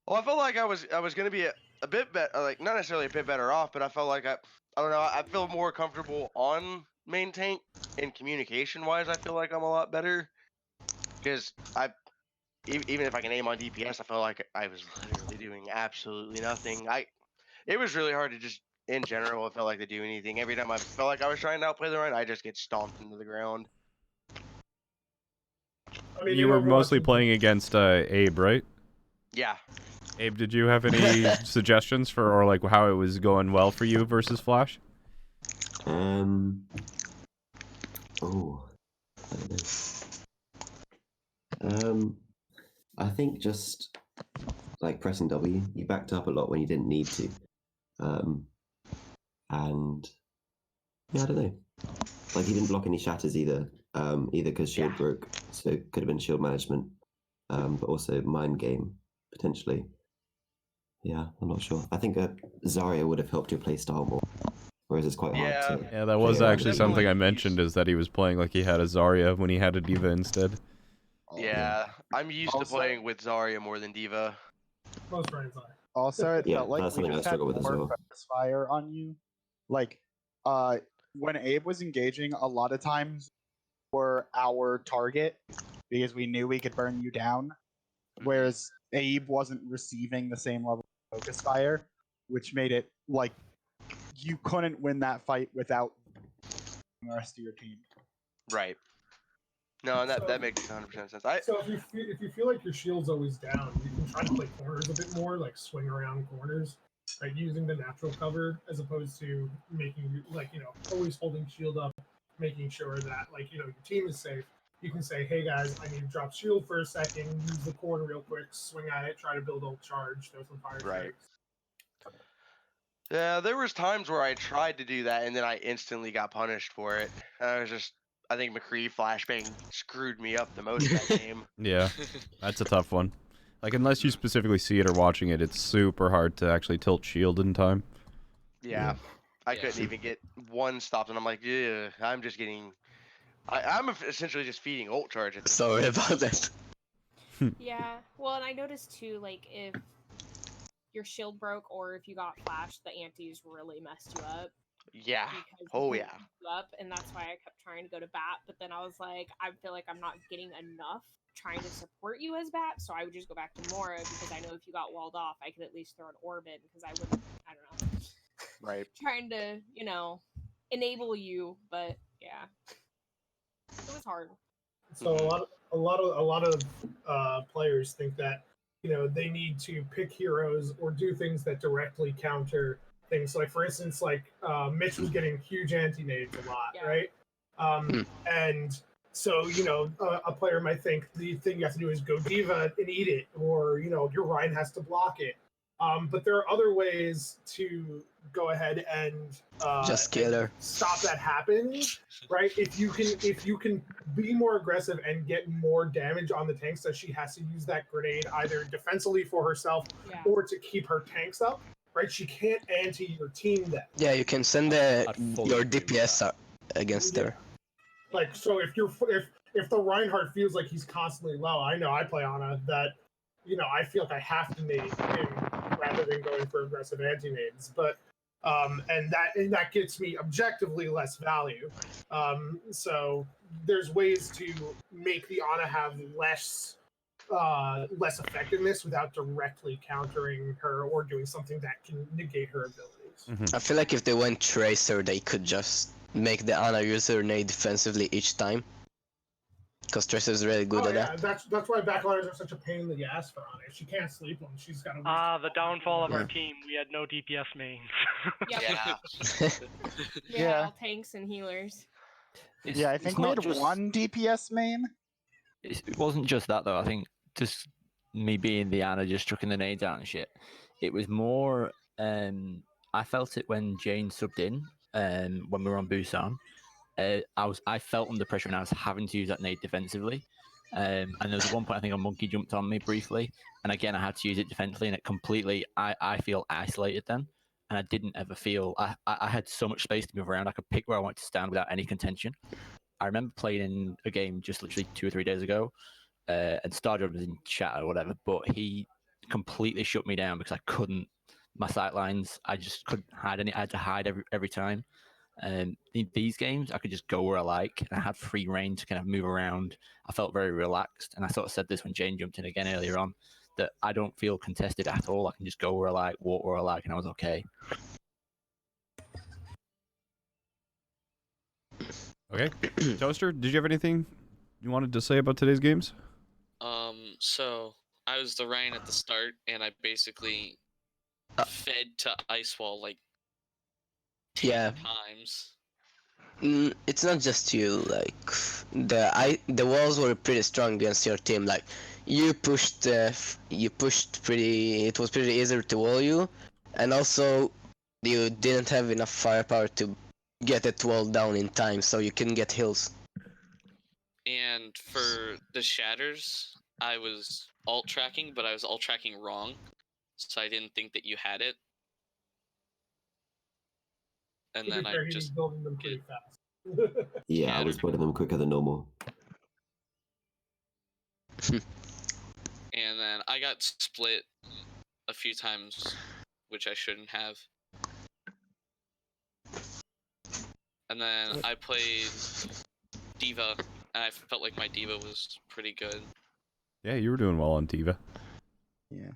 Well, I felt like I was gonna be a bit better, like not necessarily a bit better off, but I felt like I don't know, I feel more comfortable on main tank, and communication wise, I feel like I'm a lot better. Because even if I can aim on DPS, I felt like I was literally doing absolutely nothing. It was really hard to just, in general, it felt like to do anything. Every time I felt like I was trying to outplay the run, I just get stomped into the ground. I mean, You were mostly playing against Abe, right? Yeah. Abe, did you have any suggestions for, or like how it was going well for you versus Flash? I think just like pressing W, you backed up a lot when you didn't need to. And yeah, I don't know. Like he didn't block any shatters either, either because shield broke, so it could have been shield management, but also mind game potentially. Yeah, I'm not sure. I think Zarya would have helped your play style more, whereas it's quite hard to. Yeah, that was play around actually it. something I mentioned, is that he was playing like he had a Zarya when he had a Diva instead. Yeah, I'm used to playing with Zarya more than Diva. Most friends are. Also, it Yeah, felt like that's we something I just had struggle with as more well. focus fire on you. Like, when Abe was engaging, a lot of times were our target because we knew we could burn you down, whereas Abe wasn't receiving the same level of focus fire, which made it like you couldn't win that fight without the rest of your team. Right. No, and that makes 100% sense. So if you feel like your shield's always down, you can try to play corners a bit more, like swing around corners, like using the natural cover as opposed to making always holding shield up, making sure that your team is safe. You can say, hey guys, I need to drop shield for a second, use the corner real quick, swing at it, try to build ult charge, throw some fire strikes. Yeah, there was times where I tried to do that and then I instantly got punished for it. I think McCree flashbang screwed me up the most that game. Yeah, that's a tough one. Like, unless you specifically see it or watching it, it's super hard to actually tilt shield in time. Yeah, I couldn't even get one stopped, and I'm like, yeah, I'm just getting. I'm essentially just feeding ult charge. Sorry about that. Yeah, well, and I noticed too, like, if your shield broke or if you got flashed, the antis really messed you up. Yeah. Because Oh they yeah. messed you up, and that's why I kept trying to go to bat. But then I was like, I feel like I'm not getting enough trying to support you as bat, so I would just go back to Mora because I know if you got walled off, I could at least throw an orb in because I wouldn't. I don't know. Right. Trying to, enable you, but yeah, it was hard. So a lot of players think that they need to pick heroes or do things that directly counter things. Like for instance, Mitch was getting huge anti-nades a lot, right? And so a player might think the thing you have to do is go Diva and eat it, or your Ryan has to block it. But there are other ways to go ahead and just kill her. Stop that happening, right? If you can be more aggressive and get more damage on the tank, so she has to use that grenade either defensively for herself or to keep her tanks up, right? She can't anti your team then. Yeah, you can send your DPS against her. Like, so if the Reinhardt feels like he's constantly low, I know I play Ana that, I feel like I have to nade him rather than going for aggressive anti-nades. But and that gets me objectively less value. So there's ways to make the Ana have less effectiveness without directly countering her or doing something that can negate her abilities. I feel like if they went Tracer, they could just make the Ana user nade defensively each time. Because Tracer is really good at that. That's why backliners are such a pain in the ass for Ana. She can't sleep when she's got Ah, the downfall of our Yeah. team. We had no DPS mains. Yeah, all tanks and healers. Yeah, I think we had one DPS main. It wasn't just that though. I think just me being the Ana just chucking the nades out and shit. It was more. I felt it when Jayne subbed in. When we were on Busan, I felt under pressure and I was having to use that nade defensively. And there was one point I think a monkey jumped on me briefly, and again I had to use it defensively, and it completely. I feel isolated then, and I didn't ever feel. I had so much space to move around. I could pick where I wanted to stand without any contention. I remember playing in a game just literally 2 or 3 days ago, and Stardom was in chat or whatever, but he completely shut me down because I couldn't. My sight lines, I just couldn't hide any. I had to hide every time. In these games, I could just go where I like, and I had free reign to kind of move around. I felt very relaxed, and I sort of said this when Jayne jumped in again earlier on, that I don't feel contested at all. I can just go where I like, walk where I like, and I was okay. Okay. Toaster, did you have anything you wanted to say about today's games? So I was the Ryan at the start, and I basically fed to Ice Wall like 10 times. It's not just you. Like the walls were pretty strong against your team. Like you pushed pretty. It was pretty easy to wall you, and also you didn't have enough firepower to get it wall down in time, so you couldn't get hills. And for the shatters, I was alt tracking, but I was alt tracking wrong, so I didn't think that you had it. And then I he was just building them pretty fast. Yeah, I was building them quicker than normal. and then I got split a few times, which I shouldn't have. And then I played Diva, and I felt like my Diva was pretty good. Yeah, you were doing well on Tiva. Yeah.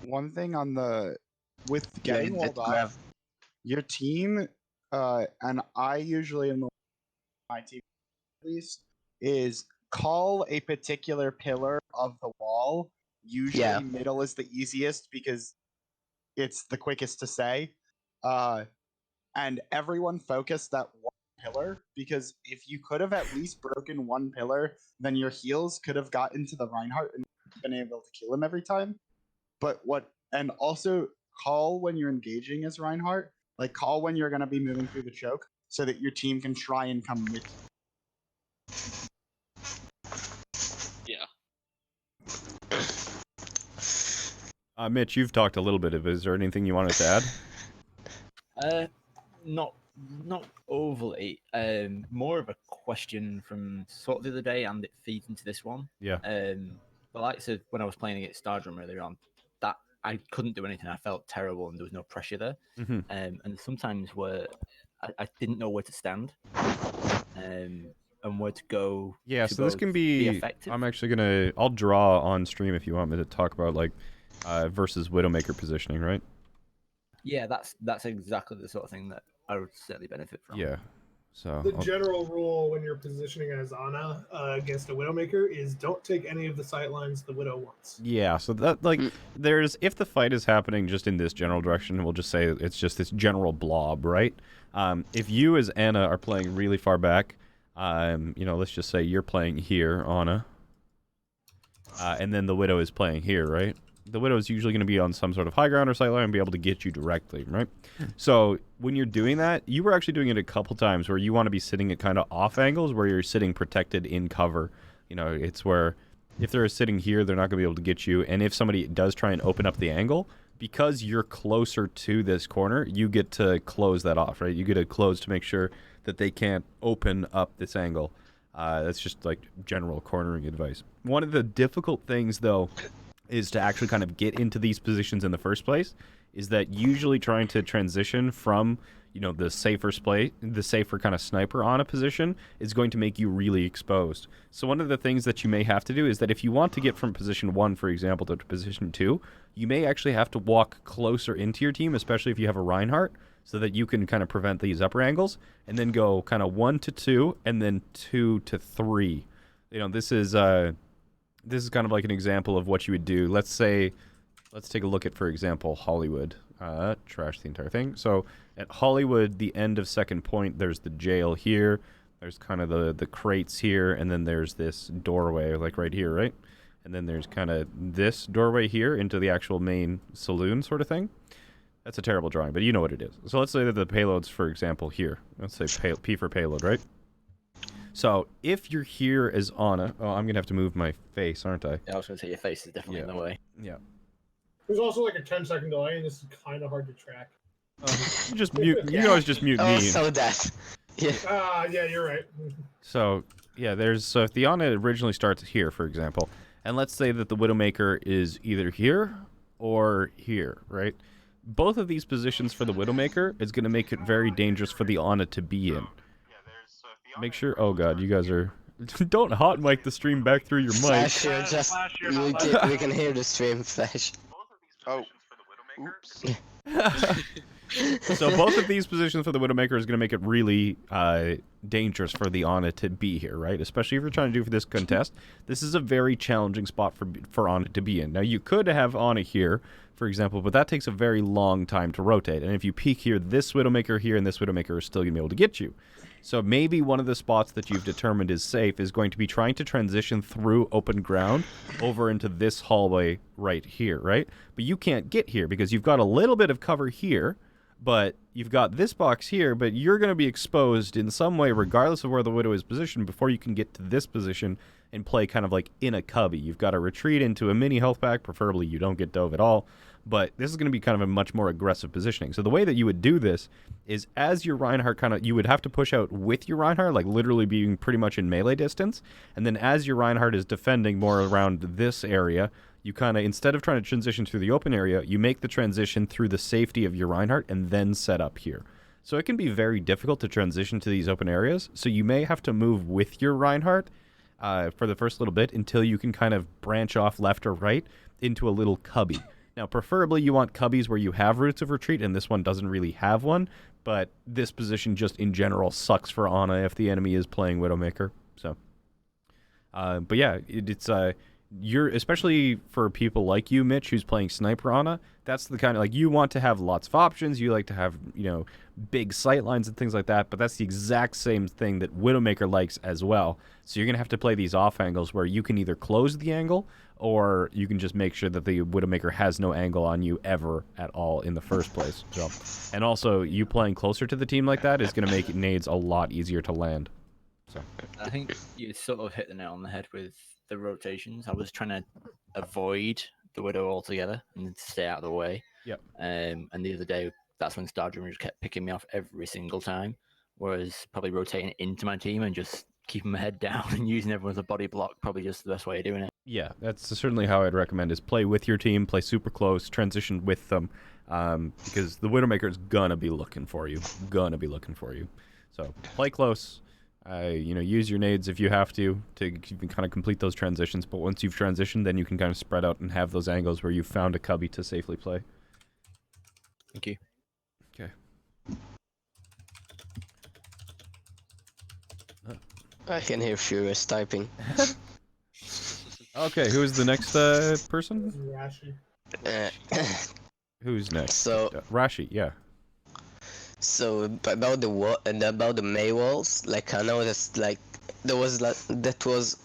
One thing on with getting walled off, your team, and I usually in my team at least, is call a particular pillar of the wall. Usually middle is the easiest because it's the quickest to say. And everyone focus that one pillar, because if you could have at least broken one pillar, then your heals could have got into the Reinhardt and been able to kill him every time. And also call when you're engaging as Reinhardt, like call when you're going to be moving through the choke so that your team can try and come with you. Yeah. Mitch, you've talked a little bit of it. Is there anything you wanted to add? Not overly. More of a question from sort of the other day, and it feeds into this one. Yeah. But like I said, when I was playing against Stardom earlier on, that I couldn't do anything. I felt terrible, and there was no pressure there. Mhm. And sometimes where I didn't know where to stand, and where to go. Yeah, to so this both can be. effective. I'm actually I'll draw on stream if you want me to talk about like versus Widowmaker positioning, right? Yeah, that's exactly the sort of thing that I would certainly benefit from. Yeah. So The general rule when you're positioning as Ana against a Widowmaker is don't take any of the sight lines the Widow wants. Yeah, so that like there's if the fight is happening just in this general direction, we'll just say it's just this general blob, right? If you as Ana are playing really far back, let's just say you're playing here, Ana, and then the Widow is playing here, right? The Widow is usually going to be on some sort of high ground or sight line and be able to get you directly, right? So when you're doing that, you were actually doing it a couple times where you want to be sitting at kind of off angles where you're sitting protected in cover. It's where if they're sitting here, they're not going to be able to get you. And if somebody does try and open up the angle, because you're closer to this corner, you get to close that off, right? You get to close to make sure that they can't open up this angle. That's just like general cornering advice. One of the difficult things, though, is to actually kind of get into these positions in the first place. Is that usually trying to transition from, you know, the safer kind of sniper on a position is going to make you really exposed. So one of the things that you may have to do is that if you want to get from position 1, for example, to position 2, you may actually have to walk closer into your team, especially if you have a Reinhardt, so that you can kind of prevent these upper angles, and then go kind of 1 to 2, and then 2 to 3. You know, this is kind of like an example of what you would do. Let's take a look at, for example, Hollywood. Trash the entire thing. So at Hollywood, the end of second point, there's the jail here. There's kind of the crates here, and then there's this doorway, like right here, right? And then there's kind of this doorway here into the actual main saloon sort of thing. That's a terrible drawing, but you know what it is. So let's say that the payload's, for example, here. Let's say P for payload, right? So if you're here as Ana... Oh, I'm going to have to move my face, aren't I? Yeah, I was going to say your face is definitely in the way. Yeah. There's also like a 10-second delay, and this is kind of hard to track. You just mute. You always just mute me. So that. Yeah. Yeah, you're right. So yeah, so if the Ana originally starts here, for example, and let's say that the Widowmaker is either here or here, right? Both of these positions for the Widowmaker is going to make it very dangerous for the Ana to be in. Make sure. Oh god, you guys are. Don't hot mic the stream back through your mic. Flash here, just we can hear the stream flash. Oh, oops. So both of these positions for the Widowmaker is going to make it really dangerous for the Ana to be here, right? Especially if you're trying to do for this contest. This is a very challenging spot for Ana to be in. Now, you could have Ana here, for example, but that takes a very long time to rotate. And if you peek here, this Widowmaker here and this Widowmaker are still going to be able to get you. So maybe one of the spots that you've determined is safe is going to be trying to transition through open ground over into this hallway right here, right? But you can't get here because you've got a little bit of cover here, but you've got this box here, but you're going to be exposed in some way regardless of where the Widow is positioned before you can get to this position and play kind of like in a cubby. You've got to retreat into a mini health pack, preferably you don't get dove at all, but this is going to be kind of a much more aggressive positioning. So the way that you would do this is as your Reinhardt you would have to push out with your Reinhardt, like literally being pretty much in melee distance, and then as your Reinhardt is defending more around this area, you kind of, instead of trying to transition through the open area, you make the transition through the safety of your Reinhardt and then set up here. So it can be very difficult to transition to these open areas, so you may have to move with your Reinhardt for the first little bit until you can kind of branch off left or right into a little cubby. Now, preferably you want cubbies where you have routes of retreat, and this one doesn't really have one, but this position just in general sucks for Ana if the enemy is playing Widowmaker. So, but yeah, it's you're, especially for people like you, Mitch, who's playing Sniper Ana, that's the kind of, like, you want to have lots of options, you like to have, you know, big sight lines and things like that, but that's the exact same thing that Widowmaker likes as well. So you're going to have to play these off angles where you can either close the angle, or you can just make sure that the Widowmaker has no angle on you ever at all in the first place. So, and also, you playing closer to the team like that is going to make nades a lot easier to land. So I think you sort of hit the nail on the head with the rotations. I was trying to avoid the Widow altogether and stay out of the way. Yep. And the other day, that's when Star Dreamer just kept picking me off every single time. Whereas probably rotating into my team and just keeping my head down and using everyone as a body block, probably just the best way of doing it. Yeah, that's certainly how I'd recommend is play with your team, play super close, transition with them, because the Widowmaker is gonna be looking for you. So play close. You know, use your nades if you have to kind of complete those transitions. But once you've transitioned, then you can kind of spread out and have those angles where you've found a cubby to safely play. Thank you. Okay. I can hear Furious typing. Okay, who is the next person? Rashi. Who's next? So Rashi, yeah. So about the May walls, like I noticed, like that was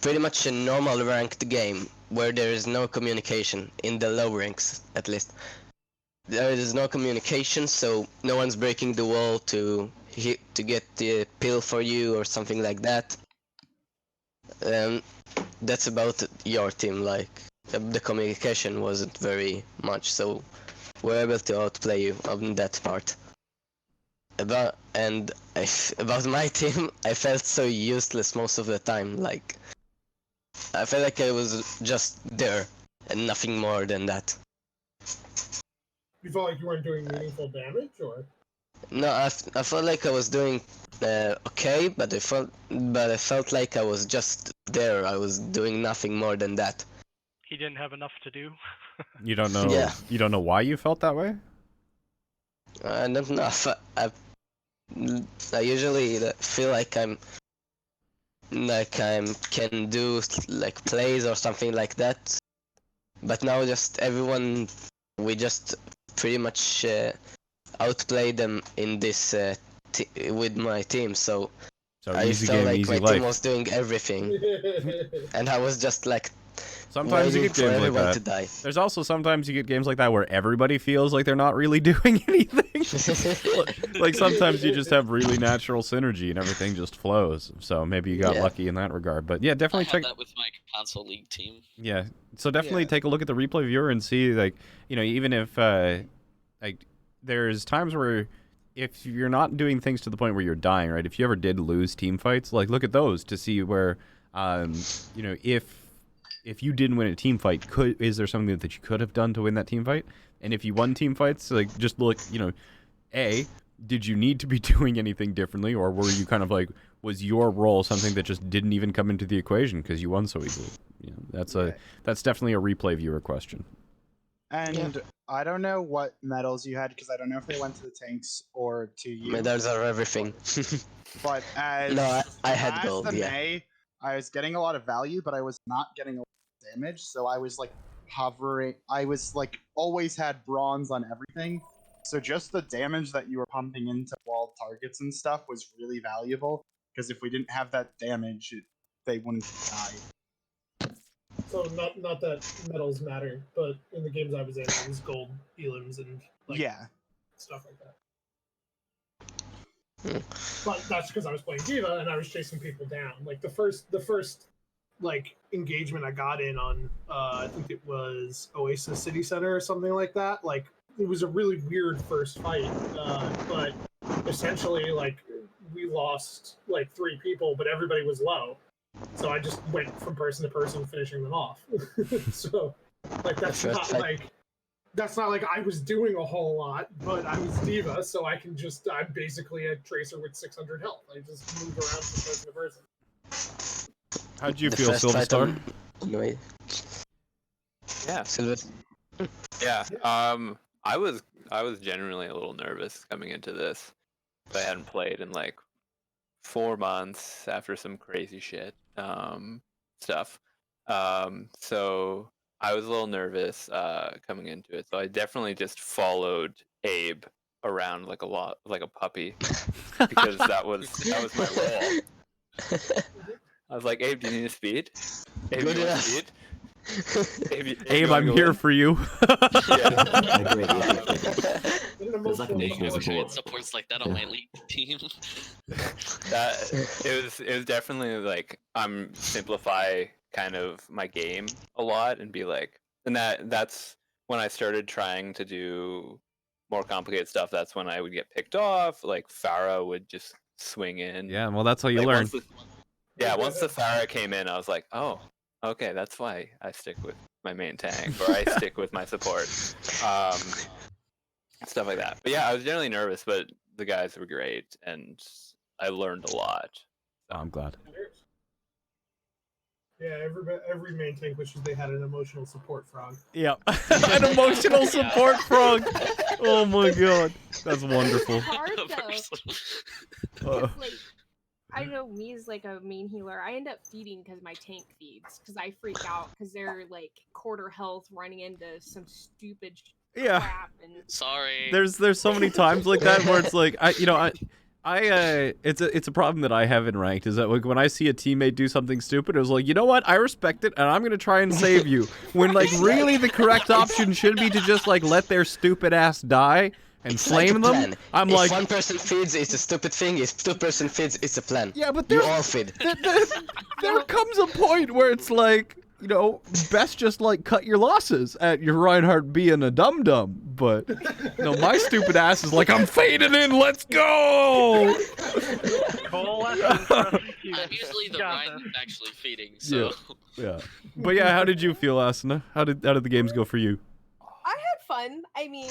pretty much a normal ranked game where there is no communication in the low ranks, at least. There is no communication, so no one's breaking the wall to get the pill for you or something like that. That's about your team. Like the communication wasn't very much, so we're able to outplay you on that part. about my team, I felt so useless most of the time. Like, I felt like I was just there and nothing more than that. You felt like you weren't doing meaningful damage, or? No, I felt like I was doing okay, but I felt like I was just there. I was doing nothing more than that. He didn't have enough to do. You don't know. Yeah. You don't know why you felt that way. I don't know. I usually feel like I'm can do like plays or something like that, but now just everyone, we just pretty much outplay them in this with my team. So I easy felt game, like easy my life. team was doing everything, and I was just like Sometimes you waiting get for games like everyone that. to die. There's also sometimes you get games like that where everybody feels like they're not really doing anything. Like sometimes you just have really natural synergy and everything just flows. So maybe you got lucky in that regard. But yeah, definitely I check. had that with my console league team. Yeah, so definitely take a look at the replay viewer and see, like, you know, even if like there's times where if you're not doing things to the point where you're dying, right? If you ever did lose team fights, like look at those to see where, you know, if you didn't win a team fight, is there something that you could have done to win that team fight? And if you won team fights, like just look, you know, did you need to be doing anything differently, or were you kind of like, was your role something that just didn't even come into the equation because you won so easily? You know, that's definitely a replay viewer question. And I don't know what medals you had because I don't know if they went to the tanks or to you. Medals are everything. But as No, I had as gold. the Yeah. May, I was getting a lot of value, but I was not getting a lot of damage. So I was like hovering. I was like always had bronze on everything. So just the damage that you were pumping into walled targets and stuff was really valuable. Because if we didn't have that damage, they wouldn't die. So not that medals matter, but in the games I was in, it was gold elims and like stuff like that. But that's because I was playing Diva and I was chasing people down. Like the first like engagement I got in on I think it was Oasis City Center or something like that. Like it was a really weird first fight, but essentially like we lost like 3 people, but everybody was low. So I just went from person to person, finishing them off. So like that's not like I was doing a whole lot, but I was Diva, so I'm basically a tracer with 600 health. I just moved around from person to person. How'd you feel, Silver Star? Yeah. Silver. Yeah. I was genuinely a little nervous coming into this. I hadn't played in like 4 months after some crazy shit stuff. So I was a little nervous coming into it. So I definitely just followed Abe around like a puppy because that was my role. I was like, Abe, do you need a speed? Abe, Good you want enough. speed? Abe, I'm here for you. Supports like that on my league team. It was definitely like I'm simplify kind of my game a lot and be like, and that's when I started trying to do more complicated stuff. That's when I would get picked off. Like Pharah would just swing in. Yeah, well, that's how you learn. Once the Pharah came in, I was like, oh, okay, that's why I stick with my main tank, or I stick with my support, stuff like that. But yeah, I was generally nervous, but the guys were great, and I learned a lot. Oh, I'm glad. Yeah, every main tank wishes they had an emotional support frog. Yeah, an emotional support frog. Oh my god, that's wonderful. It's hard though. Uh, Like, I know me as like a main healer. I end up feeding because my tank feeds because I freak out because they're like quarter health running into some stupid crap. And Sorry. There's so many times like that where it's like it's a problem that I have in ranked is that like when I see a teammate do something stupid, it was like, you know what, I respect it and I'm gonna try and save you. When like really the correct option should be to just like let their stupid ass die and flame them. Plan. I'm if like, one person feeds, it's a stupid thing. If 2 person feeds, it's a plan. Yeah, but you all feed. there comes a point where it's like, you know, best just like cut your losses at your Reinhardt being a dum dum. But no, my stupid ass is like, I'm fading in. Let's go. Usually the Ryan is actually feeding, so. Yeah. But yeah, how did you feel, Asuna? How did the games go for you? I had fun. I mean,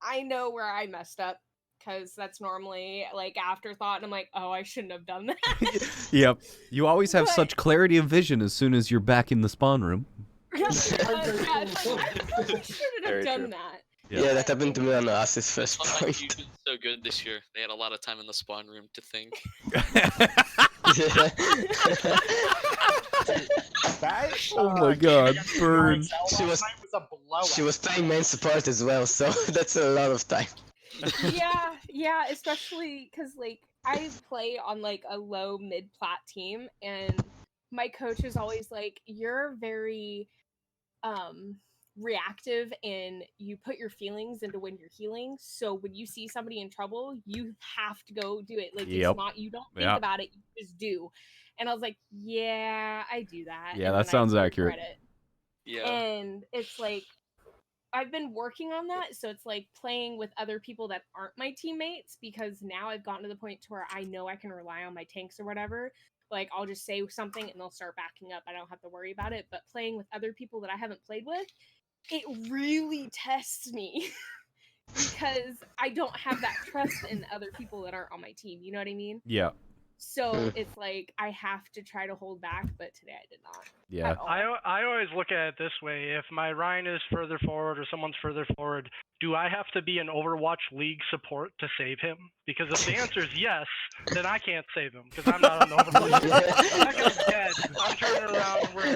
I know where I messed up because that's normally like afterthought, and I'm like, oh, I shouldn't have done that. Yep. You always have such clarity of vision as soon as you're back in the spawn room. Yeah, it's like, I probably shouldn't have Very done true. that. Yeah, that happened to me on Ass's first Unlike point. you've been so good this year, they had a lot of time in the spawn room to think. Oh my god, burn. She was playing main support as well, so that's a lot of time. Yeah, especially because like I play on like a low mid plat team, and my coach is always like, "You're very reactive, and you put your feelings into when you're healing. So when you see somebody in trouble, you have to go do it. Like Yep. it's not you don't think Yeah. about it, you just do." And I was like, "Yeah, I do that." Yeah, and that then I sounds accurate. regret it. Yeah. And it's like I've been working on that, so it's like playing with other people that aren't my teammates, because now I've gotten to the point to where I know I can rely on my tanks or whatever. Like I'll just say something and they'll start backing up. I don't have to worry about it. But playing with other people that I haven't played with, it really tests me because I don't have that trust in other people that aren't on my team. You know what I mean? Yeah. So it's like I have to try to hold back, but today I did not. Yeah. I always look at it this way: if my Ryan is further forward or someone's further forward, do I have to be an Overwatch League support to save him? Because if the answer is yes, then I can't save him because I'm not on the Overwatch. That guy's dead. I'm turning around and we're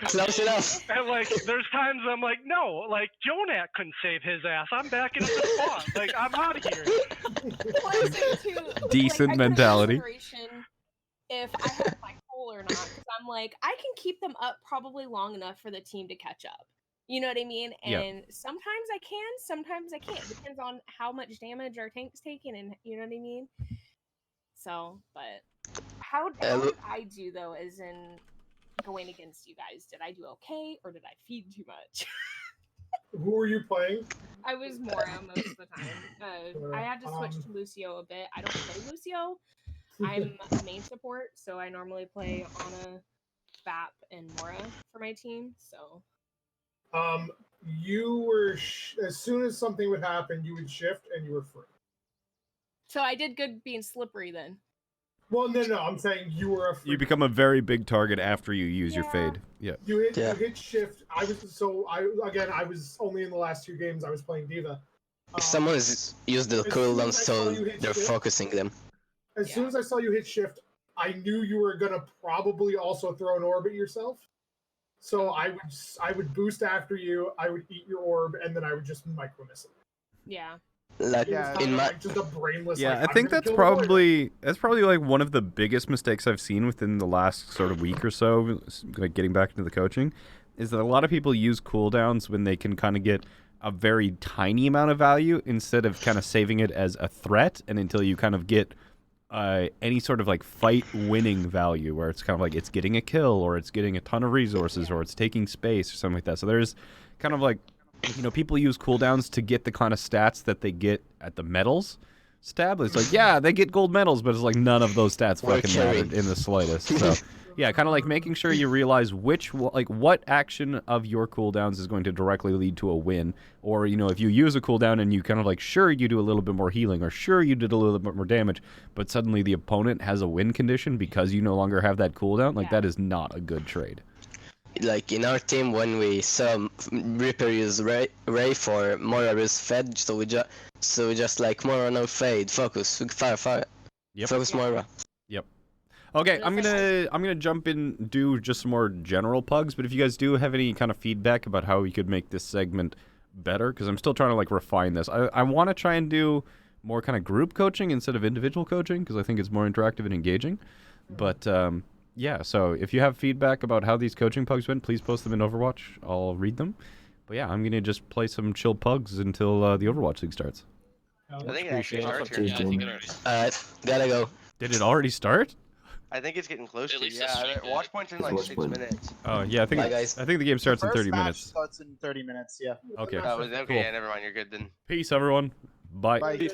Close enough. And like, there's times I'm like, no, like Jonat couldn't save his ass. I'm backing up the spawn. Like, I'm out of here. Decent mentality. If I have my hole or not, because I'm like, I can keep them up probably long enough for the team to catch up. You know what I mean? Yeah. And sometimes I can, sometimes I can't. Depends on how much damage our tank's taking, and you know what I mean? So, but how did I do though, as in going against you guys? Did I do okay, or did I feed too much? Who were you playing? I was Mora most of the time. I had to switch to Lucio a bit. I don't play Lucio. I'm a main support, so I normally play Ana, Bap, and Mora for my team. So, You were as soon as something would happen, you would shift and you were free. so I did good being slippery then. Well, no, I'm saying you were a free. You become a very big target after you use your fade. Yeah. You hit shift. I was only in the last 2 games I was playing Diva. Someone's used the cooldowns, so they're focusing them. As soon as I saw you hit shift, I knew you were gonna probably also throw an orb at yourself. So I would boost after you, I would eat your orb, and then I would just micro missile. Yeah. Like in my just a brainless. Yeah, like, I think that's probably like one of the biggest mistakes I've seen within the last sort of week or so, like getting back into the coaching, is that a lot of people use cooldowns when they can kind of get a very tiny amount of value instead of kind of saving it as a threat, and until you kind of get any sort of like fight winning value where it's kind of like it's getting a kill or it's getting a ton of resources or it's taking space or something like that. So there's kind of like, you know, people use cooldowns to get the kind of stats that they get at the medals stab. It's like, yeah, they get gold medals, but it's like none of those stats fucking mattered in the slightest. So yeah, kind of like making sure you realize what action of your cooldowns is going to directly lead to a win. Or, you know, if you use a cooldown and you kind of like, sure, you do a little bit more healing, or sure, you did a little bit more damage, but suddenly the opponent has a win condition because you no longer have that cooldown, like that is not a good trade. Like in our team, when we saw Reaper use Ray for Mora use Fed, so we just like Mora no fade, focus, fire, Yep. focus Mora. Yep. Okay, I'm gonna jump in, do just some more general pugs, but if you guys do have any kind of feedback about how we could make this segment better, because I'm still trying to like refine this. I want to try and do more kind of group coaching instead of individual coaching, because I think it's more interactive and engaging. But yeah, so if you have feedback about how these coaching pugs went, please post them in Overwatch. I'll read them. But yeah, I'm gonna just play some chill pugs until the Overwatch League starts. I think it actually starts here. Cheers, I think it Jayne. already. Gotta go. Did it already start? I think it's getting close At to. least Yeah, that's pretty good. watch points in like Watch 6 point. minutes. Oh yeah, I think Bye, guys. I think the game starts in First 30 match minutes. starts in 30 minutes. Yeah. Okay. Oh, okay, Cool. yeah, never mind. You're good then. Peace, everyone. Bye. Bye.